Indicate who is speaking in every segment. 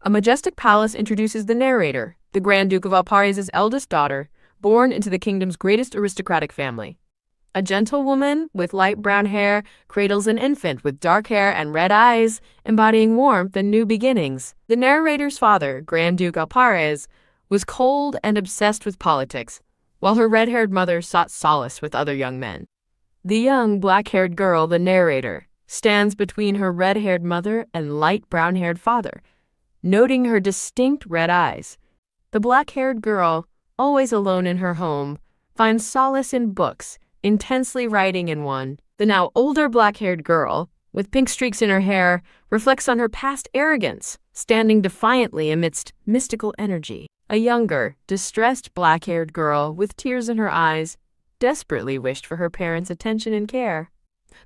Speaker 1: A majestic palace introduces the narrator, the Grand Duke of Alpares' eldest daughter, born into the kingdom's greatest aristocratic family. A gentle woman with light brown hair cradles an infant with dark hair and red eyes, embodying warmth and new beginnings. The narrator's father, Grand Duke Alpares, was cold and obsessed with politics, while her red-haired mother sought solace with other young men. The young black-haired girl, the narrator, stands between her red-haired mother and light brown-haired father, noting her distinct red eyes. The black-haired girl, always alone in her home, finds solace in books, intensely writing in one. The now older black-haired girl, with pink streaks in her hair, reflects on her past arrogance, standing defiantly amidst mystical energy. A younger, distressed black-haired girl with tears in her eyes desperately wished for her parents' attention and care.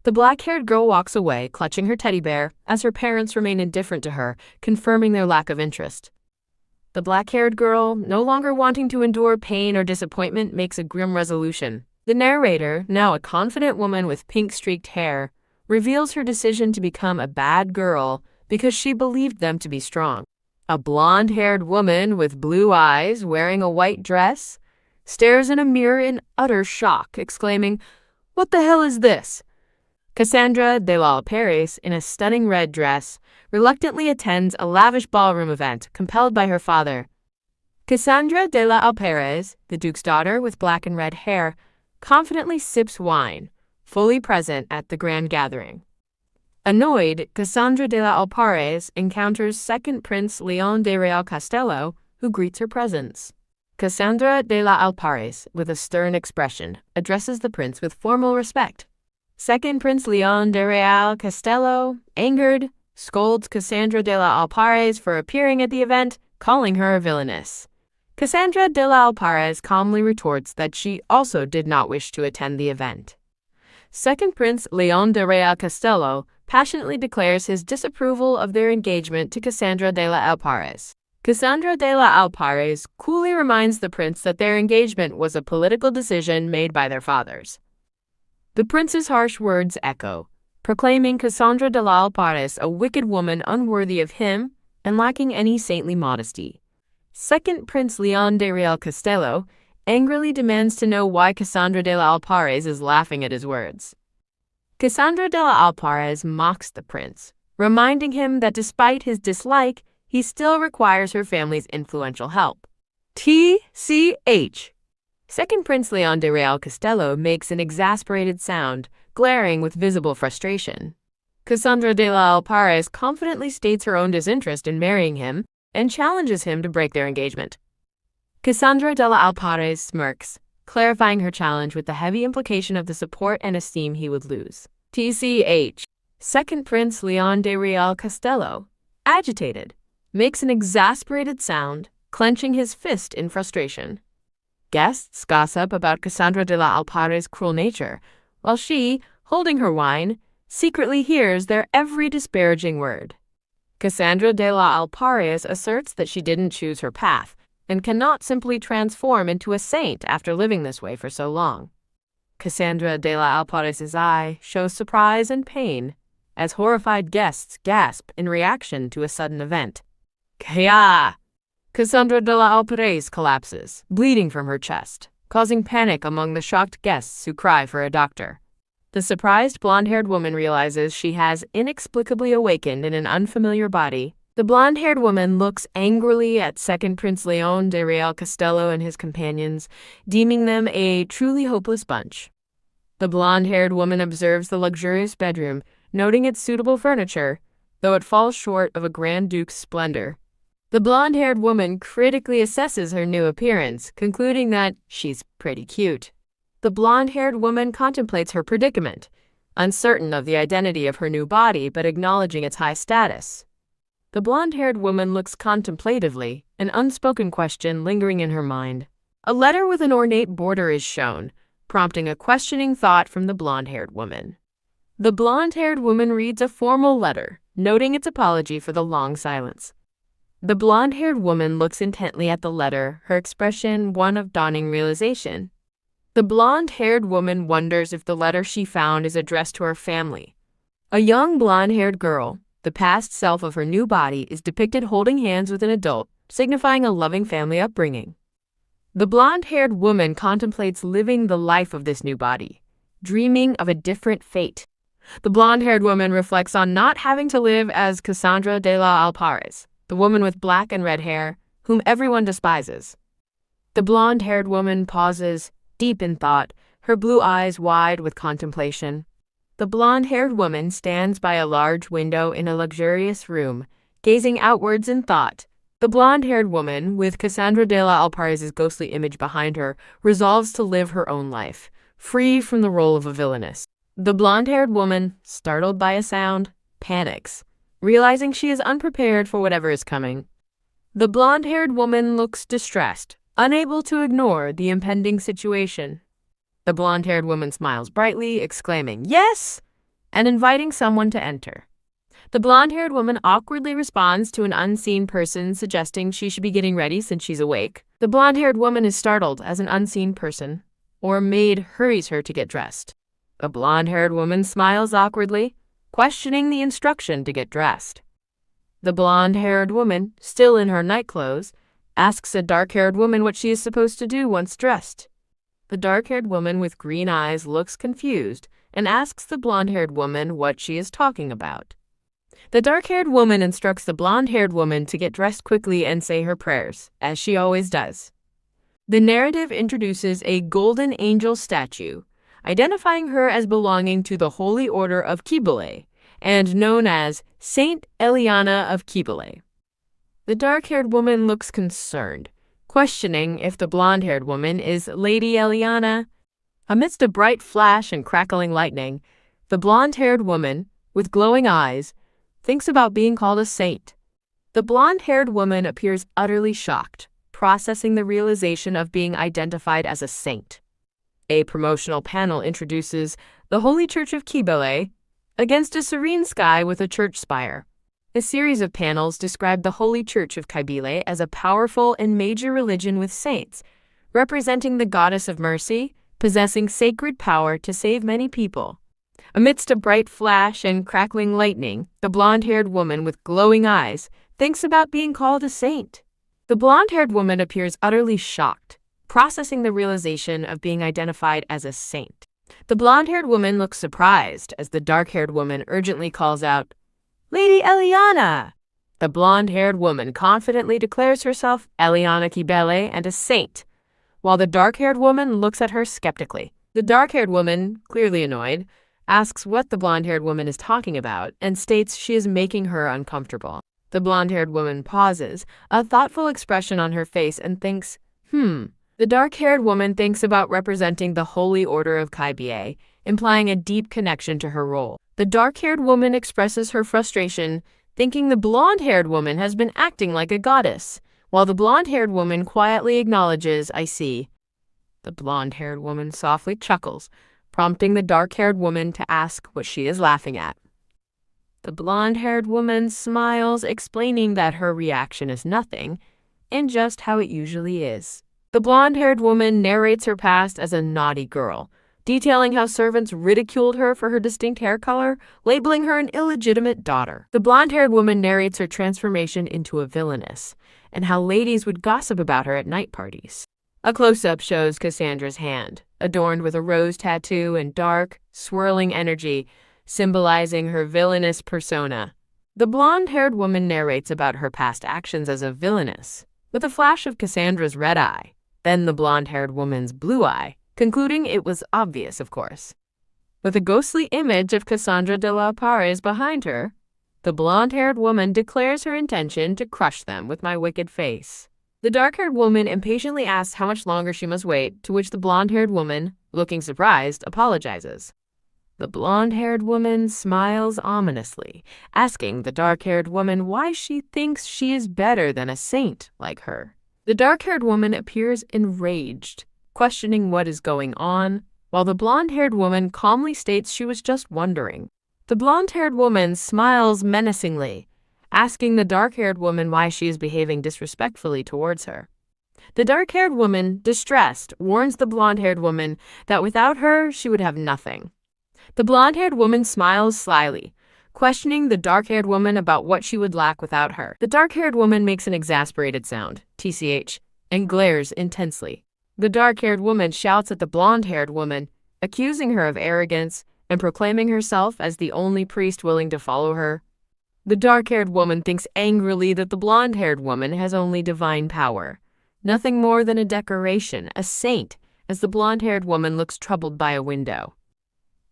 Speaker 1: The black-haired girl walks away, clutching her teddy bear, as her parents remain indifferent to her, confirming their lack of interest. The black-haired girl, no longer wanting to endure pain or disappointment, makes a grim resolution. The narrator, now a confident woman with pink-streaked hair, reveals her decision to become a bad girl because she believed them to be strong. A blonde-haired woman with blue eyes, wearing a white dress, stares in a mirror in utter shock, exclaiming, "What the hell is this?" Cassandra de la Alpares, in a stunning red dress, reluctantly attends a lavish ballroom event, compelled by her father. Cassandra de la Alpares, the Duke's daughter with black and red hair, confidently sips wine, fully present at the grand gathering. Annoyed, Cassandra de la Alpares encounters second Prince Leon de Real Castello, who greets her presence. Cassandra de la Alpares, with a stern expression, addresses the prince with formal respect. Second Prince Leon de Real Castello, angered, scolds Cassandra de la Alpares for appearing at the event, calling her a villainess. Cassandra de la Alpares calmly retorts that she also did not wish to attend the event. Second Prince Leon de Real Castello passionately declares his disapproval of their engagement to Cassandra de la Alpares. Cassandra de la Alpares coolly reminds the prince that their engagement was a political decision made by their fathers. The prince's harsh words echo, proclaiming Cassandra de la Alpares a wicked woman unworthy of him and lacking any saintly modesty. Second Prince Leon de Real Castello angrily demands to know why Cassandra de la Alpares is laughing at his words. Cassandra de la Alpares mocks the prince, reminding him that despite his dislike, he still requires her family's influential help. TCH. Second Prince Leon de Real Castello makes an exasperated sound, glaring with visible frustration. Cassandra de la Alpares confidently states her own disinterest in marrying him and challenges him to break their engagement. Cassandra de la Alpares smirks, clarifying her challenge with the heavy implication of the support and esteem he would lose. TCH. Second Prince Leon de Real Castello, agitated, makes an exasperated sound, clenching his fist in frustration. Guests gossip about Cassandra de la Alpares' cruel nature, while she, holding her wine, secretly hears their every disparaging word. Cassandra de la Alpares asserts that she didn't choose her path and cannot simply transform into a saint after living this way for so long. Cassandra de la Alpares' eye shows surprise and pain as horrified guests gasp in reaction to a sudden event. Kaya! Cassandra de la Alpares collapses, bleeding from her chest, causing panic among the shocked guests who cry for a doctor. The surprised blonde-haired woman realizes she has inexplicably awakened in an unfamiliar body. The blonde-haired woman looks angrily at Second Prince Leon de Real Castello and his companions, deeming them a truly hopeless bunch. The blonde-haired woman observes the luxurious bedroom, noting its suitable furniture, though it falls short of a Grand Duke's splendor. The blonde-haired woman critically assesses her new appearance, concluding that she's pretty cute. The blonde-haired woman contemplates her predicament, uncertain of the identity of her new body but acknowledging its high status. The blonde-haired woman looks contemplatively, an unspoken question lingering in her mind. A letter with an ornate border is shown, prompting a questioning thought from the blonde-haired woman. The blonde-haired woman reads a formal letter, noting its apology for the long silence. The blonde-haired woman looks intently at the letter, her expression one of dawning realization. The blonde-haired woman wonders if the letter she found is addressed to her family. A young blonde-haired girl, The past self of her new body is depicted holding hands with an adult, signifying a loving family upbringing. The blonde-haired woman contemplates living the life of this new body, dreaming of a different fate. The blonde-haired woman reflects on not having to live as Cassandra de la Alpares, the woman with black and red hair, whom everyone despises. The blonde-haired woman pauses, deep in thought, her blue eyes wide with contemplation. The blonde-haired woman stands by a large window in a luxurious room, gazing outwards in thought. The blonde-haired woman, with Cassandra de la Alpares' ghostly image behind her, resolves to live her own life, free from the role of a villainess. The blonde-haired woman, startled by a sound, panics, realizing she is unprepared for whatever is coming. The blonde-haired woman looks distressed, unable to ignore the impending situation. The blonde-haired woman smiles brightly, exclaiming, "Yes!" and inviting someone to enter. The blonde-haired woman awkwardly responds to an unseen person suggesting she should be getting ready since she's awake. The blonde-haired woman is startled as an unseen person, or maid, hurries her to get dressed. The blonde-haired woman smiles awkwardly, questioning the instruction to get dressed. The blonde-haired woman, still in her nightclothes, asks a dark-haired woman what she is supposed to do once dressed. The dark-haired woman with green eyes looks confused and asks the blonde-haired woman what she is talking about. The dark-haired woman instructs the blonde-haired woman to get dressed quickly and say her prayers, as she always does. The narrative introduces a golden angel statue, identifying her as belonging to the Holy Order of Cybele and known as Saint Eliana of Cybele. The dark-haired woman looks concerned, questioning if the blonde-haired woman is Lady Eliana. Amidst a bright flash and crackling lightning, the blonde-haired woman, with glowing eyes, thinks about being called a saint. The blonde-haired woman appears utterly shocked, processing the realization of being identified as a saint. A promotional panel introduces the Holy Church of Cybele against a serene sky with a church spire. A series of panels describe the Holy Church of Cybele as a powerful and major religion with saints, representing the goddess of mercy, possessing sacred power to save many people. Amidst a bright flash and crackling lightning, the blonde-haired woman with glowing eyes thinks about being called a saint. The blonde-haired woman appears utterly shocked, processing the realization of being identified as a saint. The blonde-haired woman looks surprised as the dark-haired woman urgently calls out, "Lady Eliana!" The blonde-haired woman confidently declares herself Eliana Cybele and a saint, while the dark-haired woman looks at her skeptically. The dark-haired woman, clearly annoyed, asks what the blonde-haired woman is talking about and states she is making her uncomfortable. The blonde-haired woman pauses, a thoughtful expression on her face, and thinks, The dark-haired woman thinks about representing the Holy Order of Cybele, implying a deep connection to her role. The dark-haired woman expresses her frustration, thinking the blonde-haired woman has been acting like a goddess, while the blonde-haired woman quietly acknowledges, "I see." The blonde-haired woman softly chuckles, prompting the dark-haired woman to ask what she is laughing at. The blonde-haired woman smiles, explaining that her reaction is nothing, and just how it usually is. The blonde-haired woman narrates her past as a naughty girl, detailing how servants ridiculed her for her distinct hair color, labeling her an illegitimate daughter. The blonde-haired woman narrates her transformation into a villainess, and how ladies would gossip about her at night parties. A close-up shows Cassandra's hand, adorned with a rose tattoo and dark, swirling energy, symbolizing her villainous persona. The blonde-haired woman narrates about her past actions as a villainess, with a flash of Cassandra's red eye, then the blonde-haired woman's blue eye, concluding it was obvious, of course. With a ghostly image of Cassandra de la Alpares behind her, the blonde-haired woman declares her intention to crush them with my wicked face. The dark-haired woman impatiently asks how much longer she must wait, to which the blonde-haired woman, looking surprised, apologizes. The blonde-haired woman smiles ominously, asking the dark-haired woman why she thinks she is better than a saint like her. The dark-haired woman appears enraged, questioning what is going on, while the blonde-haired woman calmly states she was just wondering. The blonde-haired woman smiles menacingly, asking the dark-haired woman why she is behaving disrespectfully towards her. The dark-haired woman, distressed, warns the blonde-haired woman that without her, she would have nothing. The blonde-haired woman smiles slyly, questioning the dark-haired woman about what she would lack without her. The dark-haired woman makes an exasperated sound, TCH, and glares intensely. The dark-haired woman shouts at the blonde-haired woman, accusing her of arrogance and proclaiming herself as the only priest willing to follow her. The dark-haired woman thinks angrily that the blonde-haired woman has only divine power, nothing more than a decoration, a saint, as the blonde-haired woman looks troubled by a window.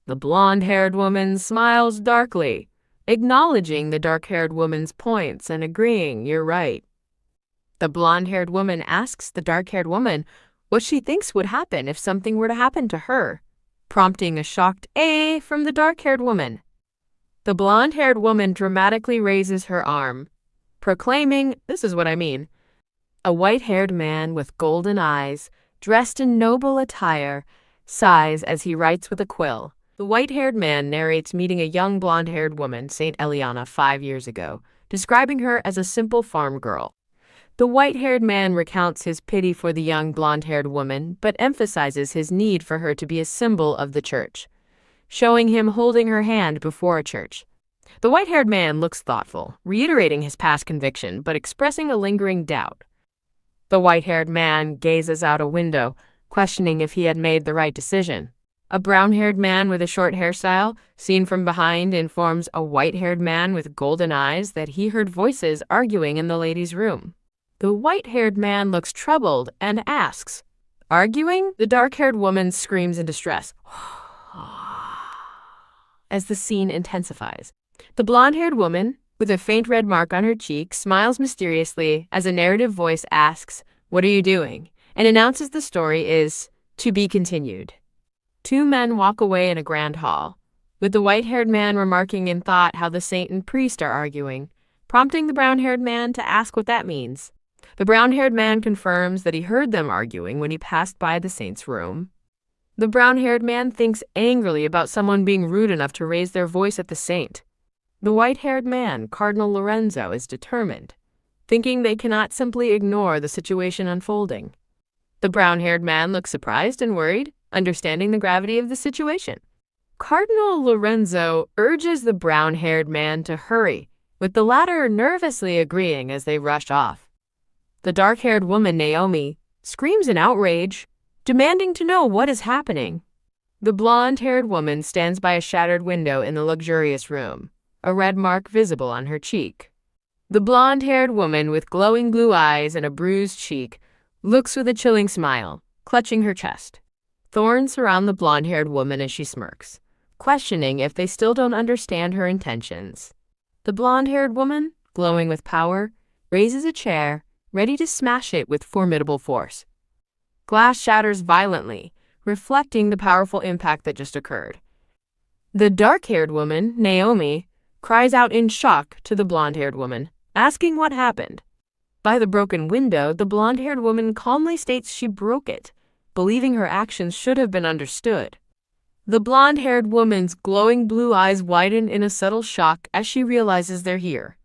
Speaker 1: The blonde-haired woman smiles darkly, acknowledging the dark-haired woman's points and agreeing, "You're right." The blonde-haired woman asks the dark-haired woman what she thinks would happen if something were to happen to her, prompting a shocked "eh" from the dark-haired woman. The blonde-haired woman dramatically raises her arm, proclaiming, "This is what I mean." A white-haired man with golden eyes, dressed in noble attire, sighs as he writes with a quill. The white-haired man narrates meeting a young blonde-haired woman, Saint Eliana, 5 years ago, describing her as a simple farm girl. The white-haired man recounts his pity for the young blonde-haired woman, but emphasizes his need for her to be a symbol of the church, showing him holding her hand before a church. The white-haired man looks thoughtful, reiterating his past conviction, but expressing a lingering doubt. The white-haired man gazes out a window, questioning if he had made the right decision. A brown-haired man with a short hairstyle, seen from behind, informs a white-haired man with golden eyes that he heard voices arguing in the ladies' room. The white-haired man looks troubled and asks, "Arguing?" The dark-haired woman screams in distress as the scene intensifies. The blonde-haired woman, with a faint red mark on her cheek, smiles mysteriously as a narrative voice asks, "What are you doing?" and announces the story is to be continued. Two men walk away in a grand hall, with the white-haired man remarking in thought how the saint and priest are arguing, prompting the brown-haired man to ask what that means. The brown-haired man confirms that he heard them arguing when he passed by the saint's room. The brown-haired man thinks angrily about someone being rude enough to raise their voice at the saint. The white-haired man, Cardinal Lorenzo, is determined, thinking they cannot simply ignore the situation unfolding. The brown-haired man looks surprised and worried, understanding the gravity of the situation. Cardinal Lorenzo urges the brown-haired man to hurry, with the latter nervously agreeing as they rush off. The dark-haired woman, Naomi, screams in outrage, demanding to know what is happening. The blonde-haired woman stands by a shattered window in the luxurious room, a red mark visible on her cheek. The blonde-haired woman with glowing blue eyes and a bruised cheek looks with a chilling smile, clutching her chest. Thorns surround the blonde-haired woman as she smirks, questioning if they still don't understand her intentions. The blonde-haired woman, glowing with power, raises a chair, ready to smash it with formidable force. Glass shatters violently, reflecting the powerful impact that just occurred. The dark-haired woman, Naomi, cries out in shock to the blonde-haired woman, asking what happened. By the broken window, the blonde-haired woman calmly states she broke it, believing her actions should have been understood. The blonde-haired woman's glowing blue eyes widen in a subtle shock as she realizes they're here.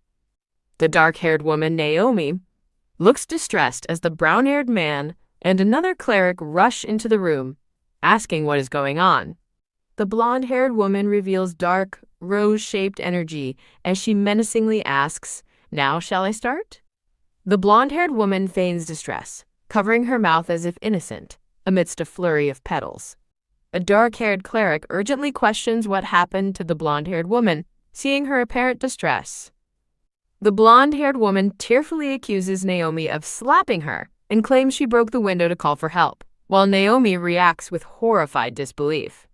Speaker 1: The dark-haired woman, Naomi, looks distressed as the brown-haired man and another cleric rush into the room, asking what is going on. The blonde-haired woman reveals dark, rose-shaped energy as she menacingly asks, "Now shall I start?" The blonde-haired woman feigns distress, covering her mouth as if innocent, amidst a flurry of petals. A dark-haired cleric urgently questions what happened to the blonde-haired woman, seeing her apparent distress. The blonde-haired woman tearfully accuses Naomi of slapping her and claims she broke the window to call for help, while Naomi reacts with horrified disbelief.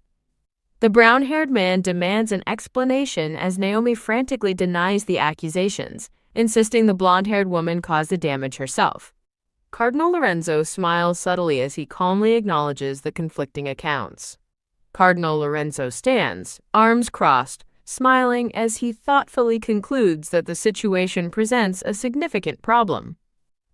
Speaker 1: The brown-haired man demands an explanation as Naomi frantically denies the accusations, insisting the blonde-haired woman caused the damage herself. Cardinal Lorenzo smiles subtly as he calmly acknowledges the conflicting accounts. Cardinal Lorenzo stands, arms crossed, smiling as he thoughtfully concludes that the situation presents a significant problem.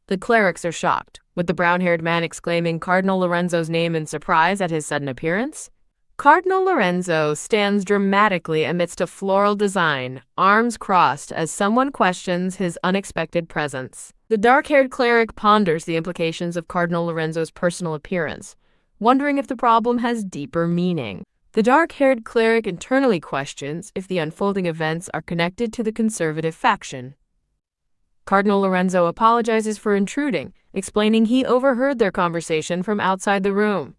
Speaker 1: The clerics are shocked, with the brown-haired man exclaiming Cardinal Lorenzo's name in surprise at his sudden appearance. Cardinal Lorenzo stands dramatically amidst a floral design, arms crossed as someone questions his unexpected presence. The dark-haired cleric ponders the implications of Cardinal Lorenzo's personal appearance, wondering if the problem has deeper meaning. The dark-haired cleric internally questions if the unfolding events are connected to the conservative faction. Cardinal Lorenzo apologizes for intruding, explaining he overheard their conversation from outside the room.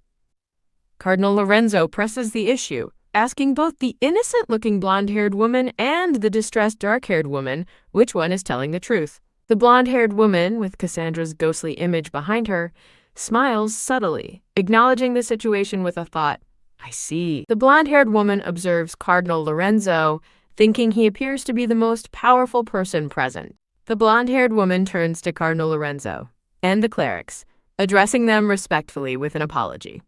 Speaker 1: Cardinal Lorenzo presses the issue, asking both the innocent-looking blonde-haired woman and the distressed dark-haired woman which one is telling the truth. The blonde-haired woman, with Cassandra's ghostly image behind her, smiles subtly, acknowledging the situation with a thought, "I see." The blonde-haired woman observes Cardinal Lorenzo, thinking he appears to be the most powerful person present. The blonde-haired woman turns to Cardinal Lorenzo and the clerics, addressing them respectfully with an apology.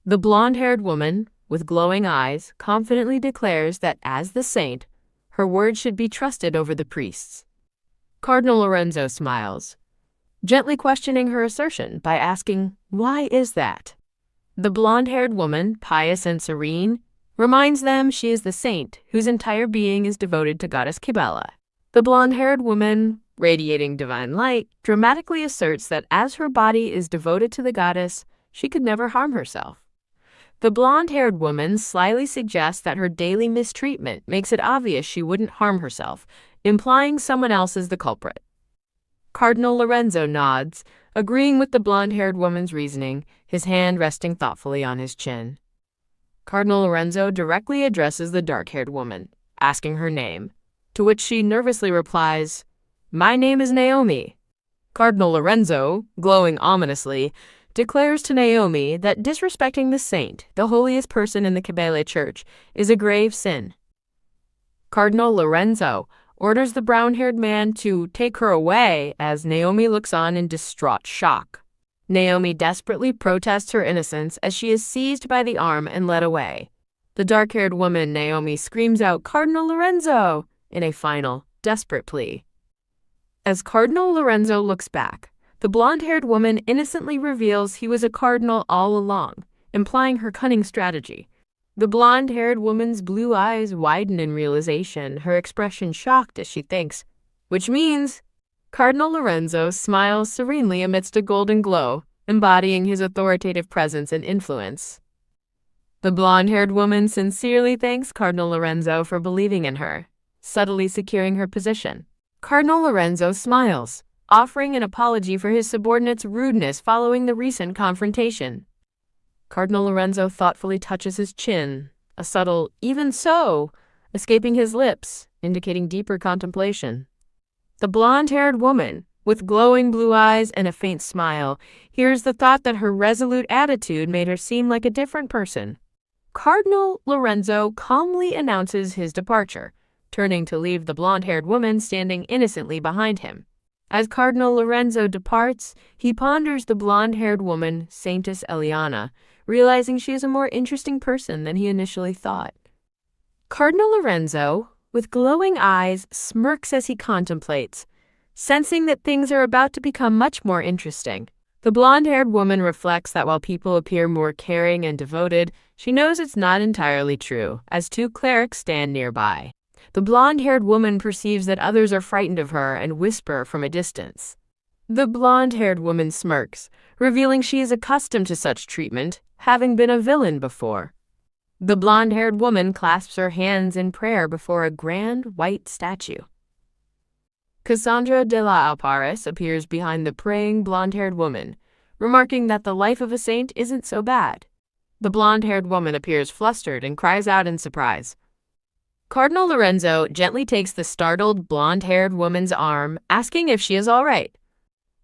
Speaker 1: The blonde-haired woman, with glowing eyes, confidently declares that as the saint, her word should be trusted over the priests. Cardinal Lorenzo smiles, gently questioning her assertion by asking, "Why is that?" The blonde-haired woman, pious and serene, reminds them she is the saint whose entire being is devoted to goddess Kybele. The blonde-haired woman, radiating divine light, dramatically asserts that as her body is devoted to the goddess, she could never harm herself. The blonde-haired woman slyly suggests that her daily mistreatment makes it obvious she wouldn't harm herself, implying someone else is the culprit. Cardinal Lorenzo nods, agreeing with the blonde-haired woman's reasoning, his hand resting thoughtfully on his chin. Cardinal Lorenzo directly addresses the dark-haired woman, asking her name, to which she nervously replies, "My name is Naomi." Cardinal Lorenzo, glowing ominously, declares to Naomi that disrespecting the saint, the holiest person in the Kybele Church, is a grave sin. Cardinal Lorenzo orders the brown-haired man to take her away as Naomi looks on in distraught shock. Naomi desperately protests her innocence as she is seized by the arm and led away. The dark-haired woman, Naomi, screams out, "Cardinal Lorenzo!" in a final, desperate plea. As Cardinal Lorenzo looks back, the blonde-haired woman innocently reveals he was a cardinal all along, implying her cunning strategy. The blonde-haired woman's blue eyes widen in realization, her expression shocked as she thinks, which means Cardinal Lorenzo smiles serenely amidst a golden glow, embodying his authoritative presence and influence. The blonde-haired woman sincerely thanks Cardinal Lorenzo for believing in her, subtly securing her position. Cardinal Lorenzo smiles, offering an apology for his subordinate's rudeness following the recent confrontation. Cardinal Lorenzo thoughtfully touches his chin, a subtle "even so" escaping his lips, indicating deeper contemplation. The blonde-haired woman, with glowing blue eyes and a faint smile, hears the thought that her resolute attitude made her seem like a different person. Cardinal Lorenzo calmly announces his departure, turning to leave the blonde-haired woman standing innocently behind him. As Cardinal Lorenzo departs, he ponders the blonde-haired woman, Saintess Eliana, realizing she is a more interesting person than he initially thought. Cardinal Lorenzo, with glowing eyes, smirks as he contemplates, sensing that things are about to become much more interesting. The blonde-haired woman reflects that while people appear more caring and devoted, she knows it's not entirely true, as two clerics stand nearby. The blonde-haired woman perceives that others are frightened of her and whisper from a distance. The blonde-haired woman smirks, revealing she is accustomed to such treatment, having been a villain before. The blonde-haired woman clasps her hands in prayer before a grand white statue. Cassandra de la Alpares appears behind the praying blonde-haired woman, remarking that the life of a saint isn't so bad. The blonde-haired woman appears flustered and cries out in surprise. Cardinal Lorenzo gently takes the startled blonde-haired woman's arm, asking if she is all right.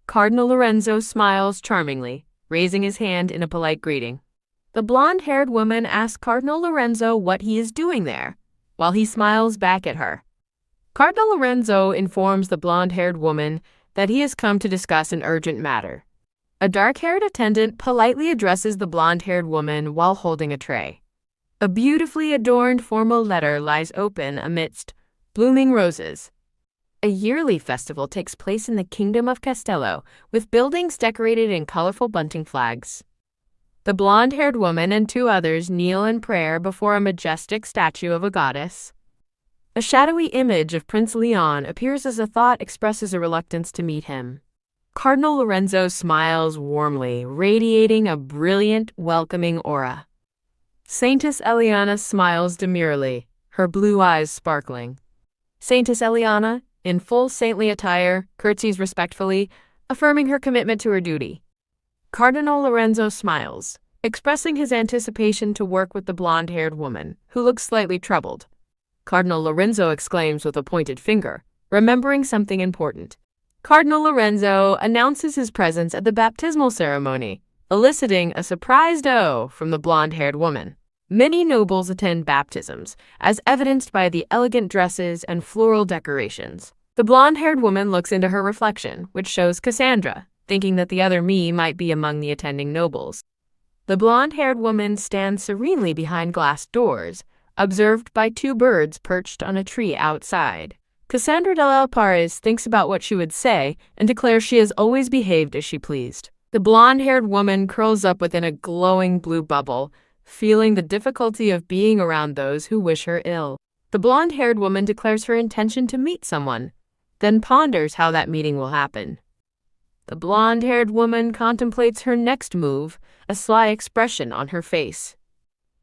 Speaker 1: Cardinal Lorenzo smiles charmingly, raising his hand in a polite greeting. The blonde-haired woman asks Cardinal Lorenzo what he is doing there, while he smiles back at her. Cardinal Lorenzo informs the blonde-haired woman that he has come to discuss an urgent matter. A dark-haired attendant politely addresses the blonde-haired woman while holding a tray. A beautifully adorned formal letter lies open amidst blooming roses. A yearly festival takes place in the Kingdom of Castello, with buildings decorated in colorful bunting flags. The blonde-haired woman and two others kneel in prayer before a majestic statue of a goddess. A shadowy image of Prince Leon appears as a thought expresses a reluctance to meet him. Cardinal Lorenzo smiles warmly, radiating a brilliant, welcoming aura. Saintess Eliana smiles demurely, her blue eyes sparkling. Saintess Eliana, in full saintly attire, curtsies respectfully, affirming her commitment to her duty. Cardinal Lorenzo smiles, expressing his anticipation to work with the blonde-haired woman, who looks slightly troubled. Cardinal Lorenzo exclaims with a pointed finger, remembering something important. Cardinal Lorenzo announces his presence at the baptismal ceremony, eliciting a surprised "oh" from the blonde-haired woman. Many nobles attend baptisms, as evidenced by the elegant dresses and floral decorations. The blonde-haired woman looks into her reflection, which shows Cassandra, thinking that the other me might be among the attending nobles. The blonde-haired woman stands serenely behind glass doors, observed by two birds perched on a tree outside. Cassandra de Alpares thinks about what she would say and declares she has always behaved as she pleased. The blonde-haired woman curls up within a glowing blue bubble, feeling the difficulty of being around those who wish her ill. The blonde-haired woman declares her intention to meet someone, then ponders how that meeting will happen. The blonde-haired woman contemplates her next move, a sly expression on her face.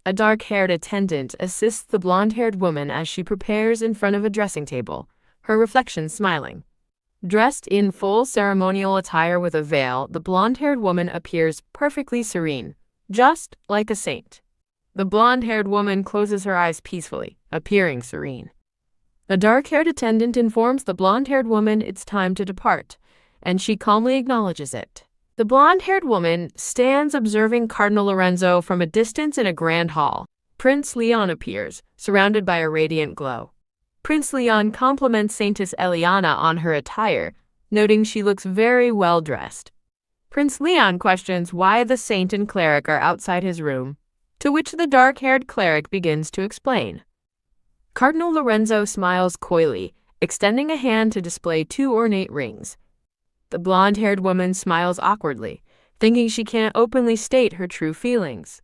Speaker 1: A dark-haired attendant assists the blonde-haired woman as she prepares in front of a dressing table, her reflection smiling. Dressed in full ceremonial attire with a veil, the blonde-haired woman appears perfectly serene, just like a saint. The blonde-haired woman closes her eyes peacefully, appearing serene. The dark-haired attendant informs the blonde-haired woman it's time to depart, and she calmly acknowledges it. The blonde-haired woman stands observing Cardinal Lorenzo from a distance in a grand hall. Prince Leon appears, surrounded by a radiant glow. Prince Leon compliments Saintess Eliana on her attire, noting she looks very well dressed. Prince Leon questions why the saint and cleric are outside his room, to which the dark-haired cleric begins to explain. Cardinal Lorenzo smiles coyly, extending a hand to display two ornate rings. The blonde-haired woman smiles awkwardly, thinking she can't openly state her true feelings.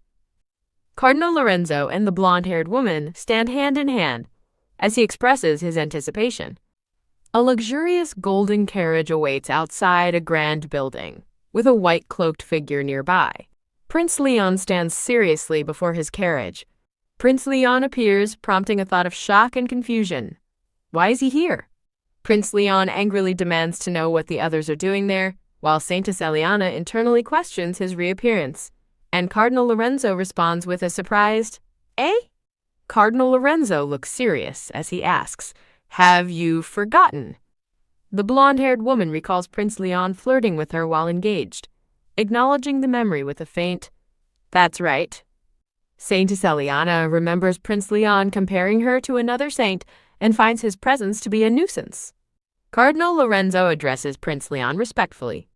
Speaker 1: Cardinal Lorenzo and the blonde-haired woman stand hand in hand as he expresses his anticipation. A luxurious golden carriage awaits outside a grand building, with a white-cloaked figure nearby. Prince Leon stands seriously before his carriage. Prince Leon appears, prompting a thought of shock and confusion. Why is he here? Prince Leon angrily demands to know what the others are doing there, while Saintess Eliana internally questions his reappearance, and Cardinal Lorenzo responds with a surprised, "Eh?" Cardinal Lorenzo looks serious as he asks, "Have you forgotten?" The blonde-haired woman recalls Prince Leon flirting with her while engaged, acknowledging the memory with a faint, "That's right." Saintess Eliana remembers Prince Leon comparing her to another saint and finds his presence to be a nuisance. Cardinal Lorenzo addresses Prince Leon respectfully.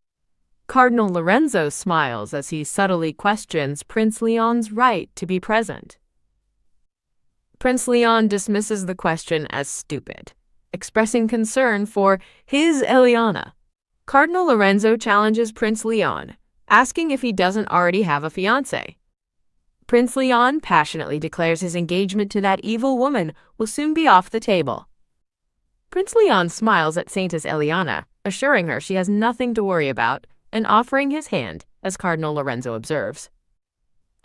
Speaker 1: Cardinal Lorenzo smiles as he subtly questions Prince Leon's right to be present. Prince Leon dismisses the question as stupid, expressing concern for his Eliana. Cardinal Lorenzo challenges Prince Leon, asking if he doesn't already have a fiancé. Prince Leon passionately declares his engagement to that evil woman will soon be off the table. Prince Leon smiles at Saintess Eliana, assuring her she has nothing to worry about and offering his hand, as Cardinal Lorenzo observes.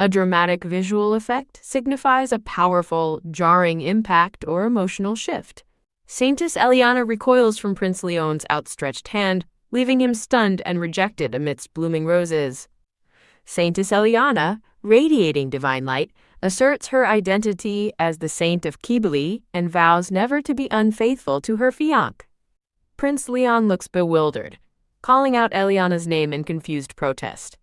Speaker 1: A dramatic visual effect signifies a powerful, jarring impact or emotional shift. Saintess Eliana recoils from Prince Leon's outstretched hand, leaving him stunned and rejected amidst blooming roses. Saintess Eliana, radiating divine light, asserts her identity as the Saint of Kibali and vows never to be unfaithful to her fiancé. Prince Leon looks bewildered, calling out Eliana's name in confused protest.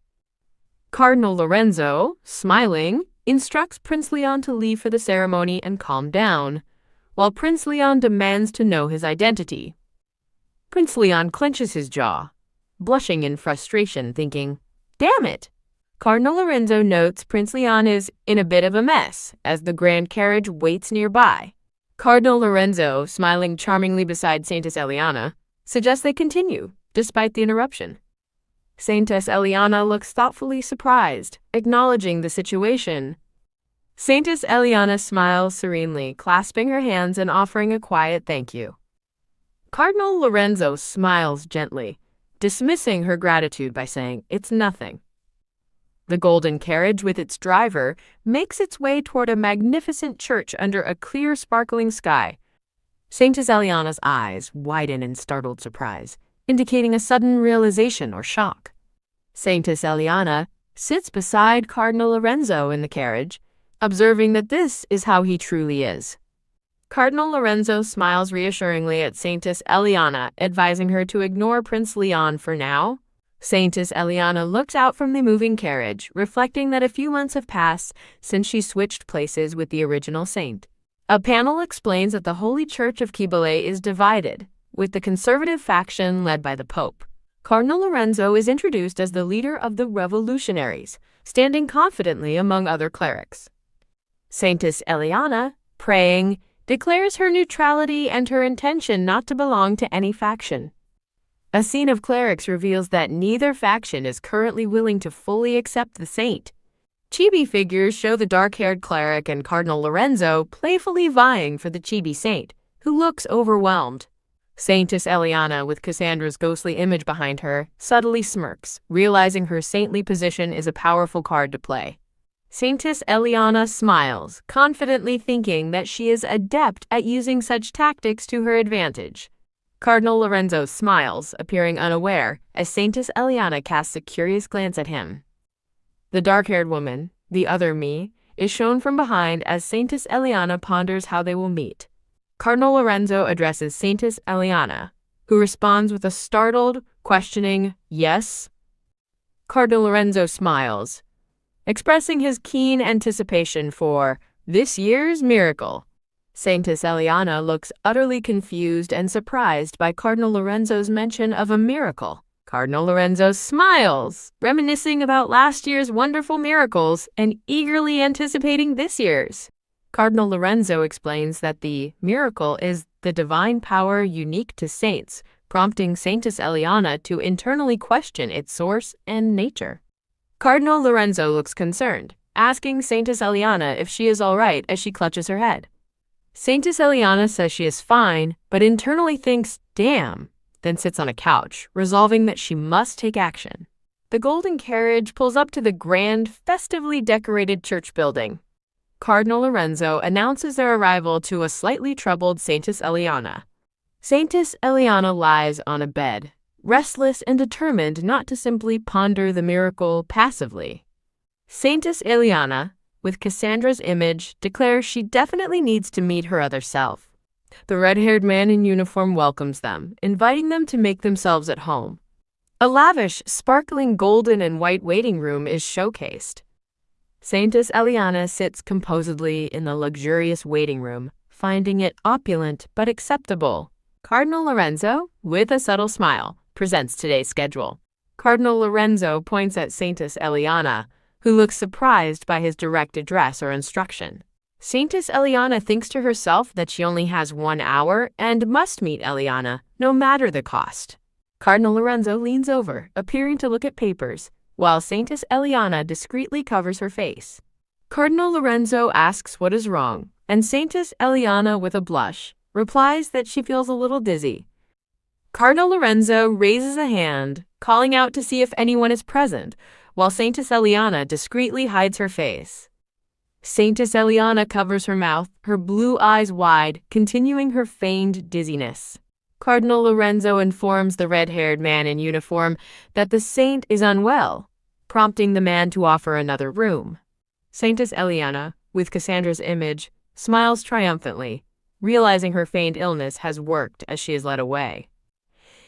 Speaker 1: Cardinal Lorenzo, smiling, instructs Prince Leon to leave for the ceremony and calm down, while Prince Leon demands to know his identity. Prince Leon clenches his jaw, blushing in frustration, thinking, "Damn it!" Cardinal Lorenzo notes Prince Leon is in a bit of a mess as the grand carriage waits nearby. Cardinal Lorenzo, smiling charmingly beside Saintess Eliana, suggests they continue, despite the interruption. Saintess Eliana looks thoughtfully surprised, acknowledging the situation. Saintess Eliana smiles serenely, clasping her hands and offering a quiet thank you. Cardinal Lorenzo smiles gently, dismissing her gratitude by saying, "It's nothing." The golden carriage with its driver makes its way toward a magnificent church under a clear, sparkling sky. Saintess Eliana's eyes widen in startled surprise, indicating a sudden realization or shock. Saintess Eliana sits beside Cardinal Lorenzo in the carriage, observing that this is how he truly is. Cardinal Lorenzo smiles reassuringly at Saintess Eliana, advising her to ignore Prince Leon for now. Saintess Eliana looks out from the moving carriage, reflecting that a few months have passed since she switched places with the original saint. A panel explains that the Holy Church of Kibale is divided, with the conservative faction led by the Pope. Cardinal Lorenzo is introduced as the leader of the revolutionaries, standing confidently among other clerics. Saintess Eliana, praying, declares her neutrality and her intention not to belong to any faction. A scene of clerics reveals that neither faction is currently willing to fully accept the saint. Chibi figures show the dark-haired cleric and Cardinal Lorenzo playfully vying for the chibi saint, who looks overwhelmed. Saintess Eliana, with Cassandra's ghostly image behind her, subtly smirks, realizing her saintly position is a powerful card to play. Saintess Eliana smiles, confidently thinking that she is adept at using such tactics to her advantage. Cardinal Lorenzo smiles, appearing unaware, as Saintess Eliana casts a curious glance at him. The dark-haired woman, the other me, is shown from behind as Saintess Eliana ponders how they will meet. Cardinal Lorenzo addresses Saintess Eliana, who responds with a startled, questioning, "Yes?" Cardinal Lorenzo smiles, expressing his keen anticipation for this year's miracle. Saintess Eliana looks utterly confused and surprised by Cardinal Lorenzo's mention of a miracle. Cardinal Lorenzo smiles, reminiscing about last year's wonderful miracles and eagerly anticipating this year's. Cardinal Lorenzo explains that the miracle is the divine power unique to saints, prompting Saintess Eliana to internally question its source and nature. Cardinal Lorenzo looks concerned, asking Saintess Eliana if she is all right as she clutches her head. Saintess Eliana says she is fine, but internally thinks, "Damn," then sits on a couch, resolving that she must take action. The golden carriage pulls up to the grand, festively decorated church building. Cardinal Lorenzo announces their arrival to a slightly troubled Saintess Eliana. Saintess Eliana lies on a bed, restless and determined not to simply ponder the miracle passively. Saintess Eliana, with Cassandra's image, declares she definitely needs to meet her other self. The red-haired man in uniform welcomes them, inviting them to make themselves at home. A lavish, sparkling golden and white waiting room is showcased. Saintess Eliana sits composedly in the luxurious waiting room, finding it opulent but acceptable. Cardinal Lorenzo, with a subtle smile, presents today's schedule. Cardinal Lorenzo points at Saintess Eliana, who looks surprised by his direct address or instruction. Saintess Eliana thinks to herself that she only has 1 hour and must meet Eliana, no matter the cost. Cardinal Lorenzo leans over, appearing to look at papers, while Saintess Eliana discreetly covers her face. Cardinal Lorenzo asks what is wrong, and Saintess Eliana, with a blush, replies that she feels a little dizzy. Cardinal Lorenzo raises a hand, calling out to see if anyone is present, while Saintess Eliana discreetly hides her face. Saintess Eliana covers her mouth, her blue eyes wide, continuing her feigned dizziness. Cardinal Lorenzo informs the red-haired man in uniform that the saint is unwell, prompting the man to offer another room. Saintess Eliana, with Cassandra's image, smiles triumphantly, realizing her feigned illness has worked as she is led away.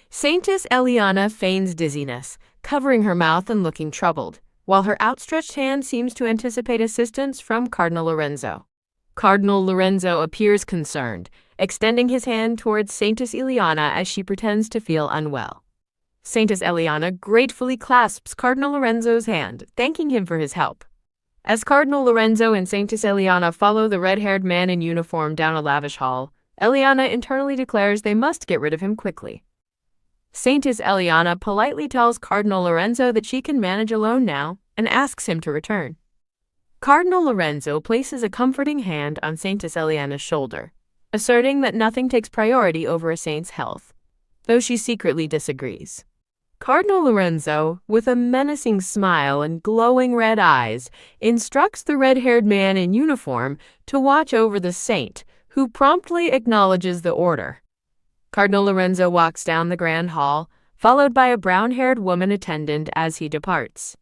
Speaker 1: Saintess Eliana feigns dizziness, covering her mouth and looking troubled, while her outstretched hand seems to anticipate assistance from Cardinal Lorenzo. Cardinal Lorenzo appears concerned, extending his hand towards Saintess Eliana as she pretends to feel unwell. Saintess Eliana gratefully clasps Cardinal Lorenzo's hand, thanking him for his help. As Cardinal Lorenzo and Saintess Eliana follow the red-haired man in uniform down a lavish hall, Eliana internally declares they must get rid of him quickly. Saintess Eliana politely tells Cardinal Lorenzo that she can manage alone now and asks him to return. Cardinal Lorenzo places a comforting hand on Saintess Eliana's shoulder, asserting that nothing takes priority over a saint's health, though she secretly disagrees. Cardinal Lorenzo, with a menacing smile and glowing red eyes, instructs the red-haired man in uniform to watch over the saint, who promptly acknowledges the order. Cardinal Lorenzo walks down the grand hall, followed by a brown-haired woman attendant as he departs.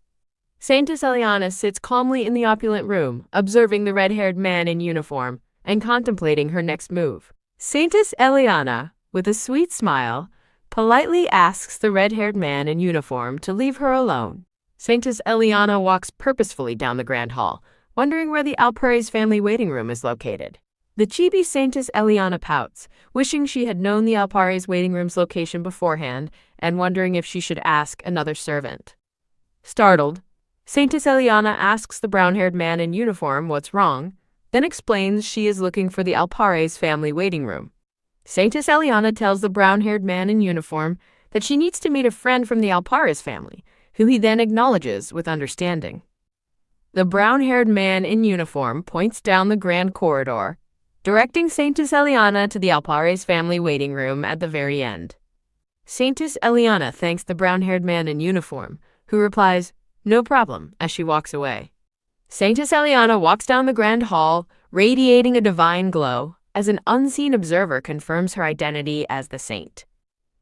Speaker 1: Saintess Eliana sits calmly in the opulent room, observing the red-haired man in uniform and contemplating her next move. Saintess Eliana, with a sweet smile, politely asks the red-haired man in uniform to leave her alone. Saintess Eliana walks purposefully down the grand hall, wondering where the Alpares family waiting room is located. The chibi Saintess Eliana pouts, wishing she had known the Alpares waiting room's location beforehand and wondering if she should ask another servant. Startled, Saintess Eliana asks the brown-haired man in uniform what's wrong, then explains she is looking for the Alpares family waiting room. Saintess Eliana tells the brown-haired man in uniform that she needs to meet a friend from the Alpares family, who he then acknowledges with understanding. The brown-haired man in uniform points down the grand corridor, directing Saintess Eliana to the Alpares family waiting room at the very end. Saintess Eliana thanks the brown-haired man in uniform, who replies, "No problem," as she walks away. Saintess Eliana walks down the grand hall, radiating a divine glow, as an unseen observer confirms her identity as the saint.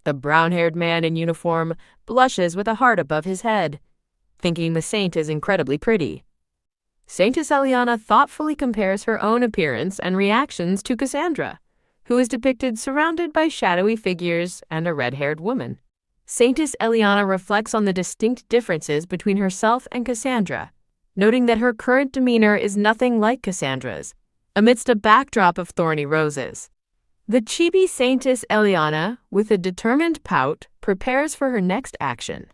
Speaker 1: The brown-haired man in uniform blushes with a heart above his head, thinking the saint is incredibly pretty. Saintess Eliana thoughtfully compares her own appearance and reactions to Cassandra, who is depicted surrounded by shadowy figures and a red-haired woman. Saintess Eliana reflects on the distinct differences between herself and Cassandra, noting that her current demeanor is nothing like Cassandra's, amidst a backdrop of thorny roses. The chibi Saintess Eliana, with a determined pout, prepares for her next action.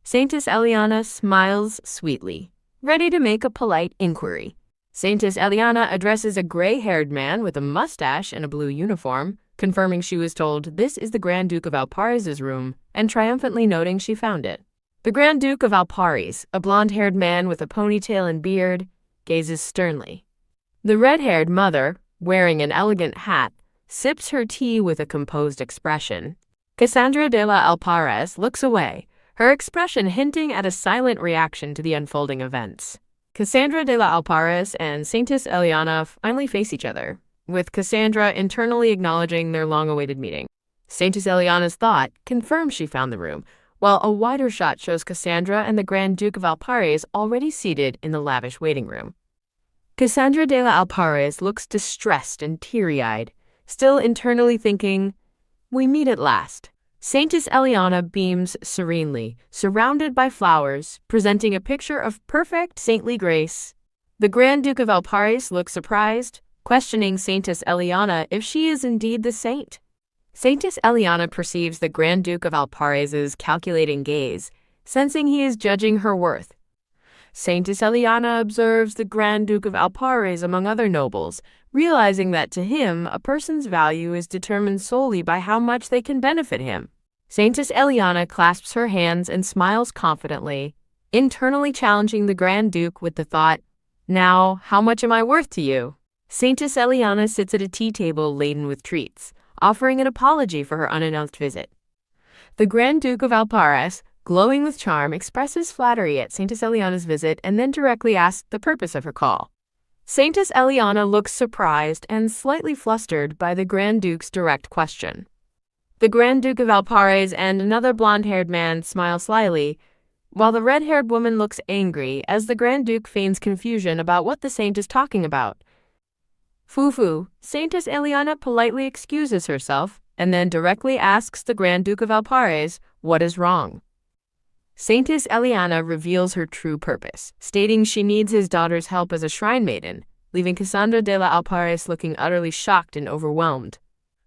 Speaker 1: Saintess Eliana smiles sweetly, ready to make a polite inquiry. Saintess Eliana addresses a gray-haired man with a mustache and a blue uniform, confirming she was told this is the Grand Duke of Alpares' room, and triumphantly noting she found it. The Grand Duke of Alpares, a blonde-haired man with a ponytail and beard, gazes sternly. The red-haired mother, wearing an elegant hat, sips her tea with a composed expression. Cassandra de la Alpares looks away, her expression hinting at a silent reaction to the unfolding events. Cassandra de la Alpares and Saintess Eliana finally face each other, with Cassandra internally acknowledging their long-awaited meeting. Saintess Eliana's thought confirms she found the room, while a wider shot shows Cassandra and the Grand Duke of Alpares already seated in the lavish waiting room. Cassandra de la Alpares looks distressed and teary-eyed, still internally thinking, "We meet at last." Saintess Eliana beams serenely, surrounded by flowers, presenting a picture of perfect saintly grace. The Grand Duke of Alpares looks surprised, questioning Saintess Eliana if she is indeed the saint. Saintess Eliana perceives the Grand Duke of Alpares' calculating gaze, sensing he is judging her worth. Saintess Eliana observes the Grand Duke of Alpares among other nobles, realizing that to him, a person's value is determined solely by how much they can benefit him. Saintess Eliana clasps her hands and smiles confidently, internally challenging the Grand Duke with the thought, "Now, how much am I worth to you?" Saintess Eliana sits at a tea table laden with treats, offering an apology for her unannounced visit. The Grand Duke of Alpares, glowing with charm, expresses flattery at Saintess Eliana's visit and then directly asks the purpose of her call. Saintess Eliana looks surprised and slightly flustered by the Grand Duke's direct question. The Grand Duke of Alpares and another blonde-haired man smile slyly, while the red-haired woman looks angry as the Grand Duke feigns confusion about what the saint is talking about. Foo-foo, Saintess Eliana politely excuses herself and then directly asks the Grand Duke of Alpares what is wrong. Saintess Eliana reveals her true purpose, stating she needs his daughter's help as a shrine maiden, leaving Cassandra de la Alpares looking utterly shocked and overwhelmed.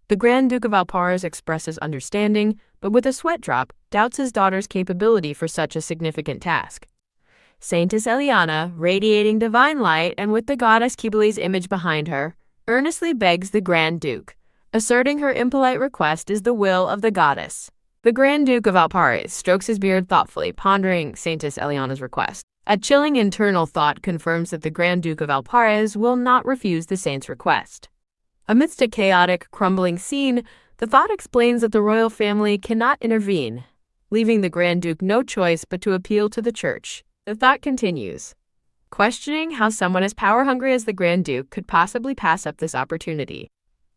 Speaker 1: The Grand Duke of Alpares expresses understanding, but with a sweat drop, doubts his daughter's capability for such a significant task. Saintess Eliana, radiating divine light and with the goddess Kybele's image behind her, earnestly begs the Grand Duke, asserting her impolite request is the will of the goddess. The Grand Duke of Alpares strokes his beard thoughtfully, pondering Saintess Eliana's request. A chilling internal thought confirms that the Grand Duke of Alpares will not refuse the saint's request. Amidst a chaotic, crumbling scene, the thought explains that the royal family cannot intervene, leaving the Grand Duke no choice but to appeal to the church. The thought continues, questioning how someone as power-hungry as the Grand Duke could possibly pass up this opportunity.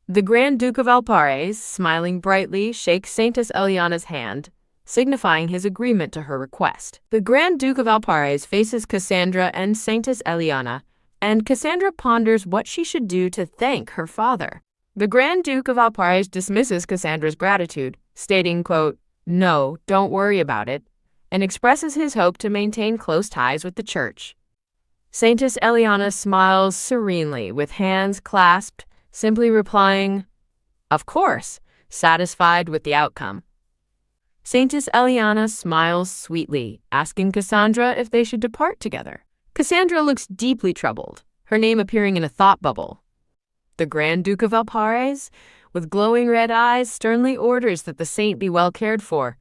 Speaker 1: The Grand Duke of Alpares, smiling brightly, shakes Saintess Eliana's hand, signifying his agreement to her request. The Grand Duke of Alpares faces Cassandra and Saintess Eliana, and Cassandra ponders what she should do to thank her father. The Grand Duke of Alpares dismisses Cassandra's gratitude, stating, quote, "No, don't worry about it," and expresses his hope to maintain close ties with the church. Saintess Eliana smiles serenely with hands clasped, simply replying, "Of course," satisfied with the outcome. Saintess Eliana smiles sweetly, asking Cassandra if they should depart together. Cassandra looks deeply troubled, her name appearing in a thought bubble. The Grand Duke of Alpares, with glowing red eyes, sternly orders that the saint be well cared for.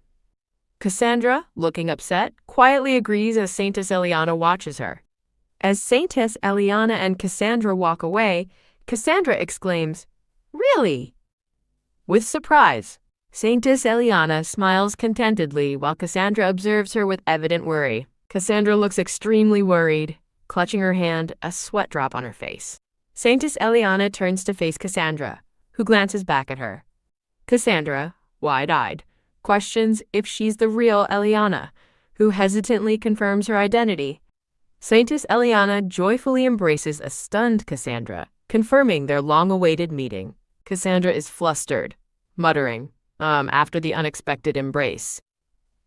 Speaker 1: Cassandra, looking upset, quietly agrees as Saintess Eliana watches her. As Saintess Eliana and Cassandra walk away, Cassandra exclaims, "Really?" With surprise, Saintess Eliana smiles contentedly while Cassandra observes her with evident worry. Cassandra looks extremely worried, clutching her hand, a sweat drop on her face. Saintess Eliana turns to face Cassandra, who glances back at her. Cassandra, wide-eyed, questions if she's the real Eliana, who hesitantly confirms her identity. Saintess Eliana joyfully embraces a stunned Cassandra, confirming their long-awaited meeting. Cassandra is flustered, muttering, after the unexpected embrace.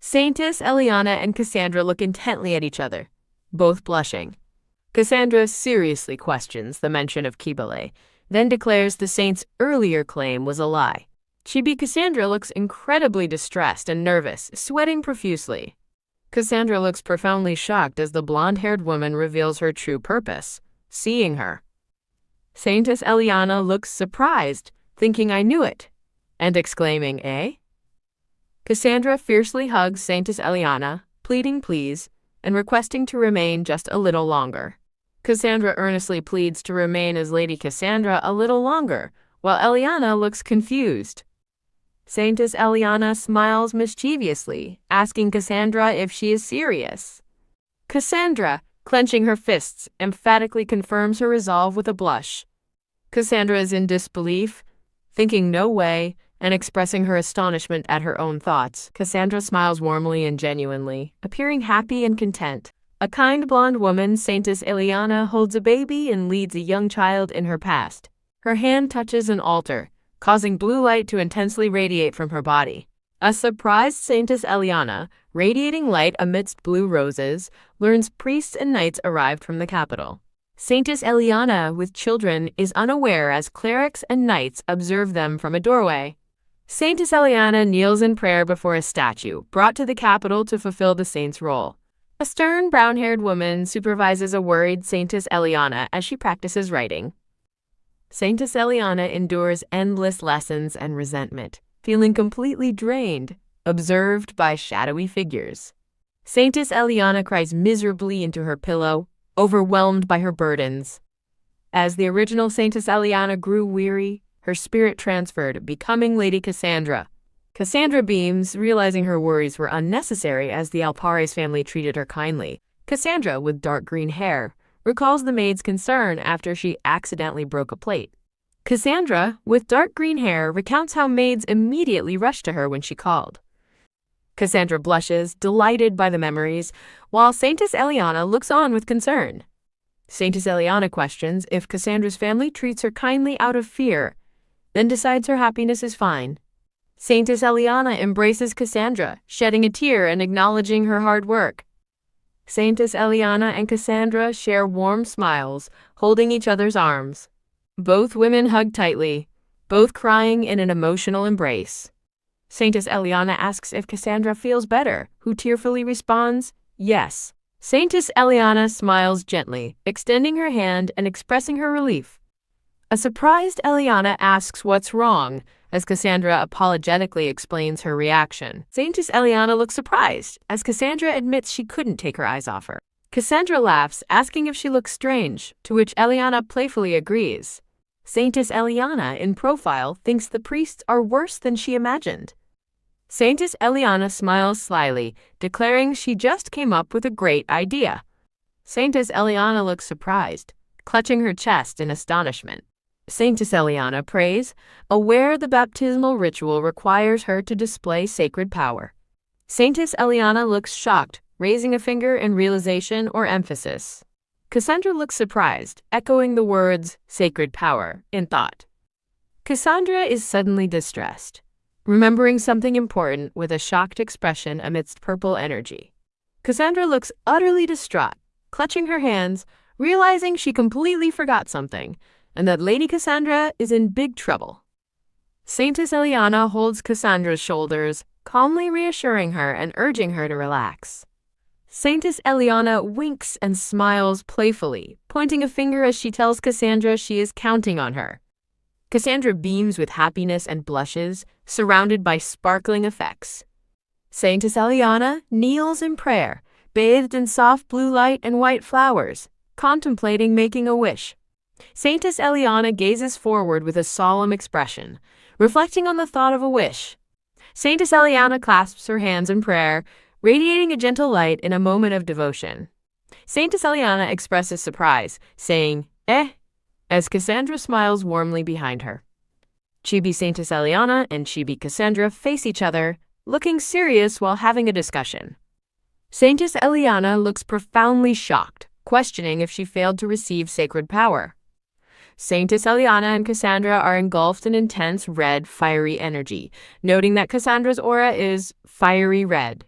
Speaker 1: Saintess Eliana and Cassandra look intently at each other, both blushing. Cassandra seriously questions the mention of Kibale, then declares the saint's earlier claim was a lie. Chibi Cassandra looks incredibly distressed and nervous, sweating profusely. Cassandra looks profoundly shocked as the blonde-haired woman reveals her true purpose, seeing her. Saintess Eliana looks surprised, thinking I knew it, and exclaiming, "Eh?" Cassandra fiercely hugs Saintess Eliana, pleading please, and requesting to remain just a little longer. Cassandra earnestly pleads to remain as Lady Cassandra a little longer, while Eliana looks confused. Saintess Eliana smiles mischievously, asking Cassandra if she is serious. Cassandra, clenching her fists, emphatically confirms her resolve with a blush. Cassandra is in disbelief, thinking no way, and expressing her astonishment at her own thoughts. Cassandra smiles warmly and genuinely, appearing happy and content. A kind blonde woman, Saintess Eliana, holds a baby and leads a young child in her past. Her hand touches an altar, causing blue light to intensely radiate from her body. A surprised Saintess Eliana, radiating light amidst blue roses, learns priests and knights arrived from the capital. Saintess Eliana, with children, is unaware as clerics and knights observe them from a doorway. Saintess Eliana kneels in prayer before a statue, brought to the capital to fulfill the saint's role. A stern, brown-haired woman supervises a worried Saintess Eliana as she practices writing. Saintess Eliana endures endless lessons and resentment, feeling completely drained, observed by shadowy figures. Saintess Eliana cries miserably into her pillow, overwhelmed by her burdens. As the original Saintess Eliana grew weary, her spirit transferred, becoming Lady Cassandra. Cassandra beams, realizing her worries were unnecessary as the Alpares family treated her kindly. Cassandra, with dark green hair, recalls the maid's concern after she accidentally broke a plate. Cassandra, with dark green hair, recounts how maids immediately rushed to her when she called. Cassandra blushes, delighted by the memories, while Saintess Eliana looks on with concern. Saintess Eliana questions if Cassandra's family treats her kindly out of fear, then decides her happiness is fine. Saintess Eliana embraces Cassandra, shedding a tear and acknowledging her hard work. Saintess Eliana and Cassandra share warm smiles, holding each other's arms. Both women hug tightly, both crying in an emotional embrace. Saintess Eliana asks if Cassandra feels better, who tearfully responds, yes. Saintess Eliana smiles gently, extending her hand and expressing her relief. A surprised Eliana asks what's wrong, as Cassandra apologetically explains her reaction. Saintess Eliana looks surprised, as Cassandra admits she couldn't take her eyes off her. Cassandra laughs, asking if she looks strange, to which Eliana playfully agrees. Saintess Eliana, in profile, thinks the priests are worse than she imagined. Saintess Eliana smiles slyly, declaring she just came up with a great idea. Saintess Eliana looks surprised, clutching her chest in astonishment. Saintess Eliana prays, aware the baptismal ritual requires her to display sacred power. Saintess Eliana looks shocked, raising a finger in realization or emphasis. Cassandra looks surprised, echoing the words, sacred power, in thought. Cassandra is suddenly distressed, remembering something important with a shocked expression amidst purple energy. Cassandra looks utterly distraught, clutching her hands, realizing she completely forgot something, and that Lady Cassandra is in big trouble. Saintess Eliana holds Cassandra's shoulders, calmly reassuring her and urging her to relax. Saintess Eliana winks and smiles playfully, pointing a finger as she tells Cassandra she is counting on her. Cassandra beams with happiness and blushes, surrounded by sparkling effects. Saintess Eliana kneels in prayer, bathed in soft blue light and white flowers, contemplating making a wish. Saintess Eliana gazes forward with a solemn expression, reflecting on the thought of a wish. Saintess Eliana clasps her hands in prayer, radiating a gentle light in a moment of devotion. Saintess Eliana expresses surprise, saying, "Eh?" as Cassandra smiles warmly behind her. Chibi Saintess Eliana and Chibi Cassandra face each other, looking serious while having a discussion. Saintess Eliana looks profoundly shocked, questioning if she failed to receive sacred power. Saintess Eliana and Cassandra are engulfed in intense red, fiery energy, noting that Cassandra's aura is fiery red.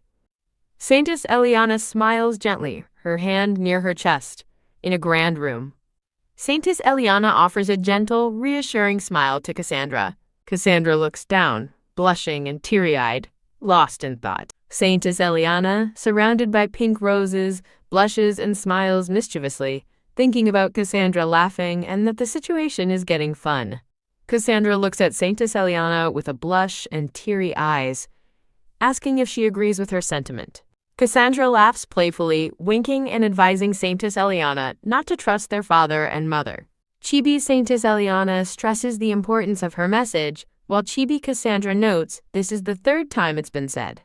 Speaker 1: Saintess Eliana smiles gently, her hand near her chest, in a grand room. Saintess Eliana offers a gentle, reassuring smile to Cassandra. Cassandra looks down, blushing and teary-eyed, lost in thought. Saintess Eliana, surrounded by pink roses, blushes and smiles mischievously, thinking about Cassandra laughing and that the situation is getting fun. Cassandra looks at Saintess Eliana with a blush and teary eyes, asking if she agrees with her sentiment. Cassandra laughs playfully, winking and advising Saintess Eliana not to trust their father and mother. Chibi Saintess Eliana stresses the importance of her message, while Chibi Cassandra notes this is the third time it's been said.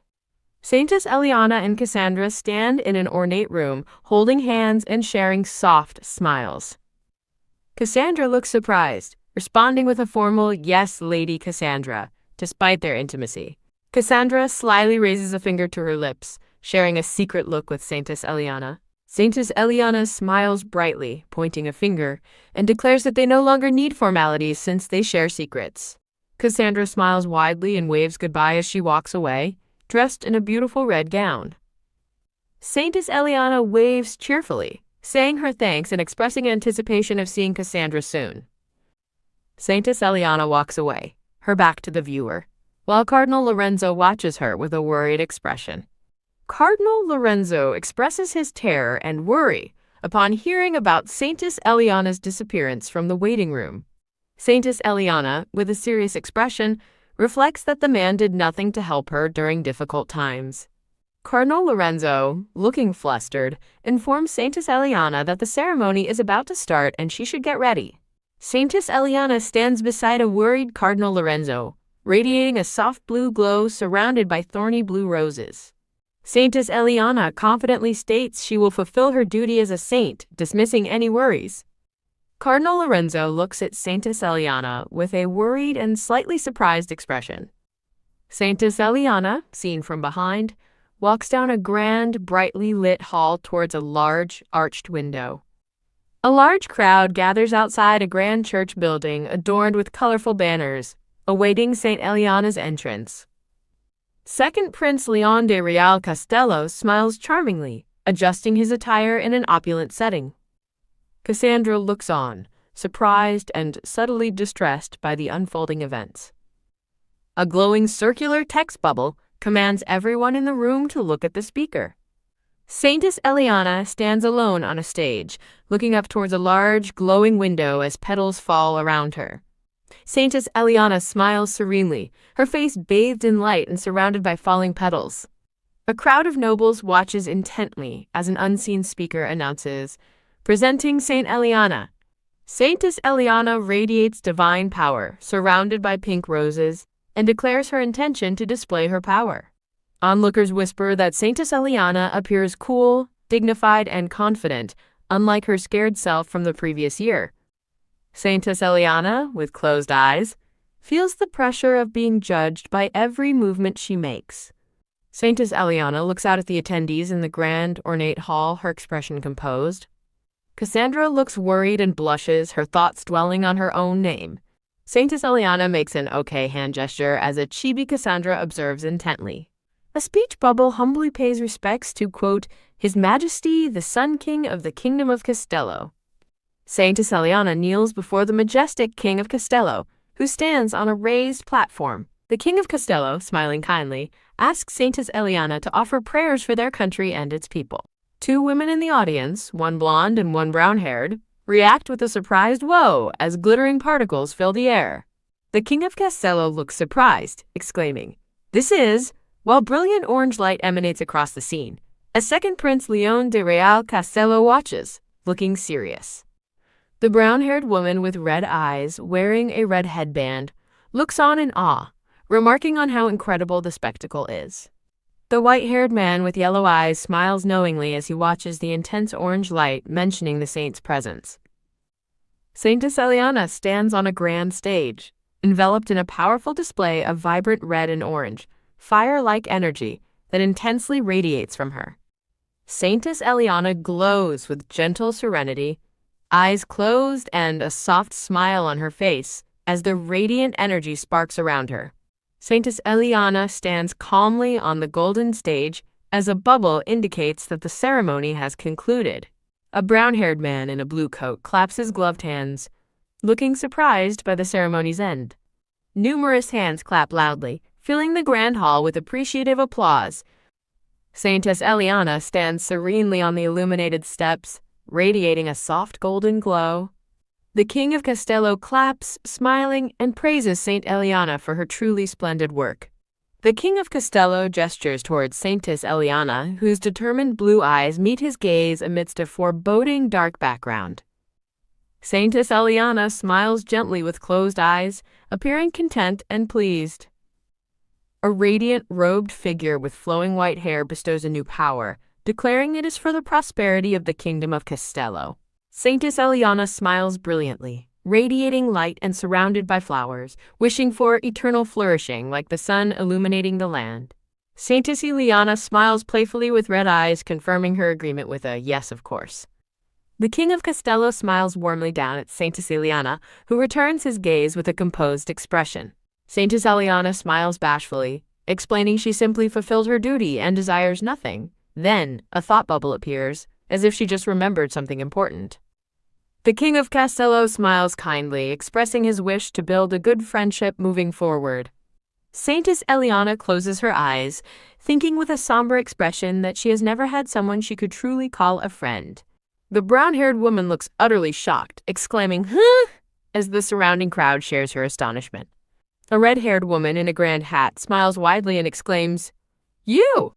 Speaker 1: Saintess Eliana and Cassandra stand in an ornate room, holding hands and sharing soft smiles. Cassandra looks surprised, responding with a formal "Yes, Lady Cassandra," despite their intimacy. Cassandra slyly raises a finger to her lips, sharing a secret look with Saintess Eliana. Saintess Eliana smiles brightly, pointing a finger, and declares that they no longer need formalities since they share secrets. Cassandra smiles widely and waves goodbye as she walks away, dressed in a beautiful red gown. Saintess Eliana waves cheerfully, saying her thanks and expressing anticipation of seeing Cassandra soon. Saintess Eliana walks away, her back to the viewer, while Cardinal Lorenzo watches her with a worried expression. Cardinal Lorenzo expresses his terror and worry upon hearing about Saintess Eliana's disappearance from the waiting room. Saintess Eliana, with a serious expression, reflects that the man did nothing to help her during difficult times. Cardinal Lorenzo, looking flustered, informs Saintess Eliana that the ceremony is about to start and she should get ready. Saintess Eliana stands beside a worried Cardinal Lorenzo, radiating a soft blue glow surrounded by thorny blue roses. Saintess Eliana confidently states she will fulfill her duty as a saint, dismissing any worries. Cardinal Lorenzo looks at Saintess Eliana with a worried and slightly surprised expression. Saintess Eliana, seen from behind, walks down a grand, brightly lit hall towards a large, arched window. A large crowd gathers outside a grand church building adorned with colorful banners, awaiting Saint Eliana's entrance. Second Prince Leon de Real Castello smiles charmingly, adjusting his attire in an opulent setting. Cassandra looks on, surprised and subtly distressed by the unfolding events. A glowing circular text bubble commands everyone in the room to look at the speaker. Saintess Eliana stands alone on a stage, looking up towards a large, glowing window as petals fall around her. Saintess Eliana smiles serenely, her face bathed in light and surrounded by falling petals. A crowd of nobles watches intently as an unseen speaker announces, "Presenting Saint Eliana." Saintess Eliana radiates divine power, surrounded by pink roses, and declares her intention to display her power. Onlookers whisper that Saintess Eliana appears cool, dignified, and confident, unlike her scared self from the previous year. Saintess Eliana, with closed eyes, feels the pressure of being judged by every movement she makes. Saintess Eliana looks out at the attendees in the grand, ornate hall, her expression composed. Cassandra looks worried and blushes, her thoughts dwelling on her own name. Saintess Eliana makes an okay hand gesture as a chibi Cassandra observes intently. A speech bubble humbly pays respects to, quote, His Majesty, the Sun King of the Kingdom of Castello. Saintess Eliana kneels before the majestic King of Castello, who stands on a raised platform. The King of Castello, smiling kindly, asks Saintess Eliana to offer prayers for their country and its people. Two women in the audience, one blonde and one brown-haired, react with a surprised whoa as glittering particles fill the air. The King of Castello looks surprised, exclaiming, This is, while brilliant orange light emanates across the scene. A second Prince Leon de Real Castello watches, looking serious. The brown-haired woman with red eyes, wearing a red headband, looks on in awe, remarking on how incredible the spectacle is. The white-haired man with yellow eyes smiles knowingly as he watches the intense orange light, mentioning the saint's presence. Saintess Eliana stands on a grand stage, enveloped in a powerful display of vibrant red and orange, fire-like energy that intensely radiates from her. Saintess Eliana glows with gentle serenity, eyes closed and a soft smile on her face as the radiant energy sparks around her. Saintess Eliana stands calmly on the golden stage as a bubble indicates that the ceremony has concluded. A brown-haired man in a blue coat claps his gloved hands, looking surprised by the ceremony's end. Numerous hands clap loudly, filling the grand hall with appreciative applause. Saintess Eliana stands serenely on the illuminated steps, radiating a soft golden glow. The King of Castello claps, smiling, and praises Saint Eliana for her truly splendid work. The King of Castello gestures towards Saintess Eliana, whose determined blue eyes meet his gaze amidst a foreboding dark background. Saintess Eliana smiles gently with closed eyes, appearing content and pleased. A radiant, robed figure with flowing white hair bestows a new power, declaring it is for the prosperity of the Kingdom of Castello. Saintess Eliana smiles brilliantly, radiating light and surrounded by flowers, wishing for eternal flourishing like the sun illuminating the land. Saintess Eliana smiles playfully with red eyes, confirming her agreement with a yes, of course. The King of Castello smiles warmly down at Saintess Eliana, who returns his gaze with a composed expression. Saintess Eliana smiles bashfully, explaining she simply fulfilled her duty and desires nothing. Then, a thought bubble appears, as if she just remembered something important. The King of Castello smiles kindly, expressing his wish to build a good friendship moving forward. Saintess Eliana closes her eyes, thinking with a somber expression that she has never had someone she could truly call a friend. The brown-haired woman looks utterly shocked, exclaiming, "Huh?" as the surrounding crowd shares her astonishment. A red-haired woman in a grand hat smiles widely and exclaims, "You!"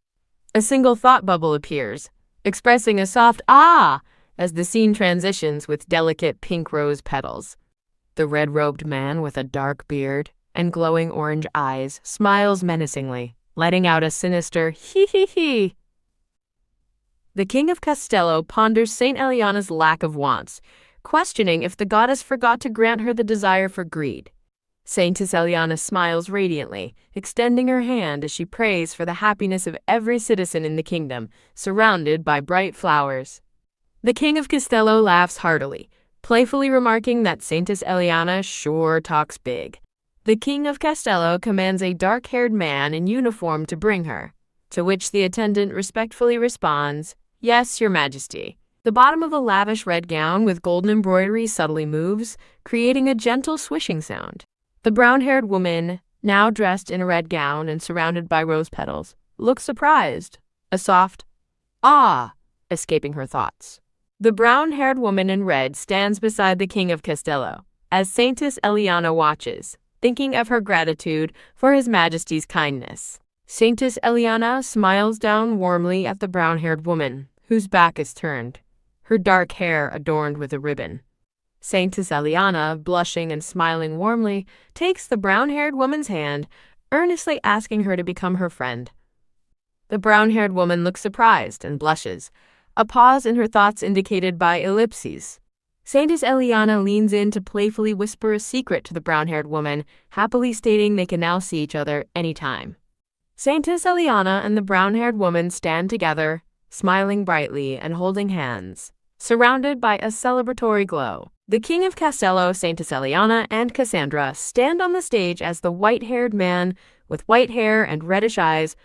Speaker 1: A single thought bubble appears, expressing a soft "ah" as the scene transitions with delicate pink rose petals. The red-robed man with a dark beard and glowing orange eyes smiles menacingly, letting out a sinister hee. The King of Castello ponders Saint Eliana's lack of wants, questioning if the goddess forgot to grant her the desire for greed. Saintess Eliana smiles radiantly, extending her hand as she prays for the happiness of every citizen in the kingdom, surrounded by bright flowers. The King of Castello laughs heartily, playfully remarking that Saintess Eliana sure talks big. The King of Castello commands a dark-haired man in uniform to bring her, to which the attendant respectfully responds, "Yes, Your Majesty." The bottom of a lavish red gown with golden embroidery subtly moves, creating a gentle swishing sound. The brown-haired woman, now dressed in a red gown and surrounded by rose petals, looks surprised, a soft "ah" escaping her thoughts. The brown-haired woman in red stands beside the King of Castello, as Saintess Eliana watches, thinking of her gratitude for His Majesty's kindness. Saintess Eliana smiles down warmly at the brown-haired woman, whose back is turned, her dark hair adorned with a ribbon. Saintess Eliana, blushing and smiling warmly, takes the brown-haired woman's hand, earnestly asking her to become her friend. The brown-haired woman looks surprised and blushes, a pause in her thoughts indicated by ellipses. Saintess Eliana leans in to playfully whisper a secret to the brown-haired woman, happily stating they can now see each other anytime. Saintess Eliana and the brown-haired woman stand together, smiling brightly and holding hands, surrounded by a celebratory glow. The King of Castello, Saintess Eliana, and Cassandra stand on the stage as the white-haired man with white hair and reddish eyes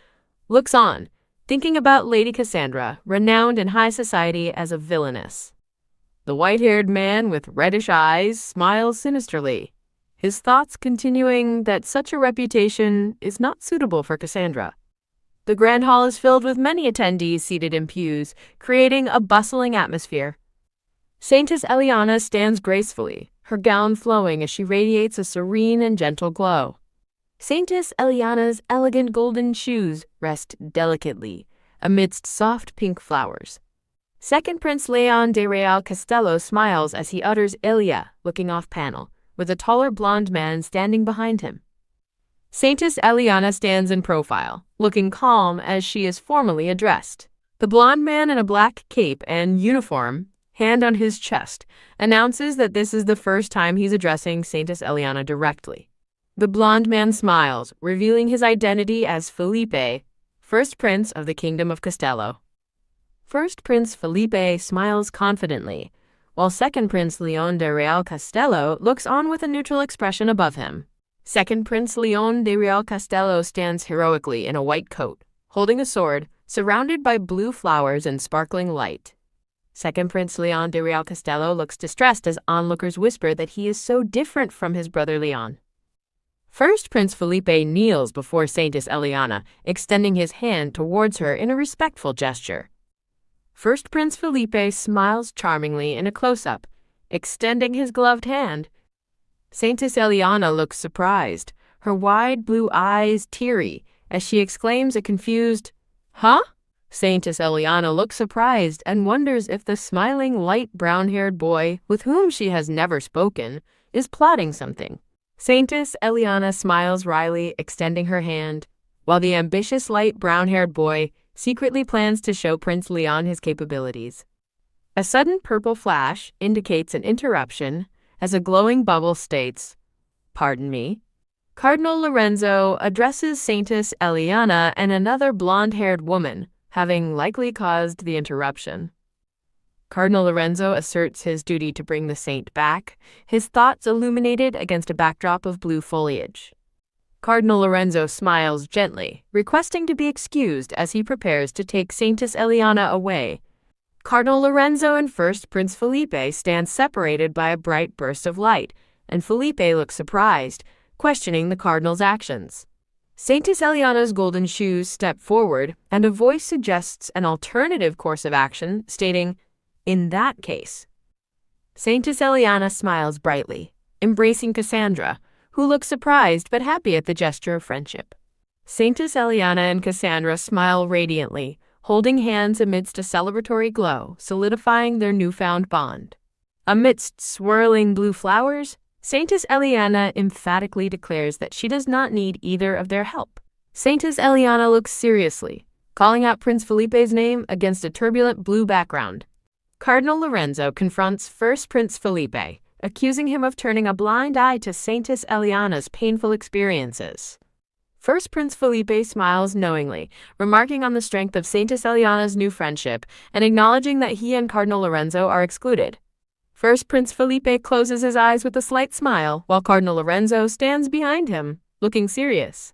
Speaker 1: looks on, thinking about Lady Cassandra, renowned in high society as a villainess. The white-haired man with reddish eyes smiles sinisterly, his thoughts continuing that such a reputation is not suitable for Cassandra. The grand hall is filled with many attendees seated in pews, creating a bustling atmosphere. Saintess Eliana stands gracefully, her gown flowing as she radiates a serene and gentle glow. Saintess Eliana's elegant golden shoes rest delicately amidst soft pink flowers. Second Prince Leon de Real Castello smiles as he utters Ilia, looking off-panel, with a taller blonde man standing behind him. Saintess Eliana stands in profile, looking calm as she is formally addressed. The blonde man in a black cape and uniform, hand on his chest, announces that this is the first time he's addressing Saintess Eliana directly. The blonde man smiles, revealing his identity as Felipe, first prince of the Kingdom of Castello. First Prince Felipe smiles confidently, while Second Prince Leon de Real Castello looks on with a neutral expression above him. Second Prince Leon de Real Castello stands heroically in a white coat, holding a sword, surrounded by blue flowers and sparkling light. Second Prince Leon de Real Castello looks distressed as onlookers whisper that he is so different from his brother Leon. First Prince Felipe kneels before Saintess Eliana, extending his hand towards her in a respectful gesture. First Prince Felipe smiles charmingly in a close-up, extending his gloved hand. Saintess Eliana looks surprised, her wide blue eyes teary, as she exclaims a confused, "Huh?" Saintess Eliana looks surprised and wonders if the smiling light brown-haired boy, with whom she has never spoken, is plotting something. Saintess Eliana smiles wryly, extending her hand, while the ambitious light brown-haired boy secretly plans to show Prince Leon his capabilities. A sudden purple flash indicates an interruption as a glowing bubble states, "Pardon me." Cardinal Lorenzo addresses Saintess Eliana and another blonde-haired woman, having likely caused the interruption. Cardinal Lorenzo asserts his duty to bring the saint back, his thoughts illuminated against a backdrop of blue foliage. Cardinal Lorenzo smiles gently, requesting to be excused as he prepares to take Saintess Eliana away. Cardinal Lorenzo and First Prince Felipe stand separated by a bright burst of light, and Felipe looks surprised, questioning the cardinal's actions. Saintess Eliana's golden shoes step forward, and a voice suggests an alternative course of action, stating, "In that case." Saintess Eliana smiles brightly, embracing Cassandra, who looks surprised but happy at the gesture of friendship. Saintess Eliana and Cassandra smile radiantly, holding hands amidst a celebratory glow, solidifying their newfound bond. Amidst swirling blue flowers, Saintess Eliana emphatically declares that she does not need either of their help. Saintess Eliana looks seriously, calling out Prince Felipe's name against a turbulent blue background. Cardinal Lorenzo confronts First Prince Felipe, accusing him of turning a blind eye to Saintess Eliana's painful experiences. First Prince Felipe smiles knowingly, remarking on the strength of Saintess Eliana's new friendship and acknowledging that he and Cardinal Lorenzo are excluded. First Prince Felipe closes his eyes with a slight smile, while Cardinal Lorenzo stands behind him, looking serious.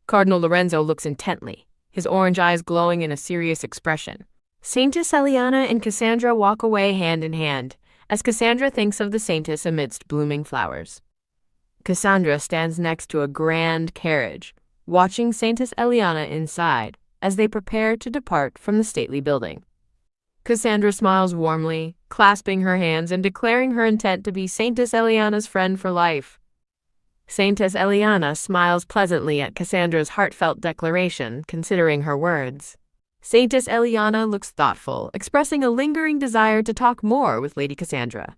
Speaker 1: Cardinal Lorenzo looks intently, his orange eyes glowing in a serious expression. Saintess Eliana and Cassandra walk away hand in hand, as Cassandra thinks of the Saintess amidst blooming flowers. Cassandra stands next to a grand carriage, watching Saintess Eliana inside as they prepare to depart from the stately building. Cassandra smiles warmly, clasping her hands and declaring her intent to be Saintess Eliana's friend for life. Saintess Eliana smiles pleasantly at Cassandra's heartfelt declaration, considering her words. Saintess Eliana looks thoughtful, expressing a lingering desire to talk more with Lady Cassandra.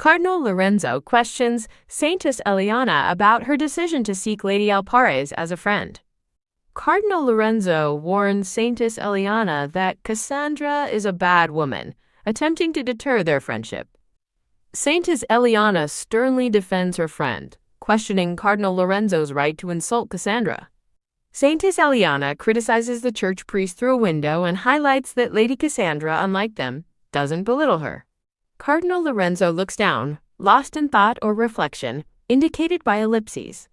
Speaker 1: Cardinal Lorenzo questions Saintess Eliana about her decision to seek Lady Alpares as a friend. Cardinal Lorenzo warns Saintess Eliana that Cassandra is a bad woman, attempting to deter their friendship. Saintess Eliana sternly defends her friend, questioning Cardinal Lorenzo's right to insult Cassandra. Saintess Eliana criticizes the church priest through a window and highlights that Lady Cassandra, unlike them, doesn't belittle her. Cardinal Lorenzo looks down, lost in thought or reflection, indicated by ellipses.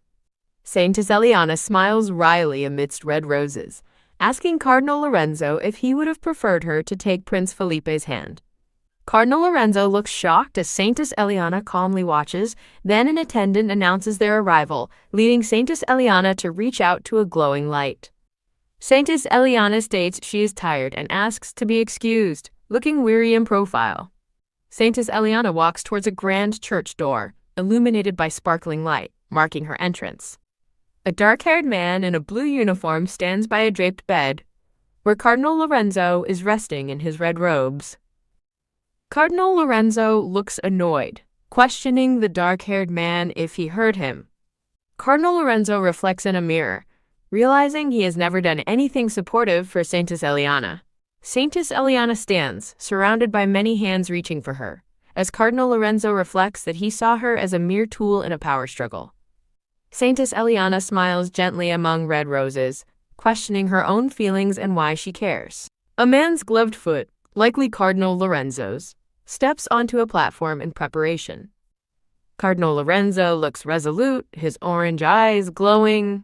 Speaker 1: Saintess Eliana smiles wryly amidst red roses, asking Cardinal Lorenzo if he would have preferred her to take Prince Felipe's hand. Cardinal Lorenzo looks shocked as Saintess Eliana calmly watches, then an attendant announces their arrival, leading Saintess Eliana to reach out to a glowing light. Saintess Eliana states she is tired and asks to be excused, looking weary in profile. Saintess Eliana walks towards a grand church door, illuminated by sparkling light, marking her entrance. A dark-haired man in a blue uniform stands by a draped bed, where Cardinal Lorenzo is resting in his red robes. Cardinal Lorenzo looks annoyed, questioning the dark-haired man if he heard him. Cardinal Lorenzo reflects in a mirror, realizing he has never done anything supportive for Saintess Eliana. Saintess Eliana stands, surrounded by many hands reaching for her, as Cardinal Lorenzo reflects that he saw her as a mere tool in a power struggle. Saintess Eliana smiles gently among red roses, questioning her own feelings and why she cares. A man's gloved foot, likely Cardinal Lorenzo's, steps onto a platform in preparation. Cardinal Lorenzo looks resolute, his orange eyes glowing,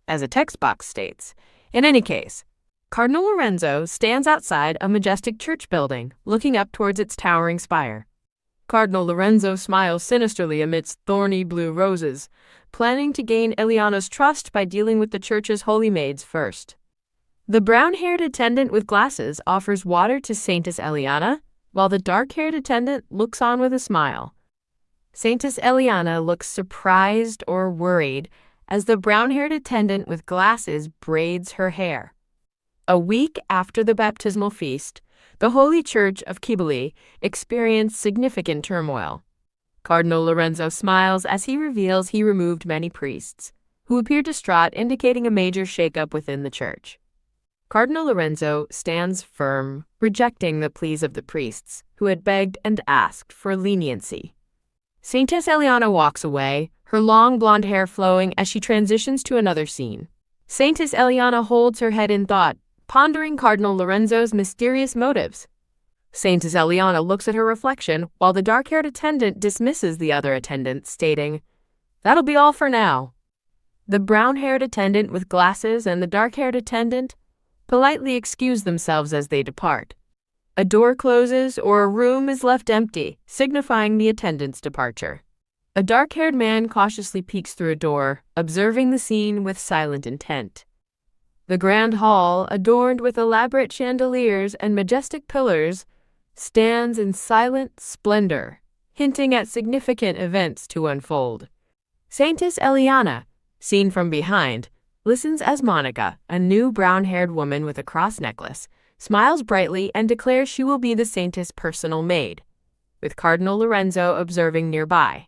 Speaker 1: as a text box states. In any case, Cardinal Lorenzo stands outside a majestic church building, looking up towards its towering spire. Cardinal Lorenzo smiles sinisterly amidst thorny blue roses, planning to gain Eliana's trust by dealing with the church's holy maids first. The brown-haired attendant with glasses offers water to Saintess Eliana, while the dark-haired attendant looks on with a smile. Saintess Eliana looks surprised or worried as the brown-haired attendant with glasses braids her hair. A week after the baptismal feast, the Holy Church of Kibali experienced significant turmoil. Cardinal Lorenzo smiles as he reveals he removed many priests, who appear distraught, indicating a major shakeup within the church. Cardinal Lorenzo stands firm, rejecting the pleas of the priests, who had begged and asked for leniency. Saintess Eliana walks away, her long blonde hair flowing as she transitions to another scene. Saintess Eliana holds her head in thought, pondering Cardinal Lorenzo's mysterious motives. Saintess Eliana looks at her reflection, while the dark-haired attendant dismisses the other attendant, stating, "That'll be all for now." The brown-haired attendant with glasses and the dark-haired attendant politely excuse themselves as they depart. A door closes or a room is left empty, signifying the attendant's departure. A dark-haired man cautiously peeks through a door, observing the scene with silent intent. The grand hall, adorned with elaborate chandeliers and majestic pillars, stands in silent splendor, hinting at significant events to unfold. Saintess Eliana, seen from behind, listens as Monica, a new brown-haired woman with a cross necklace, smiles brightly and declares she will be the Saintess' personal maid, with Cardinal Lorenzo observing nearby.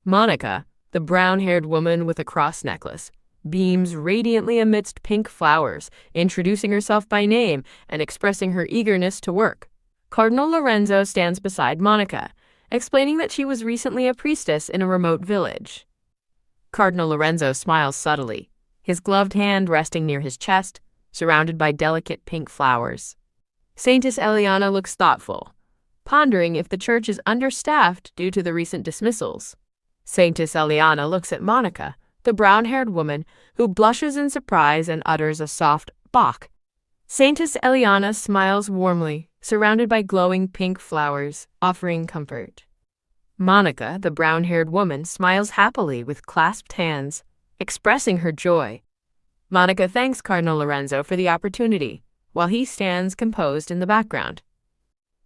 Speaker 1: Monica, the brown-haired woman with a cross necklace, beams radiantly amidst pink flowers, introducing herself by name and expressing her eagerness to work. Cardinal Lorenzo stands beside Monica, explaining that she was recently a priestess in a remote village. Cardinal Lorenzo smiles subtly, his gloved hand resting near his chest, surrounded by delicate pink flowers. Saintess Eliana looks thoughtful, pondering if the church is understaffed due to the recent dismissals. Saintess Eliana looks at Monica, the brown-haired woman, who blushes in surprise and utters a soft "bok." Saintess Eliana smiles warmly, surrounded by glowing pink flowers, offering comfort. Monica, the brown-haired woman, smiles happily with clasped hands, expressing her joy. Monica thanks Cardinal Lorenzo for the opportunity, while he stands composed in the background.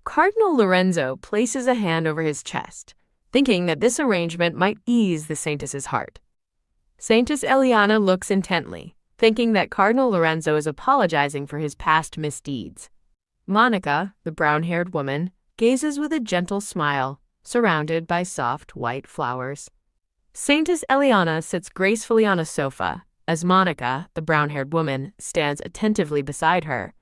Speaker 1: Cardinal Lorenzo places a hand over his chest, thinking that this arrangement might ease the Saintess's heart. Saintess Eliana looks intently, thinking that Cardinal Lorenzo is apologizing for his past misdeeds. Monica, the brown-haired woman, gazes with a gentle smile, surrounded by soft white flowers. Saintess Eliana sits gracefully on a sofa, as Monica, the brown-haired woman, stands attentively beside her.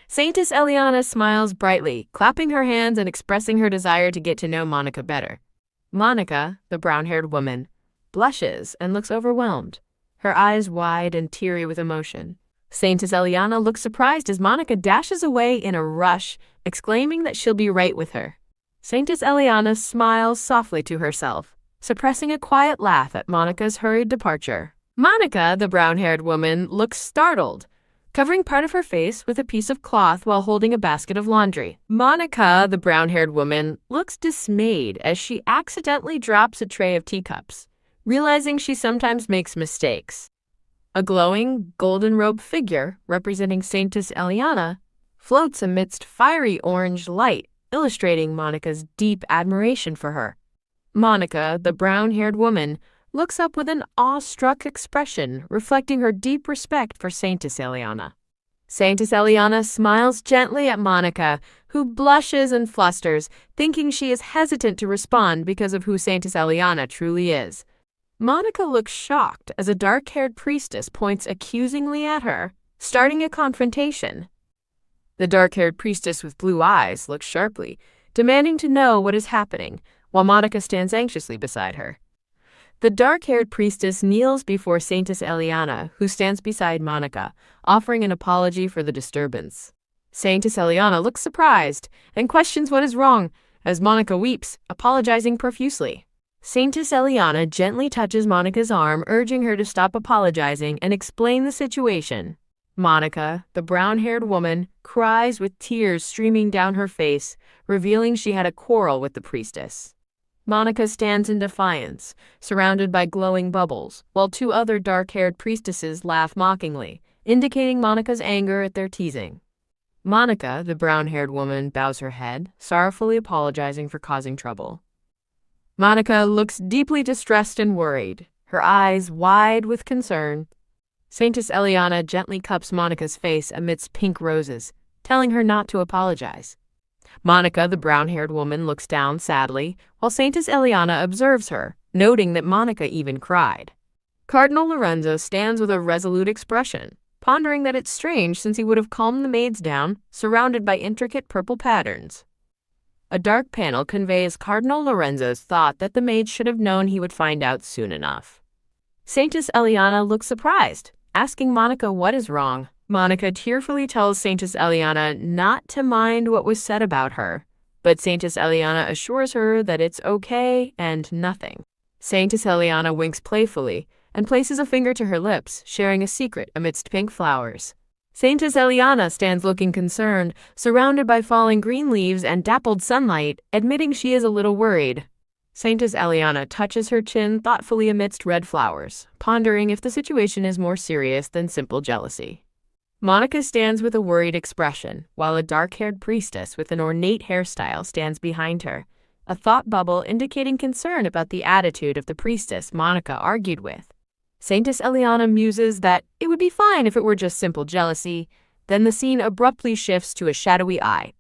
Speaker 1: Saintess Eliana smiles brightly, clapping her hands and expressing her desire to get to know Monica better. Monica, the brown-haired woman, blushes and looks overwhelmed, her eyes wide and teary with emotion. Saintess Eliana looks surprised as Monica dashes away in a rush, exclaiming that she'll be right with her. Saintess Eliana smiles softly to herself, suppressing a quiet laugh at Monica's hurried departure. Monica, the brown-haired woman, looks startled, covering part of her face with a piece of cloth while holding a basket of laundry. Monica, the brown-haired woman, looks dismayed as she accidentally drops a tray of teacups, realizing she sometimes makes mistakes. A glowing, golden-robed figure, representing Saintess Eliana, floats amidst fiery orange light, illustrating Monica's deep admiration for her. Monica, the brown-haired woman, looks up with an awestruck expression, reflecting her deep respect for Saintess Eliana. Saintess Eliana smiles gently at Monica, who blushes and flusters, thinking she is hesitant to respond because of who Saintess Eliana truly is. Monica looks shocked as a dark-haired priestess points accusingly at her, starting a confrontation. The dark-haired priestess with blue eyes looks sharply, demanding to know what is happening, while Monica stands anxiously beside her. The dark-haired priestess kneels before Saintess Eliana, who stands beside Monica, offering an apology for the disturbance. Saintess Eliana looks surprised and questions what is wrong, as Monica weeps, apologizing profusely. Saintess Eliana gently touches Monica's arm, urging her to stop apologizing and explain the situation. Monica, the brown-haired woman, cries with tears streaming down her face, revealing she had a quarrel with the priestess. Monica stands in defiance, surrounded by glowing bubbles, while two other dark-haired priestesses laugh mockingly, indicating Monica's anger at their teasing. Monica, the brown-haired woman, bows her head, sorrowfully apologizing for causing trouble. Monica looks deeply distressed and worried, her eyes wide with concern. Saintess Eliana gently cups Monica's face amidst pink roses, telling her not to apologize. Monica, the brown-haired woman, looks down sadly, while Saintess Eliana observes her, noting that Monica even cried. Cardinal Lorenzo stands with a resolute expression, pondering that it's strange since he would have calmed the maids down, surrounded by intricate purple patterns. A dark panel conveys Cardinal Lorenzo's thought that the maids should have known he would find out soon enough. Saintess Eliana looks surprised, asking Monica what is wrong. Monica tearfully tells Saintess Eliana not to mind what was said about her, but Saintess Eliana assures her that it's okay and nothing. Saintess Eliana winks playfully and places a finger to her lips, sharing a secret amidst pink flowers. Saintess Eliana stands looking concerned, surrounded by falling green leaves and dappled sunlight, admitting she is a little worried. Saintess Eliana touches her chin thoughtfully amidst red flowers, pondering if the situation is more serious than simple jealousy. Monica stands with a worried expression, while a dark-haired priestess with an ornate hairstyle stands behind her, a thought bubble indicating concern about the attitude of the priestess Monica argued with. Saintess Eliana muses that it would be fine if it were just simple jealousy, then the scene abruptly shifts to a shadowy eye.